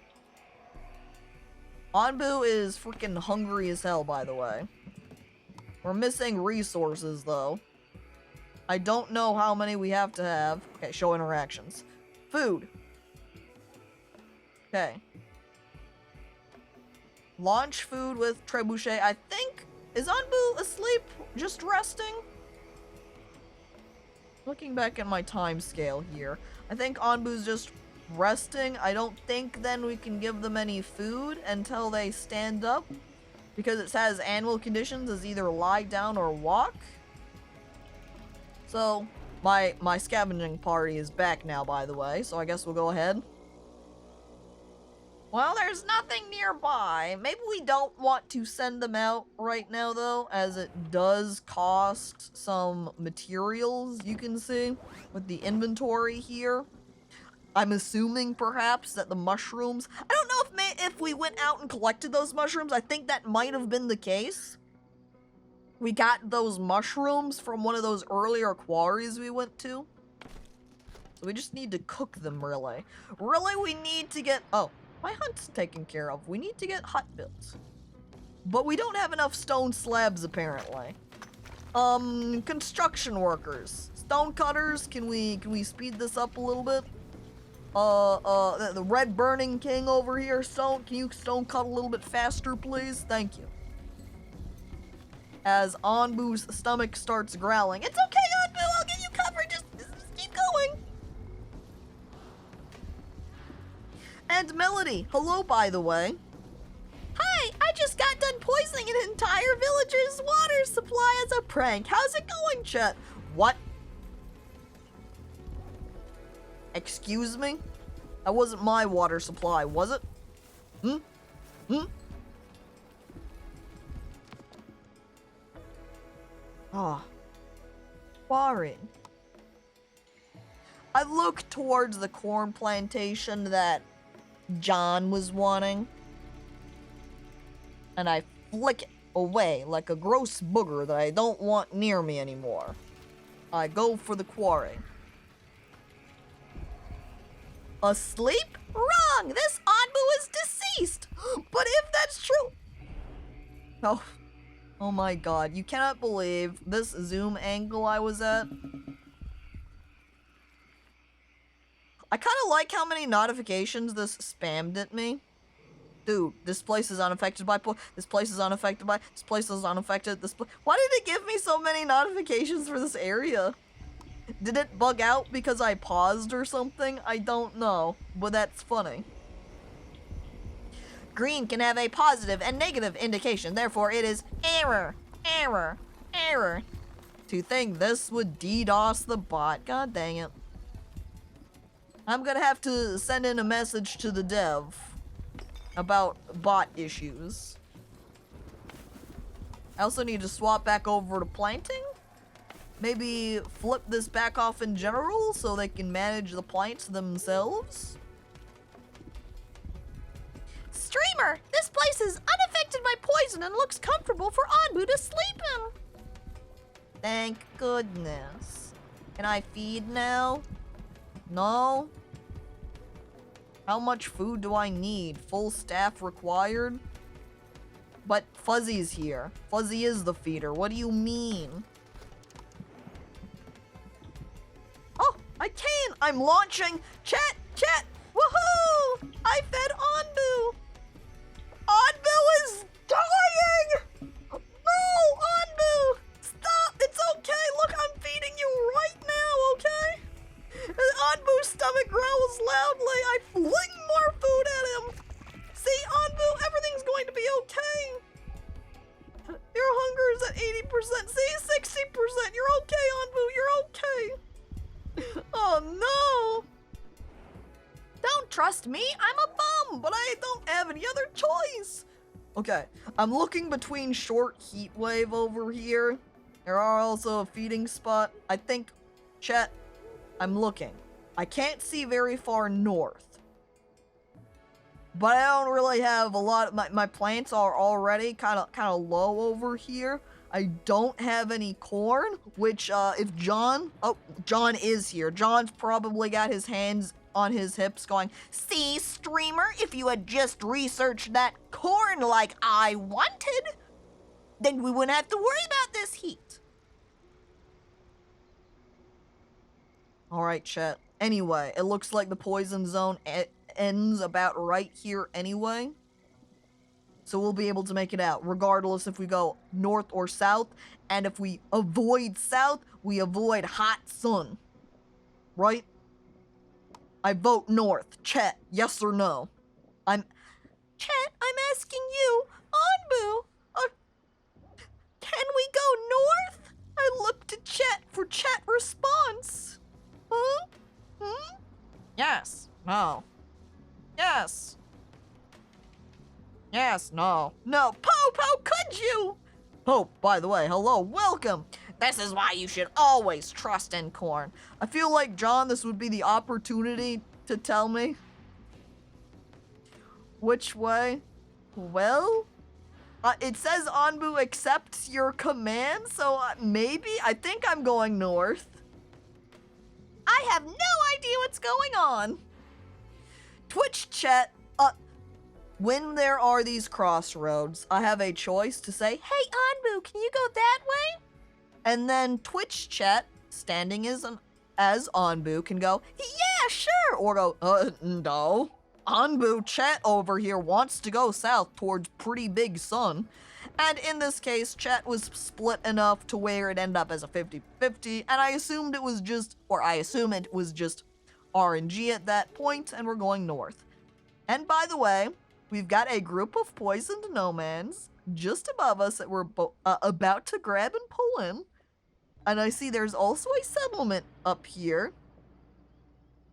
Anbu is freaking hungry as hell, by the way. We're missing resources, though. I don't know how many we have to have. Okay, show interactions. Food. Okay. Launch food with trebuchet. I think... Is Anbu asleep? Just resting? Looking back at my time scale here. I think Anbu's just resting. I don't think then we can give them any food until they stand up. Because it says animal conditions is either lie down or walk. So, my scavenging party is back now, by the way, so I guess we'll go ahead. Well, there's nothing nearby. Maybe we don't want to send them out right now, though, as it does cost some materials, you can see, with the inventory here. I'm assuming, perhaps, that the mushrooms... I don't know if we went out and collected those mushrooms. I think that might have been the case. We got those mushrooms from one of those earlier quarries we went to. So we just need to cook them, really. Really, we need to get... Oh, my hut's taken care of. We need to get hut built. But we don't have enough stone slabs, apparently. Construction workers. Stone cutters, can we speed this up a little bit? The red burning king over here, can you stone cut a little bit faster, please? Thank you. As Anbu's stomach starts growling. It's okay, Anbu, I'll get you covered, just keep going. And Melody, hello, by the way. Hi, I just got done poisoning an entire villager's water supply as a prank. How's it going, Chet? What? Excuse me? That wasn't my water supply, was it? Ah. Boring. I look towards the corn plantation that John was wanting, and I flick it away like a gross booger that I don't want near me anymore. I go for the quarry. Asleep? Wrong! This Anbu is deceased! But if that's true... Oh my god, you cannot believe this zoom angle I was at. I kind of like how many notifications this spammed at me. Dude, this place is unaffected by this place is unaffected by this place is unaffected. Why did it give me so many notifications for this area? Did it bug out because I paused or something? I don't know, but that's funny. Green can have a positive and negative indication, therefore it is error, error, error. To think this would DDoS the bot, god dang it. I'm gonna have to send in a message to the dev about bot issues. I also need to swap back over to planting. Maybe flip this back off in general so they can manage the plants themselves. Streamer, this place is unaffected by poison and looks comfortable for Anbu to sleep in. Thank goodness. Can I feed now? No? How much food do I need? Full staff required? But Fuzzy's here. Fuzzy is the feeder. What do you mean? Oh, I can! I'm launching! Chat! Woohoo! I fed Anbu! Anbu is dying! No, Anbu! Stop! It's okay! Look, I'm feeding you right now, okay? Anbu's stomach growls loudly. I fling more food at him. See, Anbu, everything's going to be okay. Your hunger is at 80%. See, 60%. You're okay, Anbu. You're okay. Oh, no. Don't trust me. I'm a bum, but I don't have any other choice. Okay, I'm looking between short heat wave over here. There are also a feeding spot. I think Chet, I'm looking. I can't see very far north. But I don't really have a lot. My plants are already kind of low over here. I don't have any corn, which if John is here. John's probably got his hands on his hips going, "See, streamer, if you had just researched that corn like I wanted, then we wouldn't have to worry about this heat." Alright, chat. Anyway, it looks like the poison zone ends about right here anyway. So we'll be able to make it out, regardless if we go north or south. And if we avoid south, we avoid hot sun. Right? I vote north. Chet, yes or no? Chet, I'm asking you. Anbu, can we go north? I look to Chet for Chet response. Huh? Yes. No. Yes. Yes, no. No. Pope, how could you? Pope, by the way, hello, welcome. This is why you should always trust in corn. I feel like, John, this would be the opportunity to tell me. Which way? Well, it says Anbu accepts your command, so maybe, I think I'm going north. I have no idea what's going on. Twitch chat, when there are these crossroads, I have a choice to say, "Hey Anbu, can you go that way?" And then Twitch chat, standing as Anbu, can go, "Yeah, sure," or go, no. Anbu chat over here wants to go south towards Pretty Big Sun. And in this case, chat was split enough to where it ended up as a 50-50, and I assume it was just RNG at that point, and we're going north. And by the way, we've got a group of poisoned nomads just above us that we're about to grab and pull in. And I see there's also a settlement up here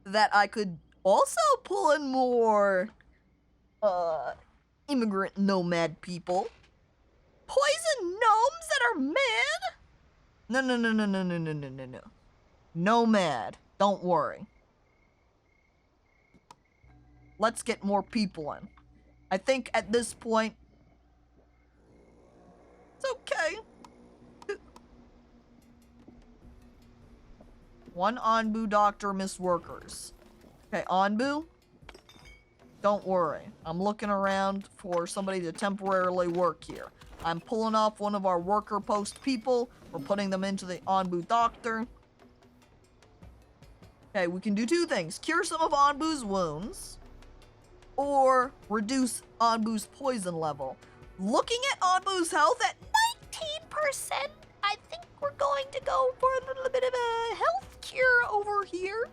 that I could also pull in more immigrant nomad people. Poison gnomes that are mad? No. Nomad. Don't worry. Let's get more people in. I think at this point, it's okay. One Anbu doctor, miss workers. Okay, Anbu, don't worry. I'm looking around for somebody to temporarily work here. I'm pulling off one of our worker post people. We're putting them into the Anbu doctor. Okay, we can do two things. Cure some of Anbu's wounds, or reduce Anbu's poison level. Looking at Anbu's health at 19%, I think we're going to go for a little bit of a health cure over here.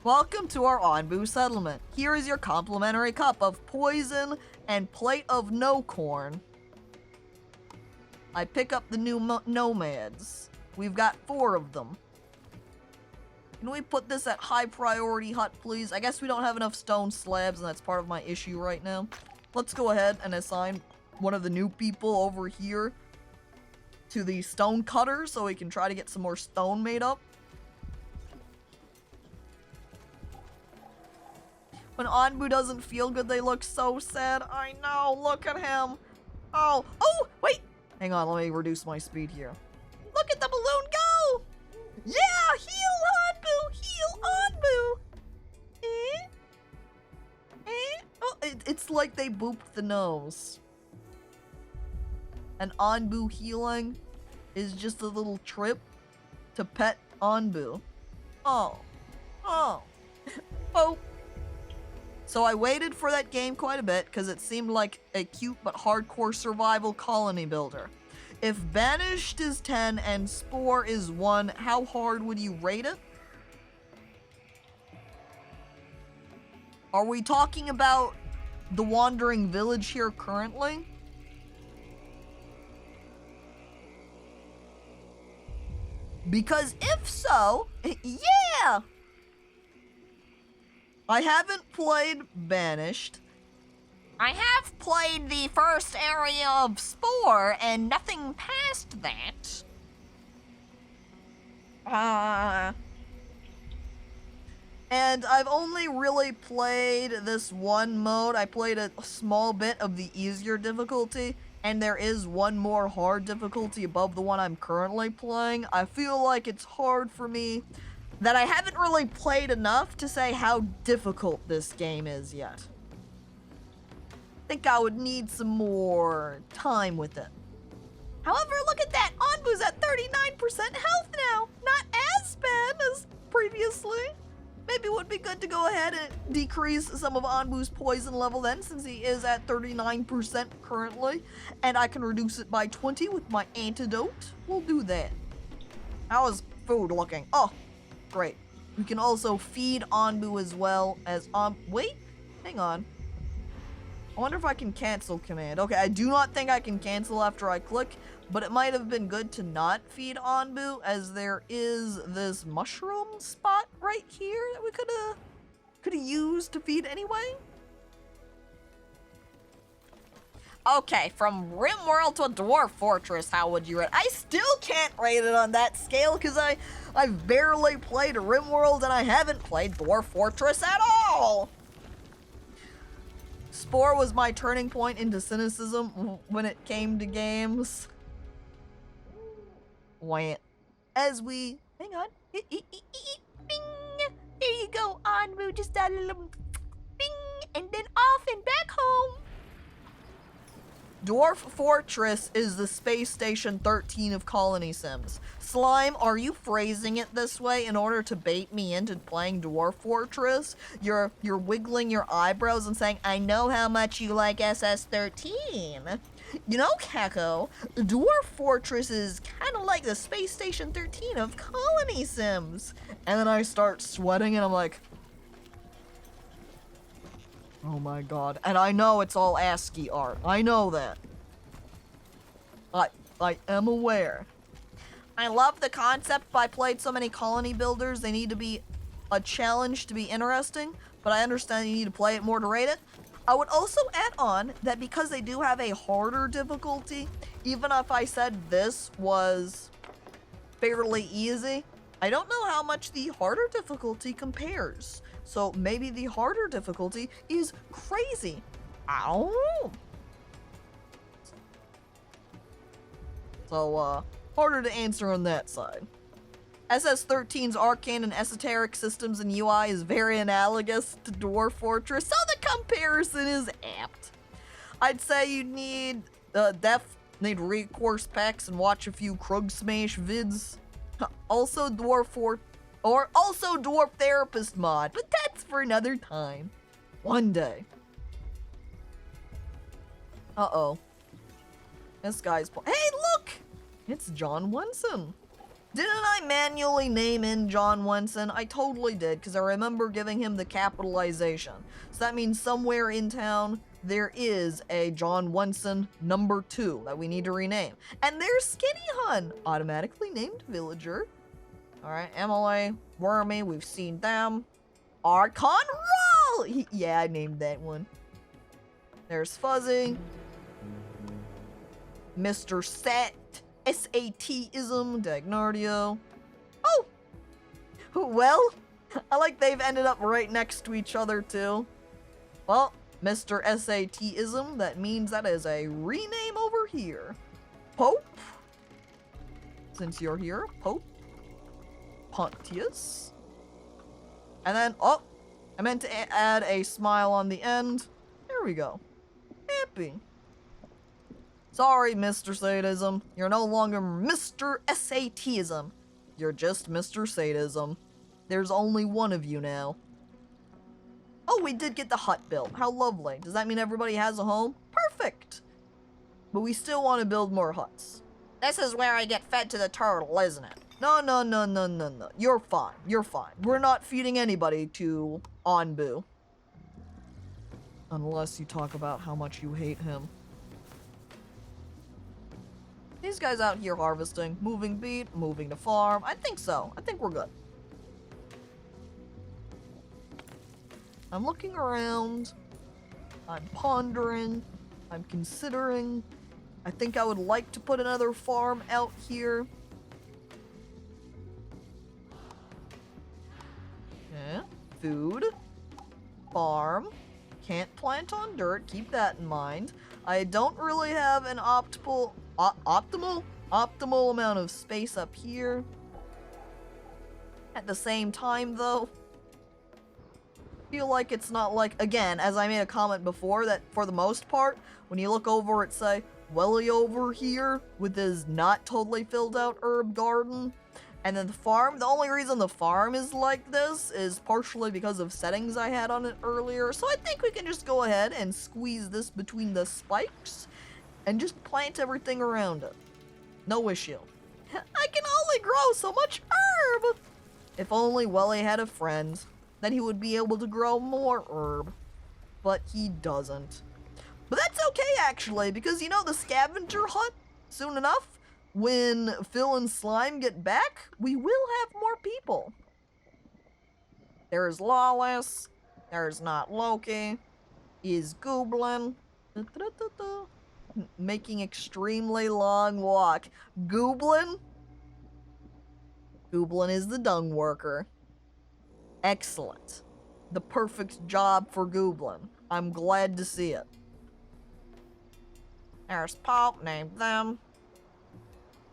Welcome to our Anbu settlement. Here is your complimentary cup of poison and plate of no corn. I pick up the new nomads. We've got 4 of them. Can we put this at high priority hut, please? I guess we don't have enough stone slabs, and that's part of my issue right now. Let's go ahead and assign one of the new people over here to the stone cutter so we can try to get some more stone made up. When Anbu doesn't feel good, they look so sad. I know, look at him. Oh, wait. Hang on, let me reduce my speed here. Look at the balloon go! Yeah, heal Anbu, heal Anbu. Oh, it's like they booped the nose. And Anbu healing is just a little trip to pet Anbu. Oh. So I waited for that game quite a bit because it seemed like a cute but hardcore survival colony builder. If Banished is 10 and Spore is 1, how hard would you rate it? Are we talking about the Wandering Village here currently? Because if so, yeah! I haven't played Banished. I have played the first area of Spore and nothing past that. And I've only really played this one mode. I played a small bit of the easier difficulty, and there is one more hard difficulty above the one I'm currently playing. I feel like it's hard for me that I haven't really played enough to say how difficult this game is yet. I think I would need some more time with it. However, look at that! Onbu's at 39% health now! Not as bad as previously. Maybe it would be good to go ahead and decrease some of Onbu's poison level then, since he is at 39% currently. And I can reduce it by 20 with my antidote. We'll do that. How is food looking? Oh, great. We can also feed Onbu as well as wait, hang on. I wonder if I can cancel command. Okay, I do not think I can cancel after I click, but it might have been good to not feed Onbu, as there is this mushroom spot right here that we could have used to feed anyway. Okay, from Rimworld to Dwarf Fortress, how would you rate? I still can't rate it on that scale because I've barely played Rimworld and I haven't played Dwarf Fortress at all. Spore was my turning point into cynicism when it came to games. Wait. As we... Hang on. Bing! There you go, Onbu. Just a little... Bing! And then off and back home. Dwarf Fortress is the Space Station 13 of Colony Sims. Slime, are you phrasing it this way in order to bait me into playing Dwarf Fortress? You're wiggling your eyebrows and saying, I know how much you like SS13. You know, Caco, Dwarf Fortress is kind of like the Space Station 13 of Colony Sims. And then I start sweating and I'm like, oh my god. And I know it's all ASCII art. I know that. I am aware. I love the concept, but I played so many colony builders, they need to be a challenge to be interesting, but I understand you need to play it more to rate it. I would also add on that because they do have a harder difficulty, even if I said this was fairly easy, I don't know how much the harder difficulty compares. So maybe the harder difficulty is crazy. I don't know. So, harder to answer on that side. SS13's arcane and esoteric systems and UI is very analogous to Dwarf Fortress, so the comparison is apt. I'd say you'd need need recourse packs and watch a few Krug Smash vids. Also Dwarf Therapist mod, but that's for another time. One day. Uh-oh. This guy's hey, look! It's John Wenson. Didn't I manually name in John Wenson? I totally did, because I remember giving him the capitalization. So that means somewhere in town, there is a John Wenson #2 that we need to rename. And there's Skinny Hun, automatically named villager. Alright, Emily, Wormy, we've seen them. Archon Roll! Yeah, I named that one. There's Fuzzy. Mr. Sat. SAT-ism, Dagnardio. Oh! Well, I like they've ended up right next to each other, too. Well, Mr. SAT-ism, that means that is a rename over here. Pope. Since you're here, Pope. Pontius. And then, oh, I meant to add a smile on the end. There we go. Happy. Sorry, Mr. Sadism. You're no longer Mr. SATism. You're just Mr. Sadism. There's only one of you now. Oh, we did get the hut built. How lovely. Does that mean everybody has a home? Perfect. But we still want to build more huts. This is where I get fed to the turtle, isn't it? No. You're fine. You're fine. We're not feeding anybody to Onbu. Unless you talk about how much you hate him. These guys out here harvesting, moving beet, moving to farm. I think so. I think we're good. I'm looking around. I'm pondering. I'm considering. I think I would like to put another farm out here. food. Farm. Can't plant on dirt, keep that in mind. I don't really have an optimal amount of space up here. At the same time, though, feel like it's not like, again, as I made a comment before, that for the most part, when you look over at, say, Welly over here with his not totally filled out herb garden, and then the farm, the only reason the farm is like this is partially because of settings I had on it earlier, so I think we can just go ahead and squeeze this between the spikes and just plant everything around it. No issue. I can only grow so much herb! If only Welly had a friend, then he would be able to grow more herb. But he doesn't. But that's okay, actually, because you know the scavenger hunt, soon enough, when Phil and Slime get back, we will have more people. There's Lawless, there's Not Loki, is Gooblin, making extremely long walk. Gooblin? Gooblin is the dung worker. Excellent. The perfect job for Gooblin. I'm glad to see it. There's Pulp, named them.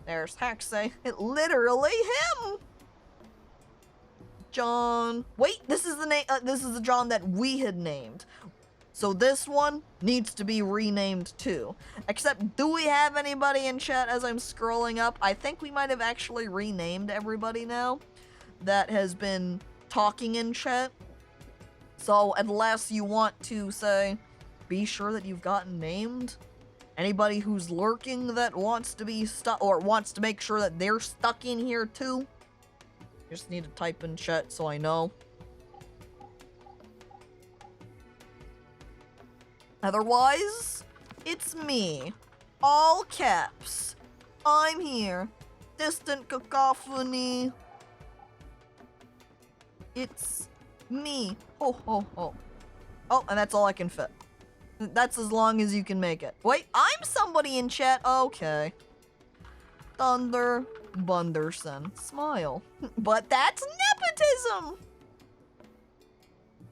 There's Hexay. Literally him! John. Wait, this is the name. This is the John that we had named. So this one needs to be renamed too. Except, do we have anybody in chat as I'm scrolling up? I think we might have actually renamed everybody now that has been talking in chat. So unless you want to say, be sure that you've gotten named. Anybody who's lurking that wants to be stuck or wants to make sure that they're stuck in here too. Just need to type in chat so I know. Otherwise, it's me. All caps. I'm here. Distant Cacophony. It's me. Ho ho ho. Oh, and that's all I can fit. That's as long as you can make it. Wait, I'm somebody in chat. Okay. Thunder Bunderson. Smile. But that's nepotism!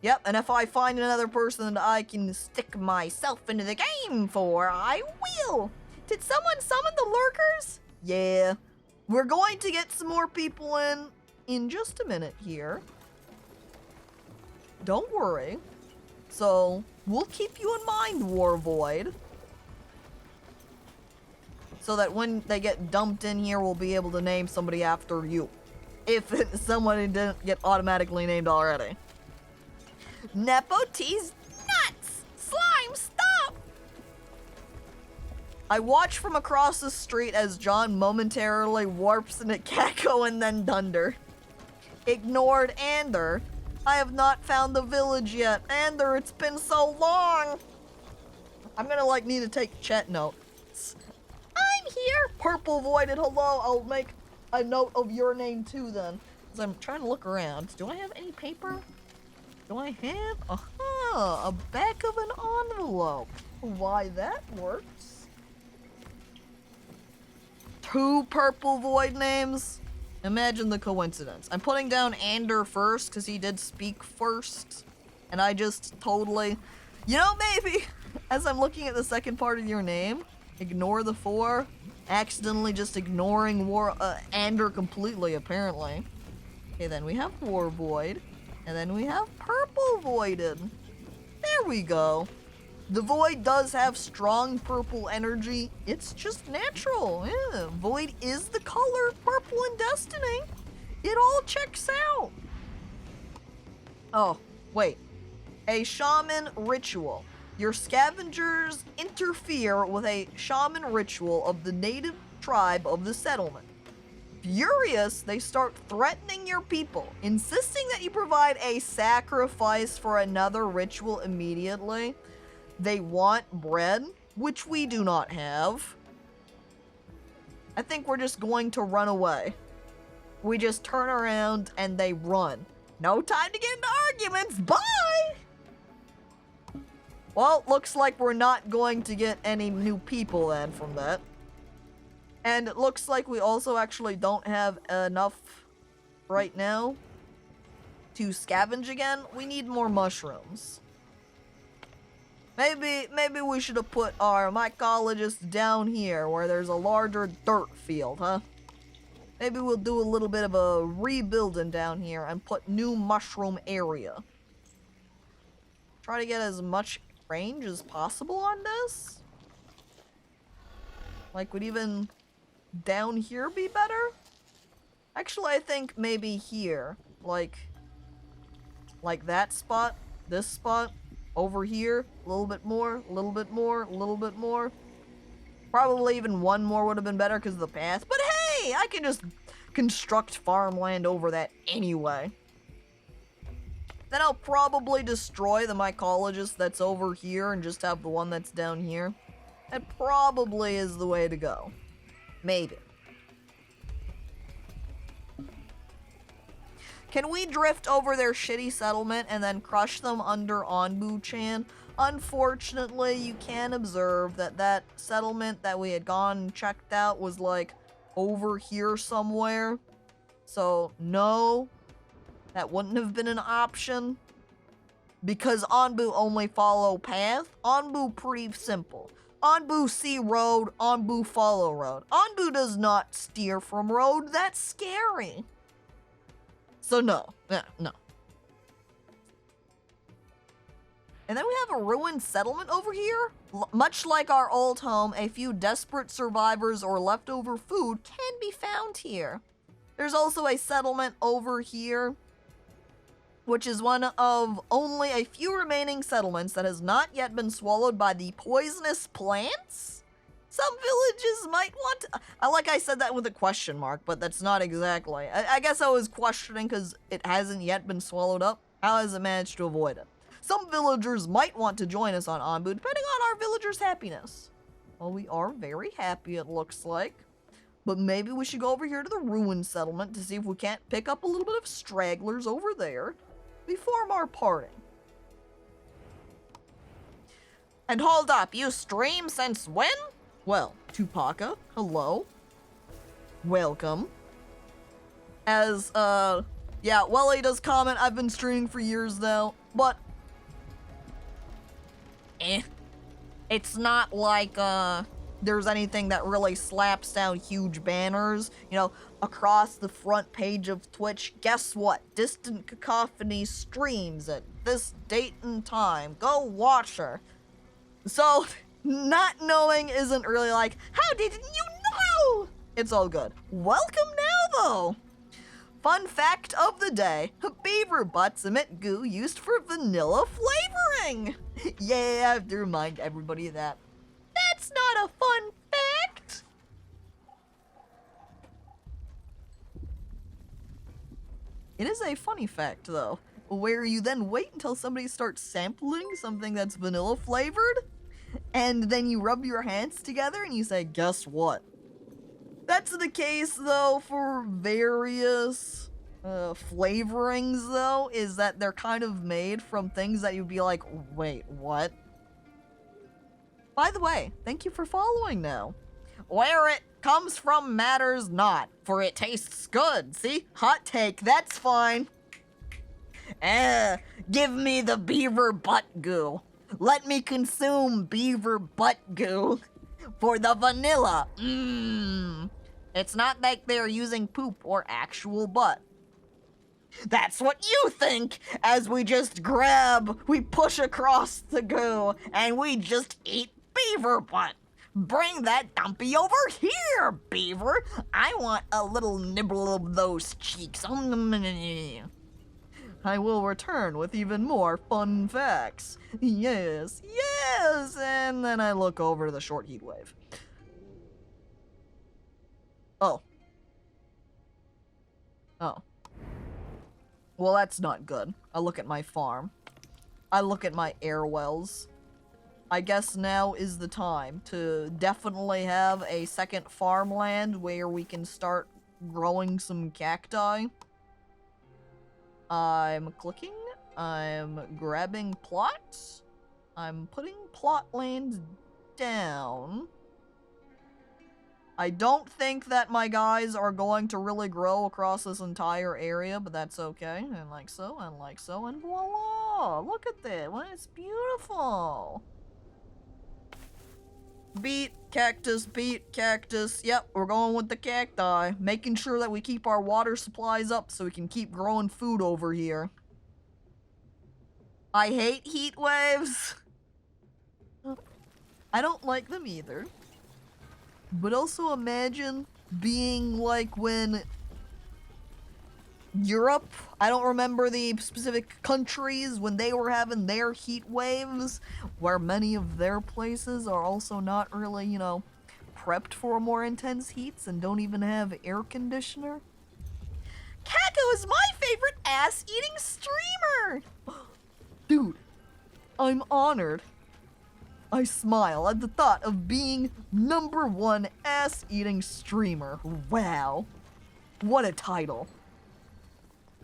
Yep, and if I find another person that I can stick myself into the game for, I will! Did someone summon the lurkers? Yeah. We're going to get some more people in just a minute here. Don't worry. So, we'll keep you in mind, War Void. So that when they get dumped in here, we'll be able to name somebody after you. If somebody didn't get automatically named already. Nepotease nuts! Slime, stop! I watch from across the street as John momentarily warps into Caco and then Dunder. Ignored Ander. I have not found the village yet. Ander, it's been so long! I'm gonna need to take chat notes. I'm here! Purple Voided, hello. I'll make a note of your name too then. Because I'm trying to look around. Do I have any paper? Do I have? A back of an envelope. Why that works. 2 Purple Void names? Imagine the coincidence. I'm putting down Ander first because he did speak first. And I just totally... You know, maybe as I'm looking at the second part of your name, ignore the 4. Accidentally just ignoring Ander completely, apparently. Okay, then we have War Void. And then we have Purple Voided. There we go. The Void does have strong purple energy. It's just natural. Yeah, Void is the color purple in Destiny. It all checks out. Oh, wait. A shaman ritual. Your scavengers interfere with a shaman ritual of the native tribe of the settlement. Furious, they start threatening your people, insisting that you provide a sacrifice for another ritual immediately. They want bread, which we do not have. I think we're just going to run away. We just turn around and they run. No time to get into arguments. Bye! Well, looks like we're not going to get any new people then from that. And it looks like we also actually don't have enough right now to scavenge again, we need more mushrooms. Maybe we should have put our mycologists down here where there's a larger dirt field, huh? Maybe we'll do a little bit of a rebuilding down here and put new mushroom area. Try to get as much range as possible on this. Like, would even down here be better? Actually, I think maybe here. Like that spot, this spot, over here, a little bit more, a little bit more, a little bit more. Probably even one more would have been better because of the path. But hey, I can just construct farmland over that anyway. Then I'll probably destroy the mycologist that's over here and just have the one that's down here. That probably is the way to go. Maybe. Can we drift over their shitty settlement and then crush them under Onbu-chan? Unfortunately, you can observe that that settlement that we had gone and checked out was like over here somewhere. So no, that wouldn't have been an option. Because Onbu only follow path. Onbu pretty simple. Onbu see road, Onbu follow road. Onbu does not steer from road, that's scary. So no, no. And then we have a ruined settlement over here. Much like our old home, a few desperate survivors or leftover food can be found here. There's also a settlement over here, which is one of only a few remaining settlements that has not yet been swallowed by the poisonous plants. Some villages might want to, like I said that with a question mark, but that's not exactly. I guess I was questioning because it hasn't yet been swallowed up. How has it managed to avoid it? Some villagers might want to join us on Onbu, depending on our villagers' happiness. Well, we are very happy, it looks like. But maybe we should go over here to the ruined settlement to see if we can't pick up a little bit of stragglers over there before our parting. And hold up, you stream since when? Well, Tupaka, hello. Welcome. As, yeah, Welly does comment, I've been streaming for years now, but it's not like, there's anything that really slaps down huge banners, you know, across the front page of Twitch. Guess what? Distant Cacophony streams at this date and time. Go watch her. So, not knowing isn't really like, how did you know? It's all good. Welcome now, though. Fun fact of the day, beaver butts emit goo used for vanilla flavoring. Yeah, I have to remind everybody of that. That's not a fun fact. It is a funny fact, though, where you then wait until somebody starts sampling something that's vanilla flavored, and then you rub your hands together and you say, guess what? That's the case, though, for various flavorings, though, is that they're kind of made from things that you'd be like, wait, what? By the way, thank you for following now. Where it comes from matters not, for it tastes good. See? Hot take, that's fine. Give me the beaver butt goo. Let me consume beaver butt goo for the vanilla. It's not like they're using poop or actual butt. That's what you think, as we push across the goo, and we just eat beaver butt. Bring that dumpy over here, beaver. I want a little nibble of those cheeks. I will return with even more fun facts. Yes, yes! And then I look over to the short heat wave. Oh. Oh. Well, that's not good. I look at my farm. I look at my air wells. I guess now is the time to definitely have a second farmland where we can start growing some cacti. I'm clicking. I'm grabbing plots. I'm putting plot land down. I don't think that my guys are going to really grow across this entire area, but that's okay. And like so, and like so, and voila! Look at that. Well, it's beautiful. Beet, cactus, beet, cactus. Yep, we're going with the cacti. Making sure that we keep our water supplies up so we can keep growing food over here. I hate heat waves. I don't like them either. But also imagine being like when Europe, I don't remember the specific countries, when they were having their heat waves, where many of their places are also not really, you know, prepped for more intense heats and don't even have air conditioner. Caco is my favorite ass-eating streamer! Dude, I'm honored. I smile at the thought of being #1 ass-eating streamer. Wow. What a title.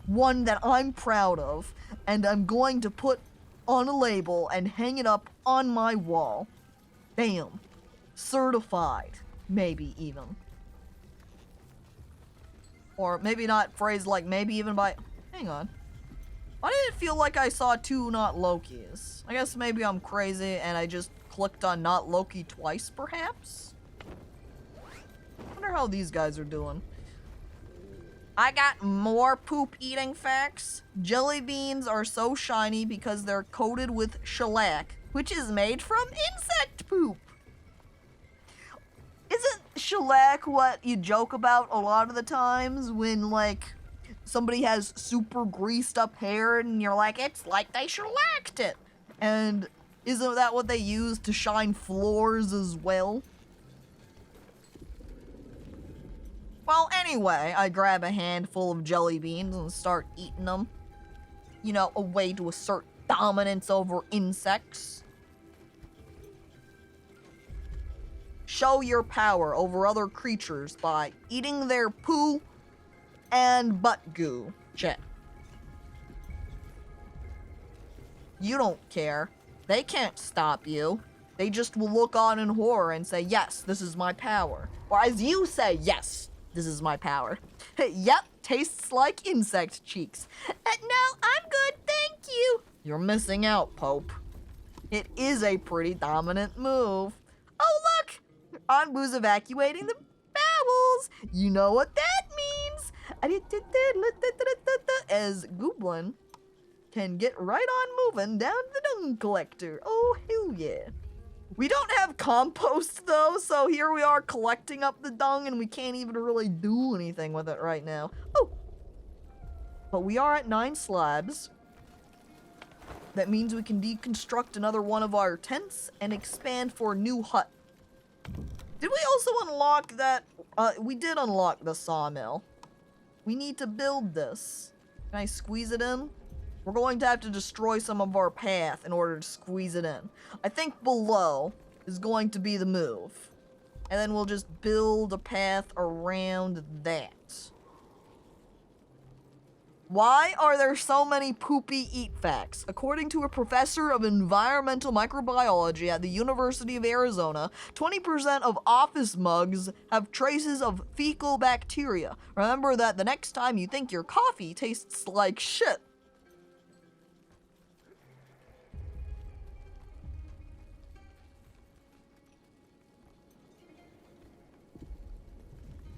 One that I'm proud of, and I'm going to put on a label and hang it up on my wall. Bam. Certified. Maybe even. Or maybe not phrased like maybe even by... Hang on. Why did it feel like I saw 2 not Lokis? I guess maybe I'm crazy and I just clicked on not Loki twice, perhaps? Wonder how these guys are doing. I got more poop eating facts. Jelly beans are so shiny because they're coated with shellac, which is made from insect poop. Isn't shellac what you joke about a lot of the times when, like, somebody has super greased up hair and you're like, it's like they shellacked it? And isn't that what they use to shine floors as well? Well, anyway, I grab a handful of jelly beans and start eating them. You know, a way to assert dominance over insects. Show your power over other creatures by eating their poo and butt goo. Check. You don't care. They can't stop you. They just will look on in horror and say, yes, this is my power. Or as you say, yes, this is my power. Yep, tastes like insect cheeks. No, I'm good, thank you. You're missing out, Pope. It is a pretty dominant move. Oh, look! Anbu's evacuating the bowels. You know what that means. As Gooblin can get right on moving down the dung collector. Oh, hell yeah. We don't have compost, though, so here we are collecting up the dung, and we can't even really do anything with it right now. Oh! But we are at 9 slabs. That means we can deconstruct another one of our tents and expand for a new hut. Did we also unlock that? We did unlock the sawmill. We need to build this. Can I squeeze it in? We're going to have to destroy some of our path in order to squeeze it in. I think below is going to be the move. And then we'll just build a path around that. Why are there so many poopy eat facts? According to a professor of environmental microbiology at the University of Arizona, 20% of office mugs have traces of fecal bacteria. Remember that the next time you think your coffee tastes like shit.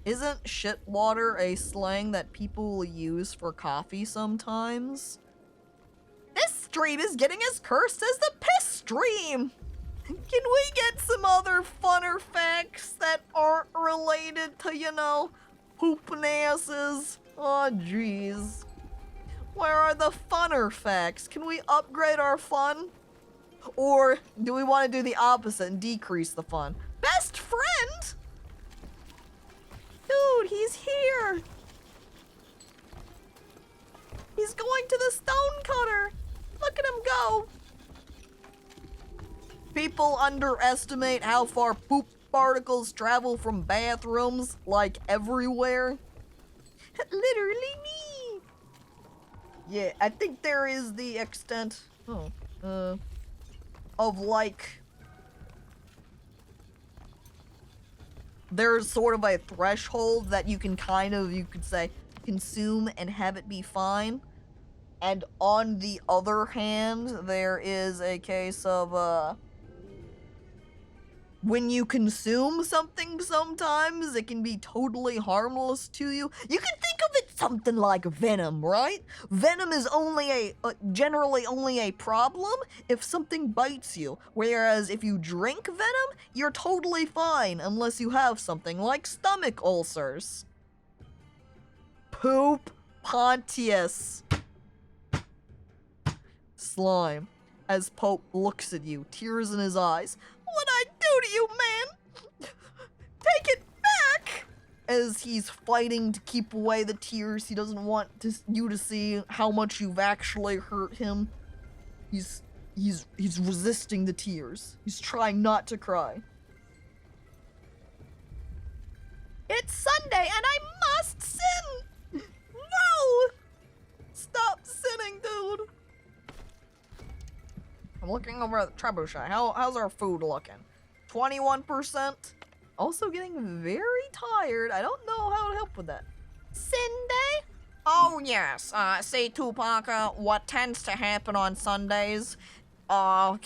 Isn't shit water a slang that people will use for coffee sometimes? This stream is getting as cursed as the piss stream! Can we get some other funner facts that aren't related to, you know, poopin' asses? Oh, jeez. Where are the funner facts? Can we upgrade our fun? Or do we want to do the opposite and decrease the fun? Best friend? Dude, he's here! He's going to the stone cutter! Look at him go! People underestimate how far poop particles travel from bathrooms, like everywhere. Literally me! Yeah, I think there is the extent, of like... there's sort of a threshold that you can kind of, you could say, consume and have it be fine. And on the other hand, there is a case of, when you consume something sometimes, it can be totally harmless to you. You can think of it something like venom, right? Venom is only generally only a problem if something bites you. Whereas if you drink venom, you're totally fine unless you have something like stomach ulcers. Poop Pontius. Slime, as Pope looks at you, tears in his eyes. What'd I do to you, man? Take it back! As he's fighting to keep away the tears, he doesn't want you to see how much you've actually hurt him. He's resisting the tears. He's trying not to cry. It's Sunday and I must sin! No! Stop sinning, dude! I'm looking over at the trebuchet. How's our food looking? 21%? Also getting very tired. I don't know how to help with that. Sunday? Oh, yes. See, Tupac, what tends to happen on Sundays? Kind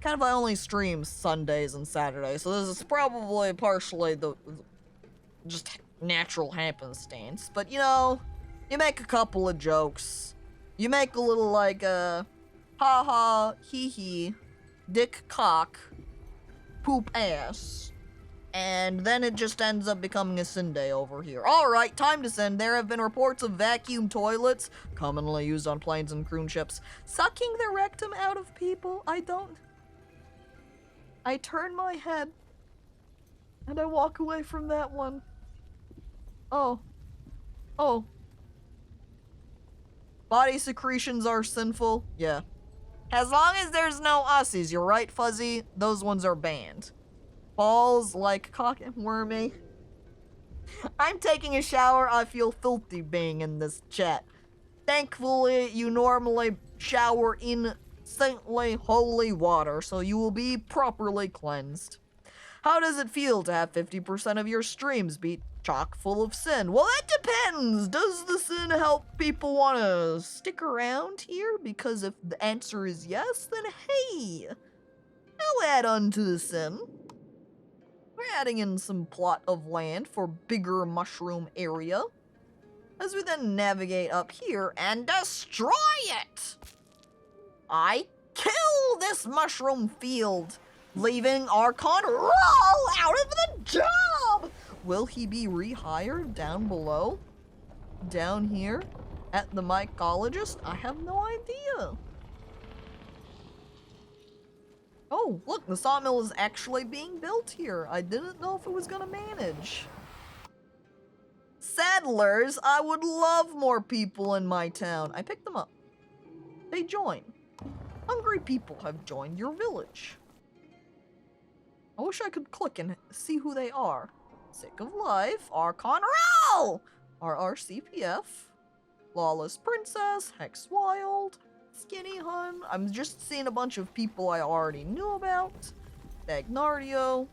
of I only stream Sundays and Saturdays, so this is probably partially the just natural happenstance. But, you know, you make a couple of jokes. You make a little, like, ha ha, hee hee, dick cock, poop ass, and then it just ends up becoming a Sunday over here. Alright, time to send. There have been reports of vacuum toilets, commonly used on planes and cruise ships, sucking the rectum out of people. I turn my head, and I walk away from that one. Oh. Body secretions are sinful? Yeah. As long as there's no ussies, you're right, Fuzzy? Those ones are banned. Balls like cock and wormy. I'm taking a shower. I feel filthy being in this chat. Thankfully, you normally shower in saintly, holy water, so you will be properly cleansed. How does it feel to have 50% of your streams be chock full of sin? Well, that depends. Does the sin help people want to stick around here? Because if the answer is yes, then hey, I'll add on to the sin. We're adding in some plot of land for bigger mushroom area. As we then navigate up here and destroy it. I kill this mushroom field, leaving Archon roll out of the job! Will he be rehired down below? Down here? At the mycologist? I have no idea. Oh, look, the sawmill is actually being built here. I didn't know if it was gonna manage. Settlers, I would love more people in my town. I picked them up. They join. Hungry people have joined your village. I wish I could click and see who they are. Sick of Life, Archon Roll! RRCPF, Lawless Princess, Hex Wild, Skinny Hun. I'm just seeing a bunch of people I already knew about. Dagnardio.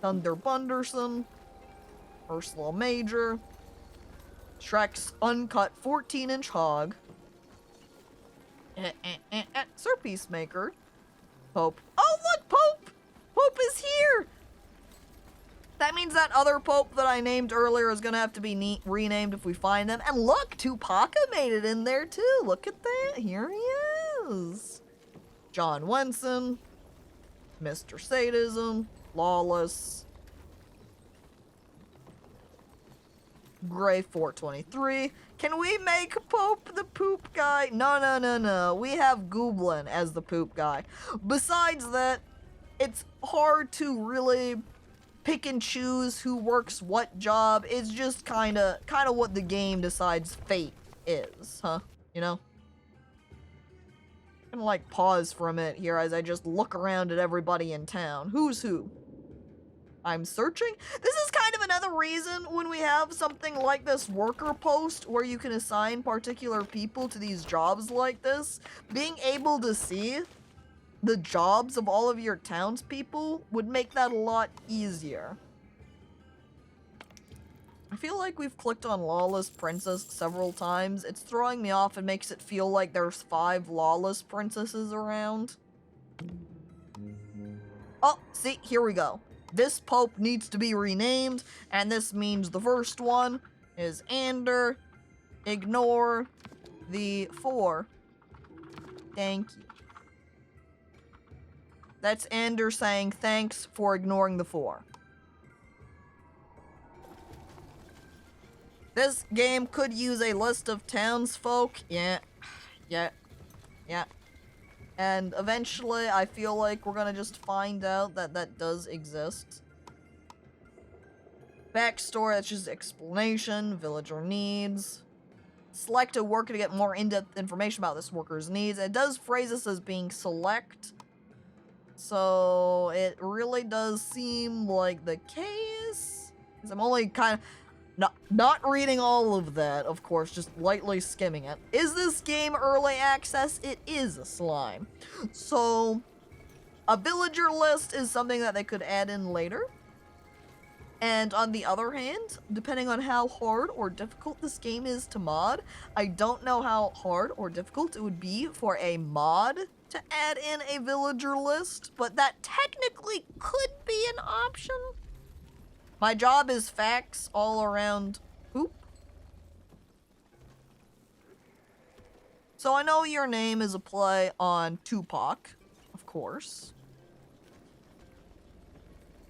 Thunder Bunderson. Ursula Major. Shrek's Uncut 14-inch Hog. Sir Peacemaker. Pope. Oh, look, Pope! Pope is here! That means that other Pope that I named earlier is gonna have to be renamed if we find him. And look, Tupac made it in there too. Look at that. Here he is. John Wenson. Mr. Sadism. Lawless. Gray 423. Can we make Pope the poop guy? No. We have Goblin as the poop guy. Besides that, it's hard to really pick and choose who works what job. It's just kind of what the game decides fate is, huh? You know? I'm gonna like pause for a minute here as I just look around at everybody in town. Who's who? I'm searching. This is kind of another reason when we have something like this worker post where you can assign particular people to these jobs like this. Being able to see the jobs of all of your townspeople would make that a lot easier. I feel like we've clicked on Lawless Princess several times. It's throwing me off and makes it feel like there's 5 Lawless Princesses around. Oh, see, here we go. This Pope needs to be renamed, and this means the first one is Ander. Ignore the 4. Thank you. That's Ander saying thanks for ignoring the 4. This game could use a list of townsfolk. Yeah. And eventually, I feel like we're gonna just find out that that does exist. Backstory, that's just explanation, villager needs. Select a worker to get more in-depth information about this worker's needs. It does phrase this as being select. So, it really does seem like the case. Because I'm only kind of... Not reading all of that, of course, just lightly skimming it. Is this game early access? It is a slime. So, a villager list is something that they could add in later. And on the other hand, depending on how hard or difficult this game is to mod, I don't know how hard or difficult it would be for a mod to add in a villager list, but that technically could be an option. My job is facts all around poop. So I know your name is a play on Tupac, of course.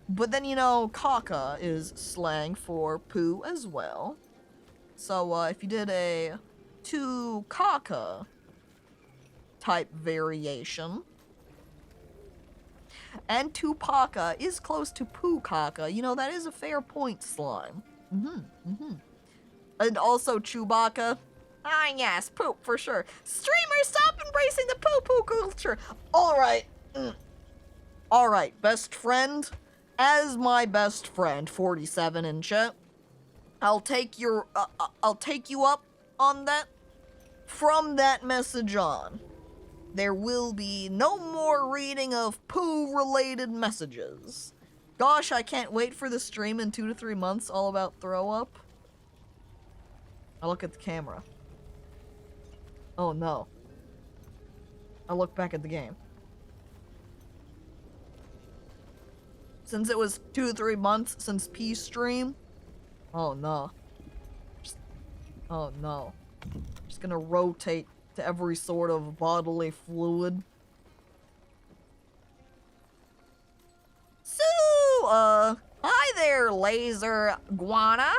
But then, you know, caca is slang for poo as well. So if you did a caca type variation, and Tupaca is close to Poo-caca. You know, that is a fair point, slime. And also Chewbacca. Ah, yes, poop for sure. Streamers, stop embracing the poo-poo culture. Alright. Alright, best friend. As my best friend, 47 in chat, I'll take you up on that. From that message on, there will be no more reading of poo-related messages. Gosh, I can't wait for the stream in 2 to 3 months all about throw up. I look at the camera. Oh no. I look back at the game. Since it was 2 to 3 months since P stream. Oh no. Oh no. Just gonna rotate to every sort of bodily fluid. So, hi there, laser guana.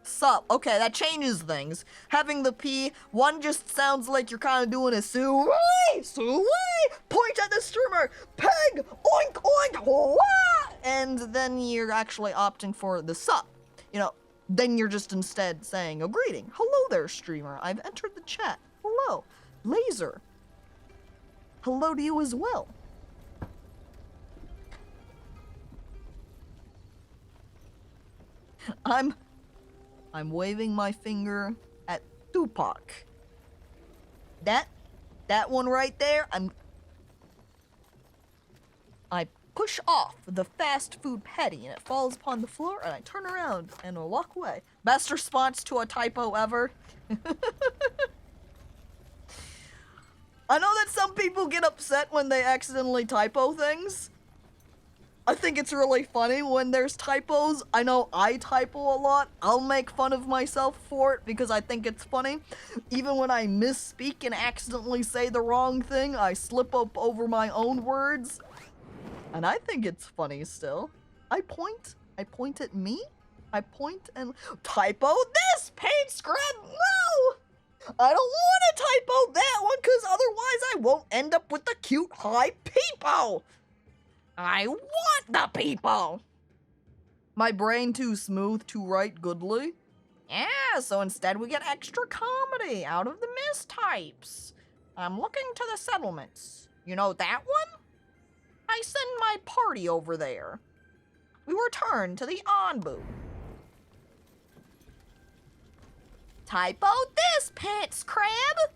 Sup? Okay, that changes things. Having the P, one just sounds like you're kind of doing a suway, point at the streamer, peg, oink, oink, wah! And then you're actually opting for the sup. You know, then you're just instead saying a greeting. Hello there, streamer. I've entered the chat. Hello. Laser. Hello to you as well. I'm waving my finger at Tupac. That one right there, I push off the fast food patty and it falls upon the floor and I turn around and walk away. Best response to a typo ever. I know that some people get upset when they accidentally typo things. I think it's really funny when there's typos. I know I typo a lot. I'll make fun of myself for it because I think it's funny. Even when I misspeak and accidentally say the wrong thing, I slip up over my own words. And I think it's funny still. I point at me. I point and typo this, paint scrub, no! I don't want to typo that one because otherwise I won't end up with the cute high peepo. I want the people. My brain too smooth to write goodly. Yeah, so instead we get extra comedy out of the mistypes. I'm looking to the settlements. You know that one? I send my party over there. We return to the Anbu. Typo this, Pants Crab.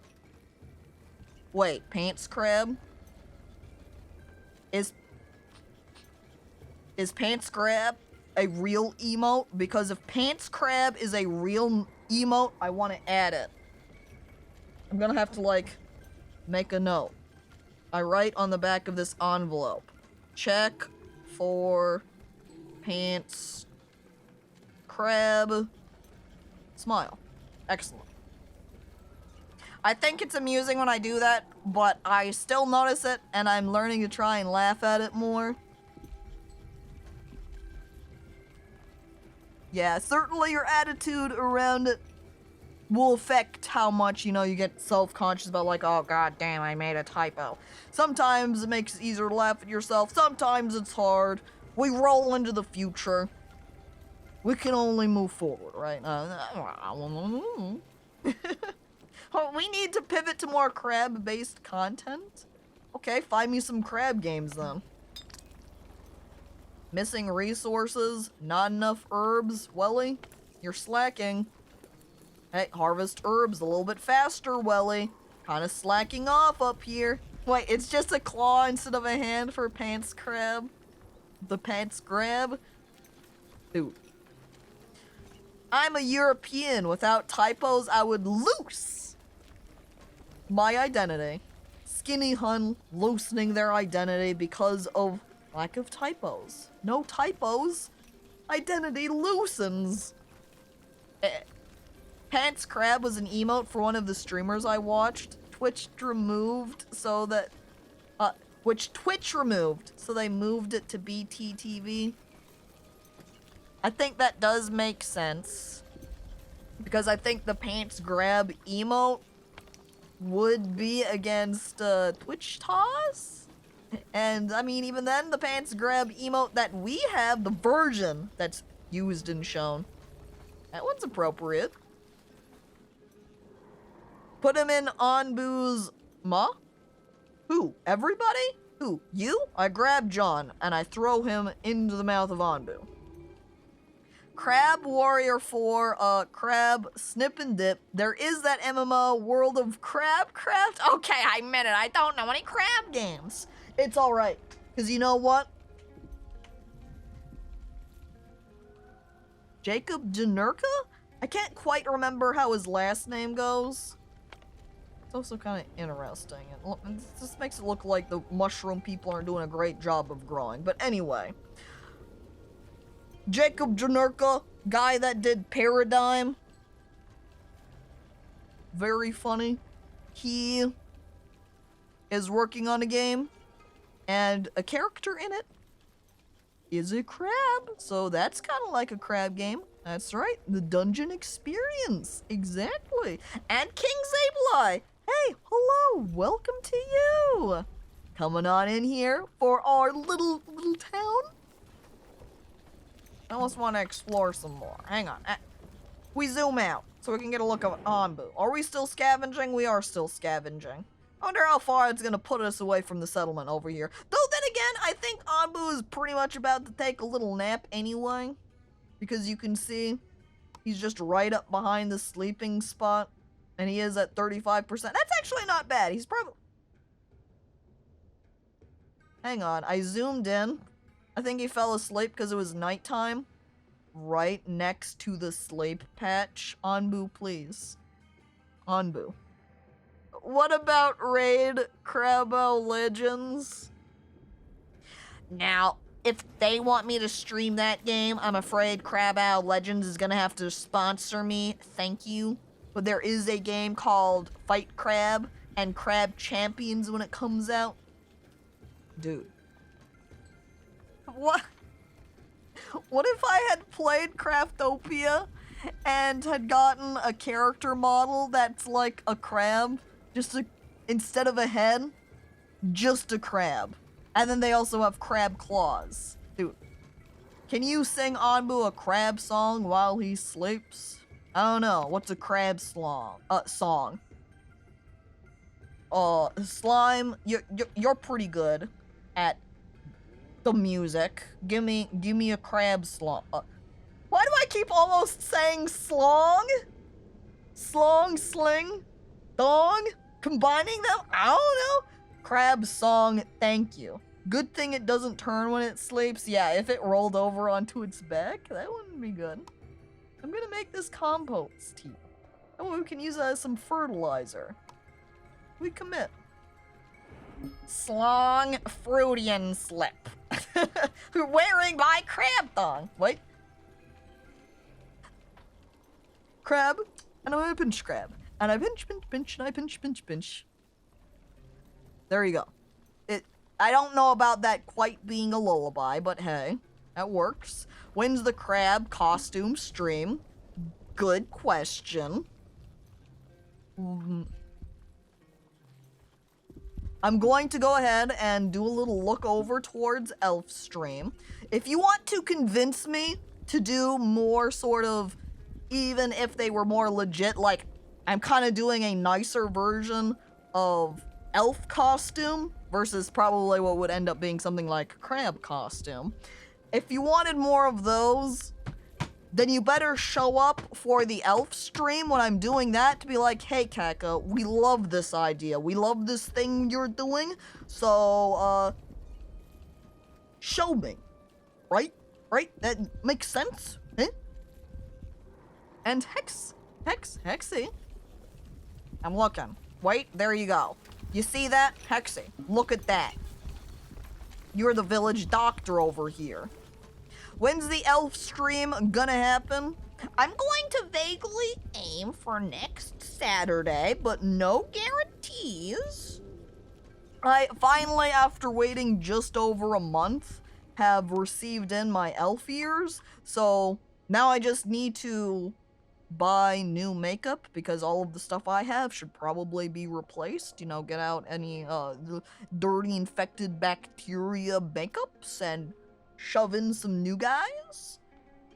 Wait, Pants Crab? Is Pants Grab a real emote? Because if Pants Crab is a real emote, I want to add it. I'm gonna have to, like, make a note. I write on the back of this envelope. Check for Pants Crab smile. Excellent. I think it's amusing when I do that, but I still notice it, and I'm learning to try and laugh at it more. Yeah, certainly your attitude around it will affect how much, you know, you get self-conscious about, like, oh, god damn, I made a typo. Sometimes it makes it easier to laugh at yourself. Sometimes it's hard. We roll into the future. We can only move forward, right? Oh, we need to pivot to more crab-based content? Okay, find me some crab games, then. Missing resources, not enough herbs. Welly, you're slacking. Hey, harvest herbs a little bit faster, Welly. Kind of slacking off up here. Wait, it's just a claw instead of a hand for Pants Crab? The Pants Grab? Dude. I'm a European. Without typos, I would lose my identity. Skinny Hun loosening their identity because of lack of typos. No typos. Identity loosens. Pants Crab was an emote for one of the streamers I watched. Twitch removed so that... which Twitch removed, so they moved it to BTTV. I think that does make sense. Because I think the Pants Grab emote would be against Twitch toss? And, I mean, even then, the Pants Grab emote that we have, the version that's used and shown, that one's appropriate. Put him in Anbu's ma? Who? Everybody? Who? You? I grab John, and I throw him into the mouth of Anbu. Crab Warrior 4, Crab Snip and Dip. There is that MMO World of Crabcraft. Okay, I meant it. I don't know any crab games. It's alright. Because you know what? Jacob Janurka? I can't quite remember how his last name goes. It's also kind of interesting. It just makes it look like the mushroom people aren't doing a great job of growing. But anyway. Jacob Janurka, guy that did Paradigm. Very funny. He is working on a game, and a character in it is a crab. So that's kind of like a crab game. That's right, the Dungeon Experience. Exactly. And King Zablai. Hey, hello, welcome to you. Coming on in here for our little town. I almost want to explore some more. Hang on. We zoom out so we can get a look at Anbu. Are we still scavenging? We are still scavenging. I wonder how far it's going to put us away from the settlement over here. Though then again, I think Anbu is pretty much about to take a little nap anyway. Because you can see he's just right up behind the sleeping spot. And he is at 35%. That's actually not bad. He's probably... Hang on. I zoomed in. I think he fell asleep because it was nighttime. Right next to the sleep patch. Anbu, please. Anbu. What about Raid Crabo Legends? Now, if they want me to stream that game, I'm afraid Crabo Legends is gonna have to sponsor me. Thank you. But there is a game called Fight Crab and Crab Champions when it comes out. Dude. What? What if I had played Craftopia and had gotten a character model that's like a crab? Instead of a head, just a crab. And then they also have crab claws. Dude. Can you sing Anbu a crab song while he sleeps? I don't know. What's a crab song? Slime, you're pretty good at the music. Give me a crab slong. Why do I keep almost saying slong? Slong, sling, dong? Combining them? I don't know. Crab song, thank you. Good thing it doesn't turn when it sleeps. Yeah, if it rolled over onto its back, that wouldn't be good. I'm gonna make this compost heap. Oh, we can use that as some fertilizer. We commit. Slong Freudian slip. Wearing my crab thong. Wait. Crab. And I'm gonna pinch crab. And I pinch, pinch, pinch, and I pinch, pinch, pinch. There you go. I don't know about that quite being a lullaby, but hey, that works. When's the crab costume stream? Good question. I'm going to go ahead and do a little look over towards Elf stream. If you want to convince me to do more sort of, even if they were more legit, like I'm kind of doing a nicer version of elf costume versus probably what would end up being something like crab costume. If you wanted more of those, then you better show up for the elf stream when I'm doing that to be like, hey Caco, we love this idea. We love this thing you're doing. So, show me. Right? Right? That makes sense? Eh? And Hexy. I'm looking. Wait, there you go. You see that? Hexy, look at that. You're the village doctor over here. When's the elf stream gonna happen? I'm going to vaguely aim for next Saturday, but no guarantees. I finally, after waiting just over a month, have received in my elf ears, so now I just need to buy new makeup because all of the stuff I have should probably be replaced. You know, get out any dirty infected bacteria makeups and shove in some new guys.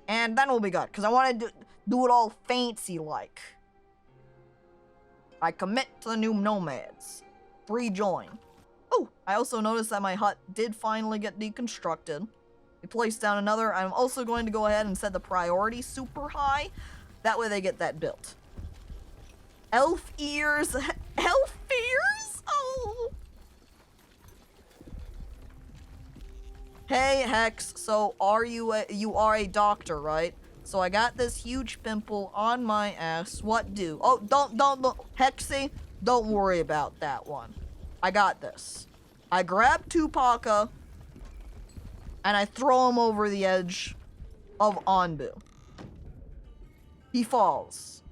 And then we'll be good because I want to do it all fancy like. I commit to the new nomads. Rejoin. Oh, I also noticed that my hut did finally get deconstructed. We placed down another. I'm also going to go ahead and set the priority super high. That way they get that built. Elf ears. Elf ears? Oh. Hey, Hex. So you are a doctor, right? So I got this huge pimple on my ass. What do? Oh, don't, Hexy, don't worry about that one. I got this. I grab Tupaka and I throw him over the edge of Anbu. He falls.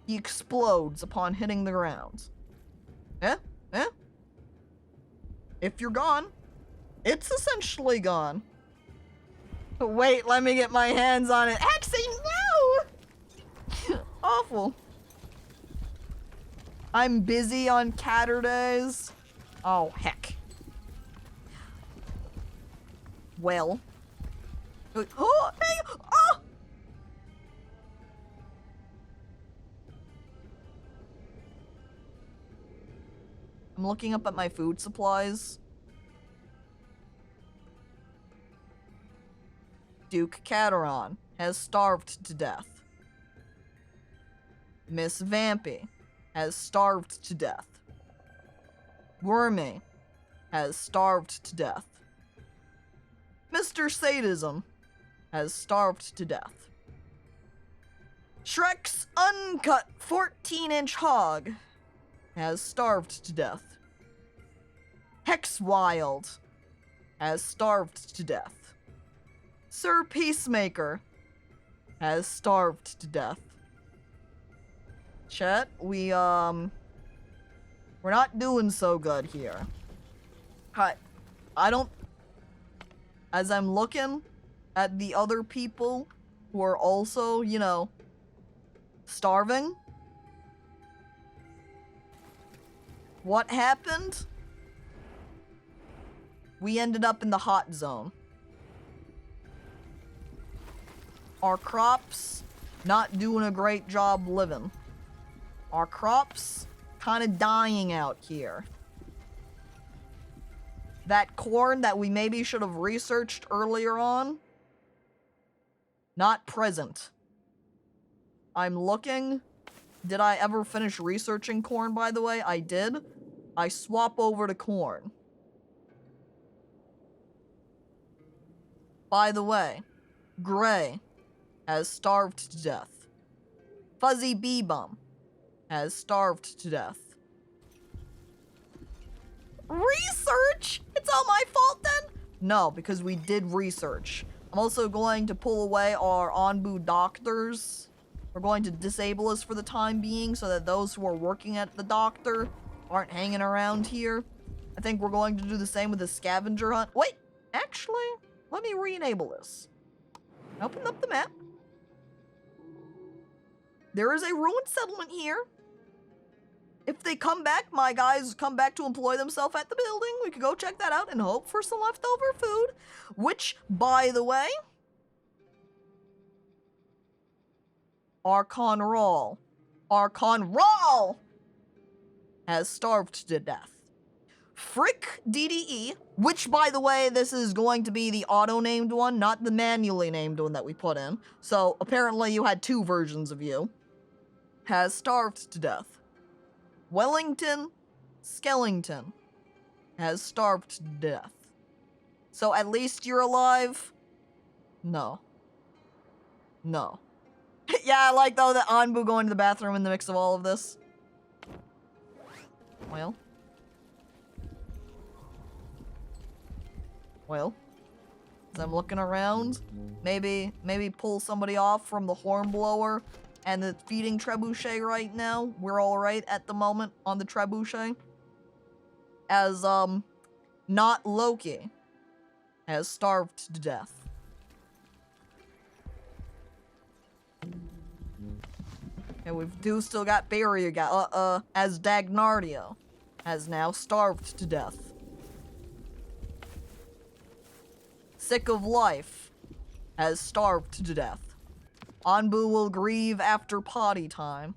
He explodes upon hitting the ground. Eh? If you're gone, it's essentially gone. Wait, let me get my hands on it. Actually, no! Awful. I'm busy on Catterdays. Oh, heck. Well. Oh, hey! Oh! I'm looking up at my food supplies. Duke Cateron has starved to death. Miss Vampy has starved to death. Wormy has starved to death. Mr. Sadism has starved to death. Shrek's uncut 14-inch hog has starved to death. Hexwild has starved to death. Sir Peacemaker has starved to death. Chat, we're not doing so good here. I don't, as I'm looking at the other people who are also, you know, starving. What happened? We ended up in the hot zone. Our crops not doing a great job living. Our crops kind of dying out here. That corn that we maybe should have researched earlier on, not present. I'm looking. Did I ever finish researching corn, by the way? I did. I swap over to corn. By the way, Gray has starved to death. Fuzzy Bee Bum has starved to death. Research? It's all my fault then? No, because we did research. I'm also going to pull away our Onbu doctors. We're going to disable us for the time being so that those who are working at the doctor aren't hanging around here. I think we're going to do the same with the scavenger hunt. Wait, actually, let me re-enable this. Open up the map. There is a ruined settlement here. If they come back, my guys come back to employ themselves at the building, we could go check that out and hope for some leftover food. Which, by the way, Archon Rawl has starved to death. Frick DDE, which, by the way, this is going to be the auto-named one, not the manually named one that we put in. So, apparently you had two versions of you. Has starved to death. Wellington Skellington has starved to death. So at least you're alive? No. No. Yeah, I like though that Anbu going to the bathroom in the mix of all of this. Well. As I'm looking around, maybe pull somebody off from the hornblower and the feeding trebuchet right now. We're alright at the moment on the trebuchet. As, not Loki has starved to death. And we do still got Barrier guy, as Dagnardio has now starved to death. Sick of Life has starved to death. Anbu will grieve after potty time.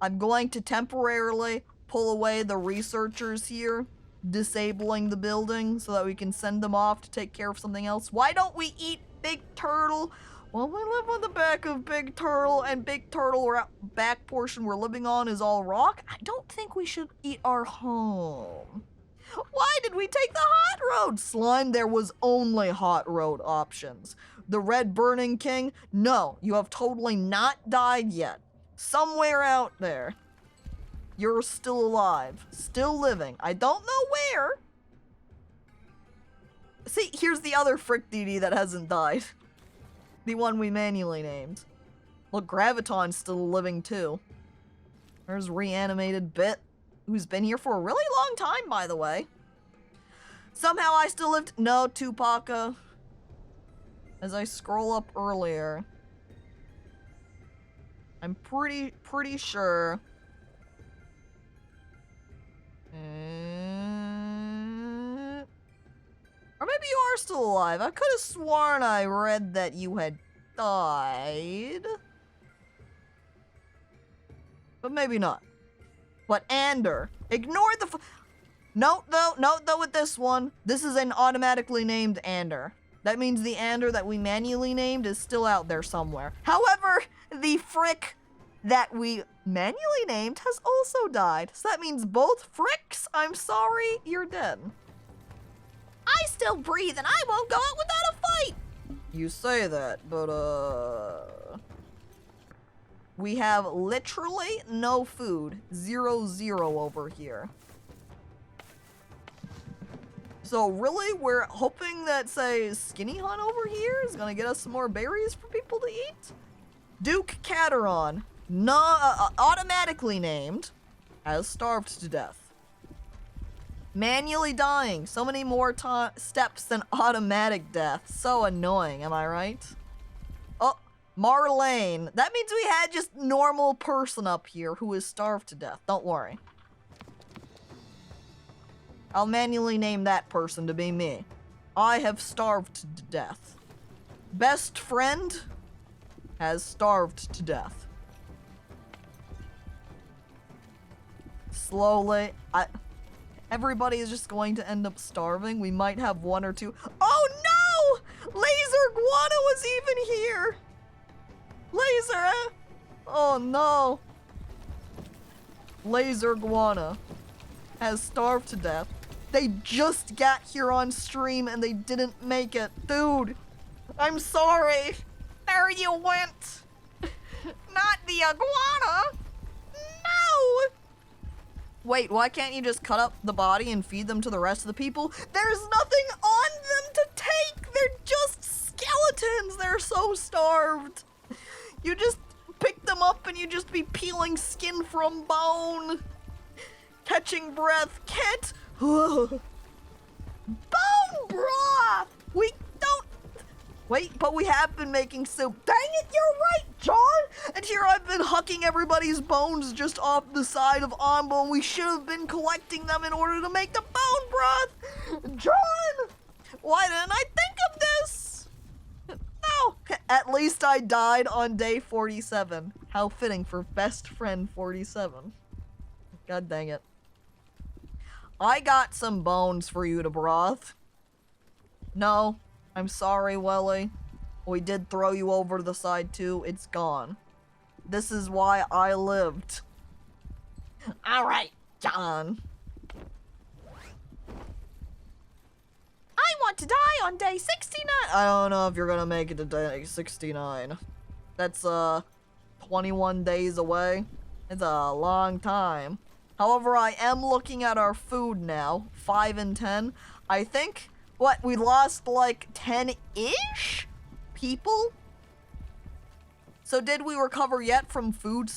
I'm going to temporarily pull away the researchers here, disabling the building so that we can send them off to take care of something else. Why don't we eat Big Turtle? Well, we live on the back of Big Turtle, and Big Turtle back portion we're living on is all rock. I don't think we should eat our home. Why did we take the hot road? Slime, there was only hot road options. The Red Burning King? No, you have totally not died yet. Somewhere out there, you're still alive, still living. I don't know where. See, here's the other Frick DD that hasn't died. The one we manually named. Look, Graviton's still living too. There's Reanimated Bit, who's been here for a really long time, by the way. Somehow I still lived. No, Tupaka. As I scroll up earlier, I'm pretty sure. Or maybe you are still alive. I could have sworn I read that you had died. But maybe not. But Ander, ignore the Note though with this one, this is an automatically named Ander. That means the Ander that we manually named is still out there somewhere. However, the Frick that we manually named has also died. So that means both Fricks, I'm sorry, you're dead. I still breathe and I won't go out without a fight! You say that, but we have literally no food. 0-0 over here. So really, we're hoping that, say, Skinny Hunt over here is gonna get us some more berries for people to eat? Duke Cateron, automatically named, has starved to death. Manually dying, so many more steps than automatic death. So annoying, am I right? Oh, Marlene. That means we had just normal person up here who is starved to death. Don't worry. I'll manually name that person to be me. I have starved to death. Best friend has starved to death. Slowly, everybody is just going to end up starving. We might have one or two. Oh no! Laser Guana was even here! Laser, Oh no! Laser Guana has starved to death. They just got here on stream and they didn't make it. Dude, I'm sorry. There you went. Not the iguana. No. Wait, why can't you just cut up the body and feed them to the rest of the people? There's nothing on them to take. They're just skeletons. They're so starved. You just pick them up and you just be peeling skin from bone. Catching breath. Can't. Bone broth. We don't. Wait, but we have been making soup. Dang it, you're right, John! And here I've been hucking everybody's bones just off the side of Ombo, and we should have been collecting them in order to make the bone broth! John! Why didn't I think of this? No! At least I died on day 47. How fitting for best friend 47. God dang it. I got some bones for you to broth. No. I'm sorry, Welly. We did throw you over to the side too. It's gone. This is why I lived. Alright, John. I want to die on day 69. I don't know if you're gonna make it to day 69. That's 21 days away. It's a long time. However, I am looking at our food now. 5 and 10. I think... What, we lost like 10-ish people? So did we recover yet from food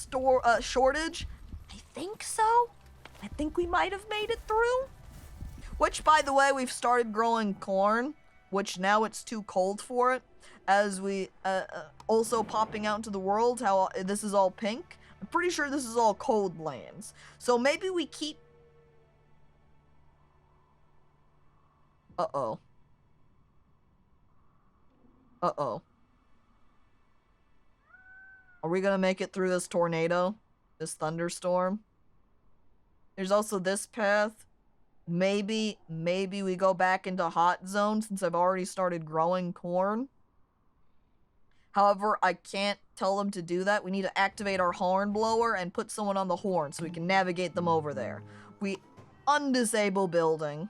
shortage? I think so. I think we might have made it through. Which, by the way, we've started growing corn, which now it's too cold for it. As we, also popping out into the world, how this is all pink. I'm pretty sure this is all cold lands. So maybe we keep... Uh-oh. Uh-oh. Are we gonna make it through this tornado? This thunderstorm? There's also this path. Maybe we go back into hot zone since I've already started growing corn. However, I can't tell them to do that. We need to activate our horn blower and put someone on the horn so we can navigate them over there. We undisable building.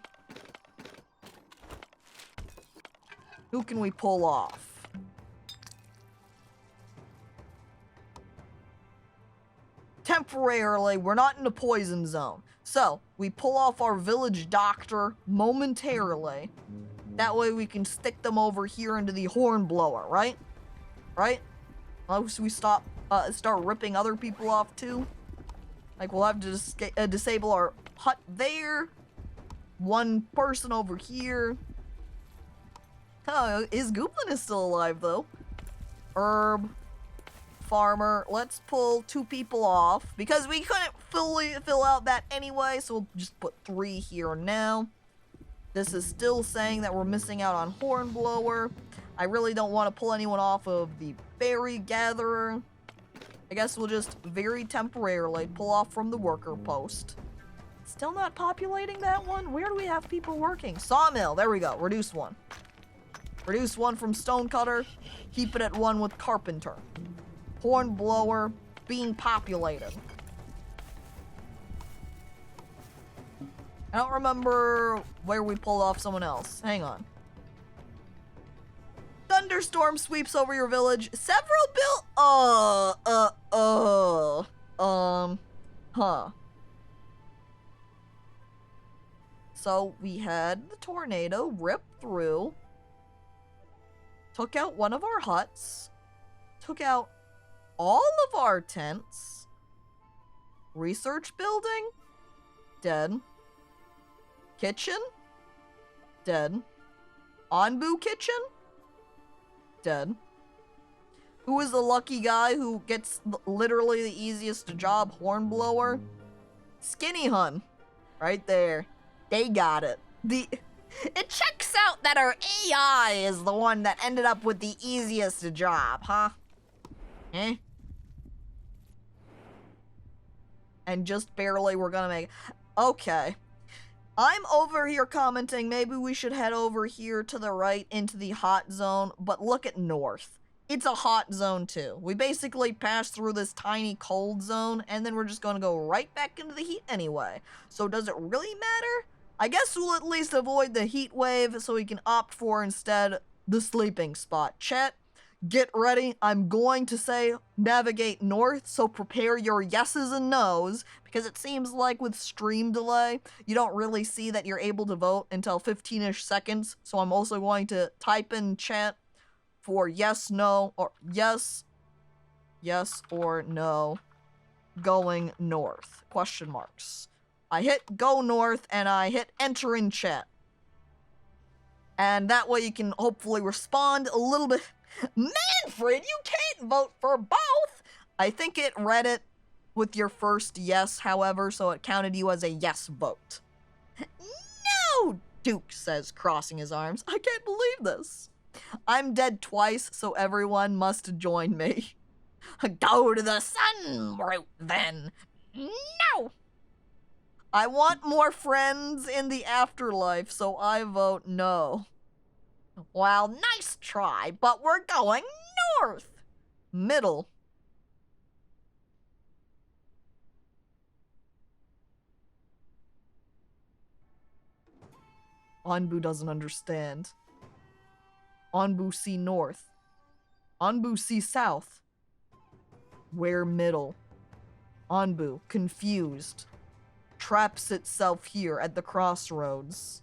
Who can we pull off? Temporarily, we're not in a poison zone. So, we pull off our village doctor momentarily. That way we can stick them over here into the horn blower, right? Right? Unless we start ripping other people off too. Like, we'll have to disable our hut there. One person over here. Oh, his Gooblin is still alive, though. Herb. Farmer. Let's pull 2 people off. Because we couldn't fully fill out that anyway, so we'll just put 3 here now. This is still saying that we're missing out on Hornblower. I really don't want to pull anyone off of the Berry Gatherer. I guess we'll just very temporarily pull off from the worker post. Still not populating that one? Where do we have people working? Sawmill. There we go. Reduce 1. Reduce 1 from Stonecutter. Keep it at 1 with Carpenter. Hornblower being populated. I don't remember where we pulled off someone else. Hang on. Thunderstorm sweeps over your village. Several So we had the tornado rip through. Took out one of our huts. Took out all of our tents. Research building? Dead. Kitchen? Dead. Onbu kitchen? Dead. Who is the lucky guy who gets literally the easiest job? Hornblower? Skinny Hun. Right there. They got it. It checks out that our AI is the one that ended up with the easiest job, huh? Eh? And just barely we're gonna make... Okay. I'm over here commenting maybe we should head over here to the right into the hot zone, but look at north. It's a hot zone too. We basically passed through this tiny cold zone, and then we're just gonna go right back into the heat anyway. So does it really matter? I guess we'll at least avoid the heat wave so we can opt for instead the sleeping spot. Chat, get ready. I'm going to say navigate north, so prepare your yeses and nos, because it seems like with stream delay, you don't really see that you're able to vote until 15-ish seconds. So I'm also going to type in chat for yes, no, or yes or no, going north, question marks. I hit go north and I hit enter in chat. And that way you can hopefully respond a little bit. Manfred, you can't vote for both! I think it read it with your first yes, however, so it counted you as a yes vote. No! Duke says, crossing his arms. I can't believe this. I'm dead twice, so everyone must join me. Go to the sun route, then. No! I want more friends in the afterlife, so I vote no. Well, nice try, but we're going north. Middle. Anbu doesn't understand. Anbu see north. Anbu see south. Where middle? Anbu, confused, traps itself here at the crossroads.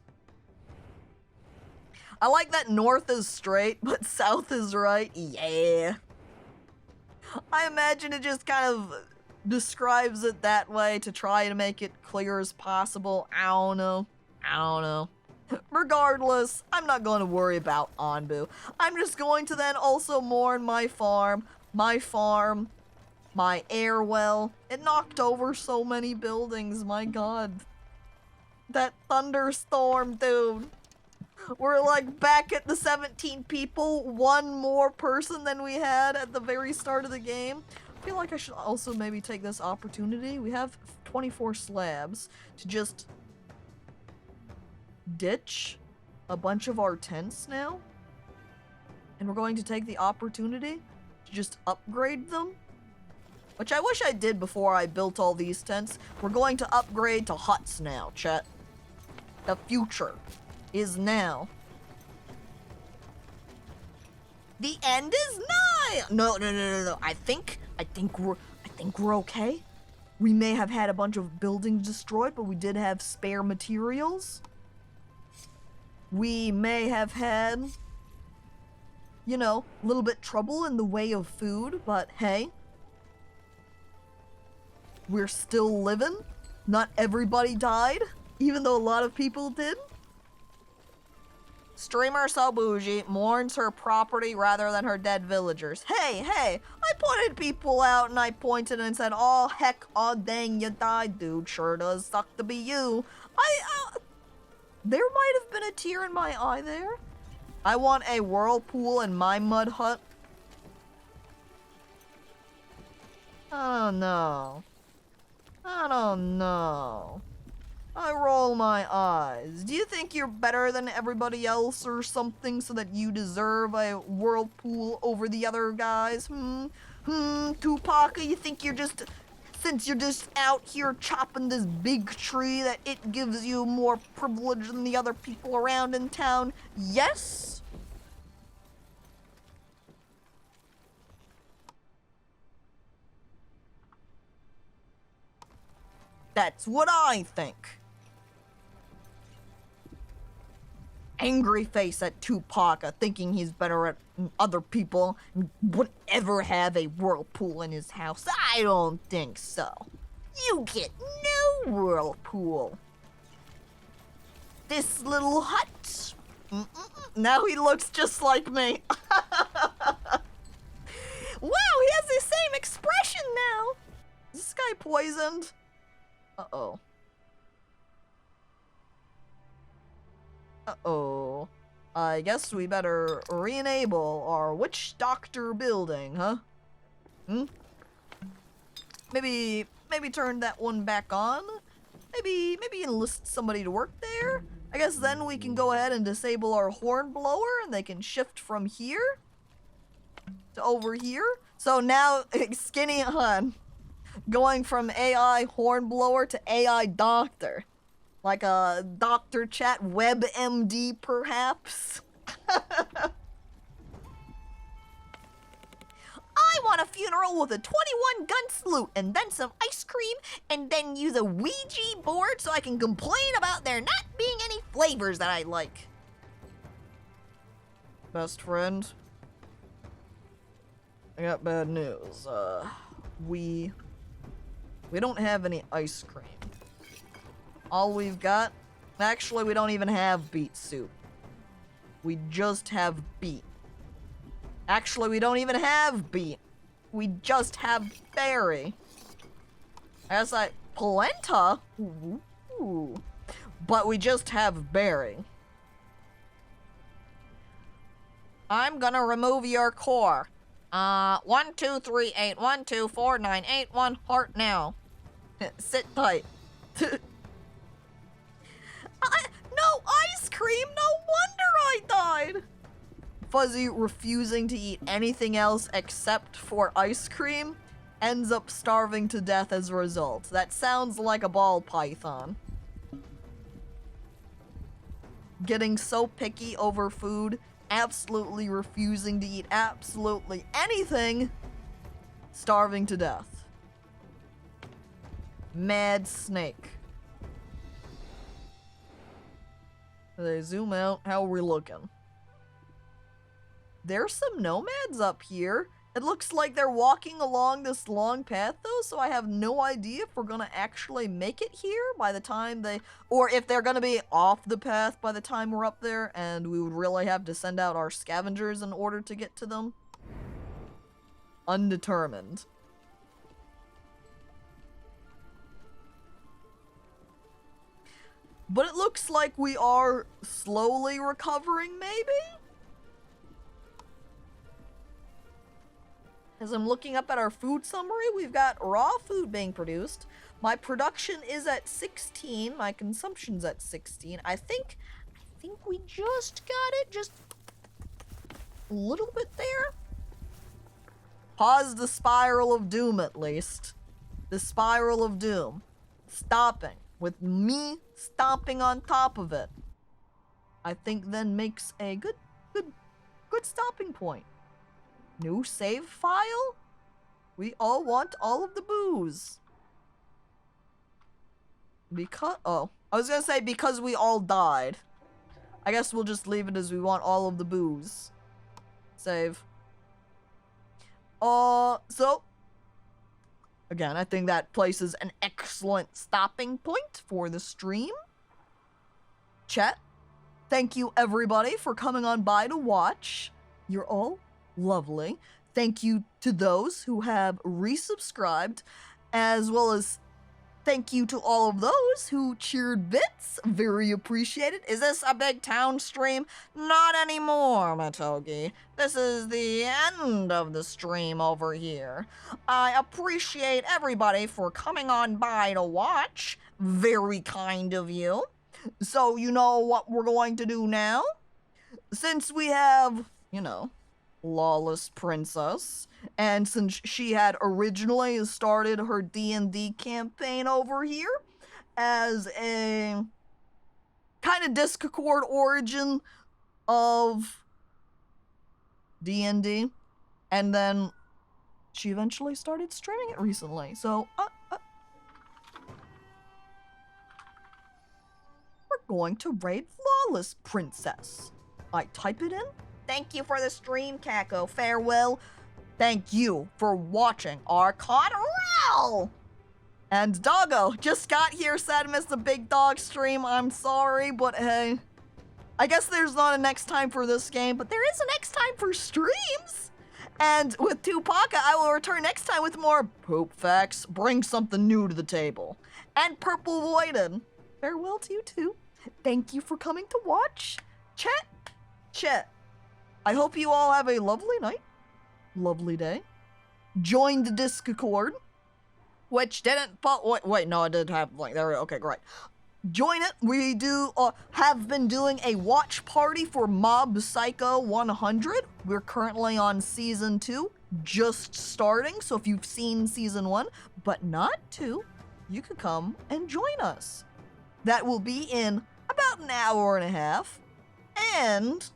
I like that north is straight, but south is right. Yeah. I imagine it just kind of describes it that way to try to make it clear as possible. I don't know. Regardless, I'm not going to worry about Anbu. I'm just going to then also mourn my farm, my air well. It knocked over so many buildings, my god. That thunderstorm, dude. We're like back at the 17 people, one more person than we had at the very start of the game. I feel like I should also maybe take this opportunity. We have 24 slabs to just ditch a bunch of our tents now. And we're going to take the opportunity to just upgrade them. Which I wish I did before I built all these tents. We're going to upgrade to huts now, chat. The future is now. The end is nigh. No. I think we're okay. We may have had a bunch of buildings destroyed, but we did have spare materials. We may have had, you know, a little bit trouble in the way of food, but hey, we're still living. Not everybody died, even though a lot of people did. Streamer so bougie mourns her property rather than her dead villagers. Hey, I pointed people out and I pointed and said, oh heck, oh dang, you died, dude. Sure does suck to be you. There might have been a tear in my eye there. I want a whirlpool in my mud hut. I don't know. I roll my eyes. Do you think you're better than everybody else or something so that you deserve a whirlpool over the other guys? Tupac, you think you're just... Since you're just out here chopping this big tree that it gives you more privilege than the other people around in town? Yes? That's what I think. Angry face at Tupac, thinking he's better at other people and wouldn't ever have a whirlpool in his house. I don't think so. You get no whirlpool. This little hut. Now he looks just like me. Wow, he has the same expression now. Is this guy poisoned? Uh-oh. Uh-oh. I guess we better re-enable our witch doctor building, huh? Maybe turn that one back on? Maybe enlist somebody to work there? I guess then we can go ahead and disable our horn blower and they can shift from here to over here. So now, Skinny Hun, going from AI hornblower to AI doctor. Like a doctor chat, WebMD perhaps? funeral with a 21 gun salute and then some ice cream and then use a Ouija board so I can complain about there not being any flavors that I like. Best friend, I got bad news. We don't have any ice cream. All we've got, actually we don't even have beet soup. We just have beet. Actually, we don't even have beet. We just have berry. As I polenta? Ooh. But we just have berry. I'm gonna remove your core. 123812498 heart now. Sit tight. No ice cream! No wonder I died! Fuzzy refusing to eat anything else except for ice cream ends up starving to death as a result. That sounds like a ball python. Getting so picky over food, absolutely refusing to eat absolutely anything, starving to death. Mad snake. They zoom out. How are we looking? There's some nomads up here. It looks like they're walking along this long path though, so I have no idea if we're gonna actually make it here by the time they, or if they're gonna be off the path by the time we're up there and we would really have to send out our scavengers in order to get to them. Undetermined. But it looks like we are slowly recovering, maybe? As I'm looking up at our food summary, we've got raw food being produced. My production is at 16. My consumption's at 16. I think we just got it. Just a little bit there. Pause the spiral of doom, at least. The spiral of doom. Stopping. With me stomping on top of it. I think then makes a good stopping point. New save file? We all want all of the booze. I was gonna say because we all died. I guess we'll just leave it as we want all of the booze. Save. So. Again, I think that places an excellent stopping point for the stream. Chat, thank you everybody for coming on by to watch. You're all lovely. Thank you to those who have resubscribed, as well as thank you to all of those who cheered bits. Very appreciated. Is this a big town stream? Not anymore, Matogi. This is the end of the stream over here. I appreciate everybody for coming on by to watch. Very kind of you. So you know what we're going to do now? Since we have, Lawless Princess, and since she had originally started her D&D campaign over here as a kind of Discord origin of D&D, and then she eventually started streaming it recently, so we're going to raid Lawless Princess. I type it in. Thank you for the stream, Caco. Farewell. Thank you for watching Archon Roll! And Doggo just got here, sad to miss the big dog stream. I'm sorry, but hey. I guess there's not a next time for this game, but there is a next time for streams! And with Tupaca, I will return next time with more poop facts, bring something new to the table. And Purple Voided. Farewell to you too. Thank you for coming to watch. Chat. I hope you all have a lovely night, lovely day. Join the Discord, which didn't, wait, no, I did have, there we go, okay, great. Join it. We have been doing a watch party for Mob Psycho 100. We're currently on season 2, just starting, so if you've seen season 1, but not 2, you could come and join us. That will be in about an hour and a half, and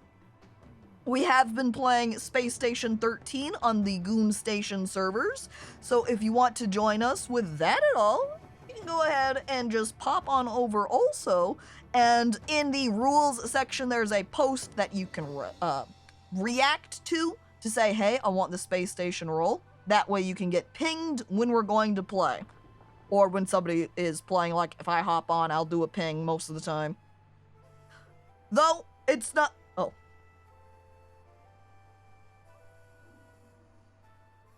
We have been playing Space Station 13 on the Goon Station servers, so if you want to join us with that at all, you can go ahead and just pop on over also, and in the rules section there's a post that you can react to say, hey, I want the Space Station role. That way you can get pinged when we're going to play. Or when somebody is playing, like if I hop on, I'll do a ping most of the time. Though, it's not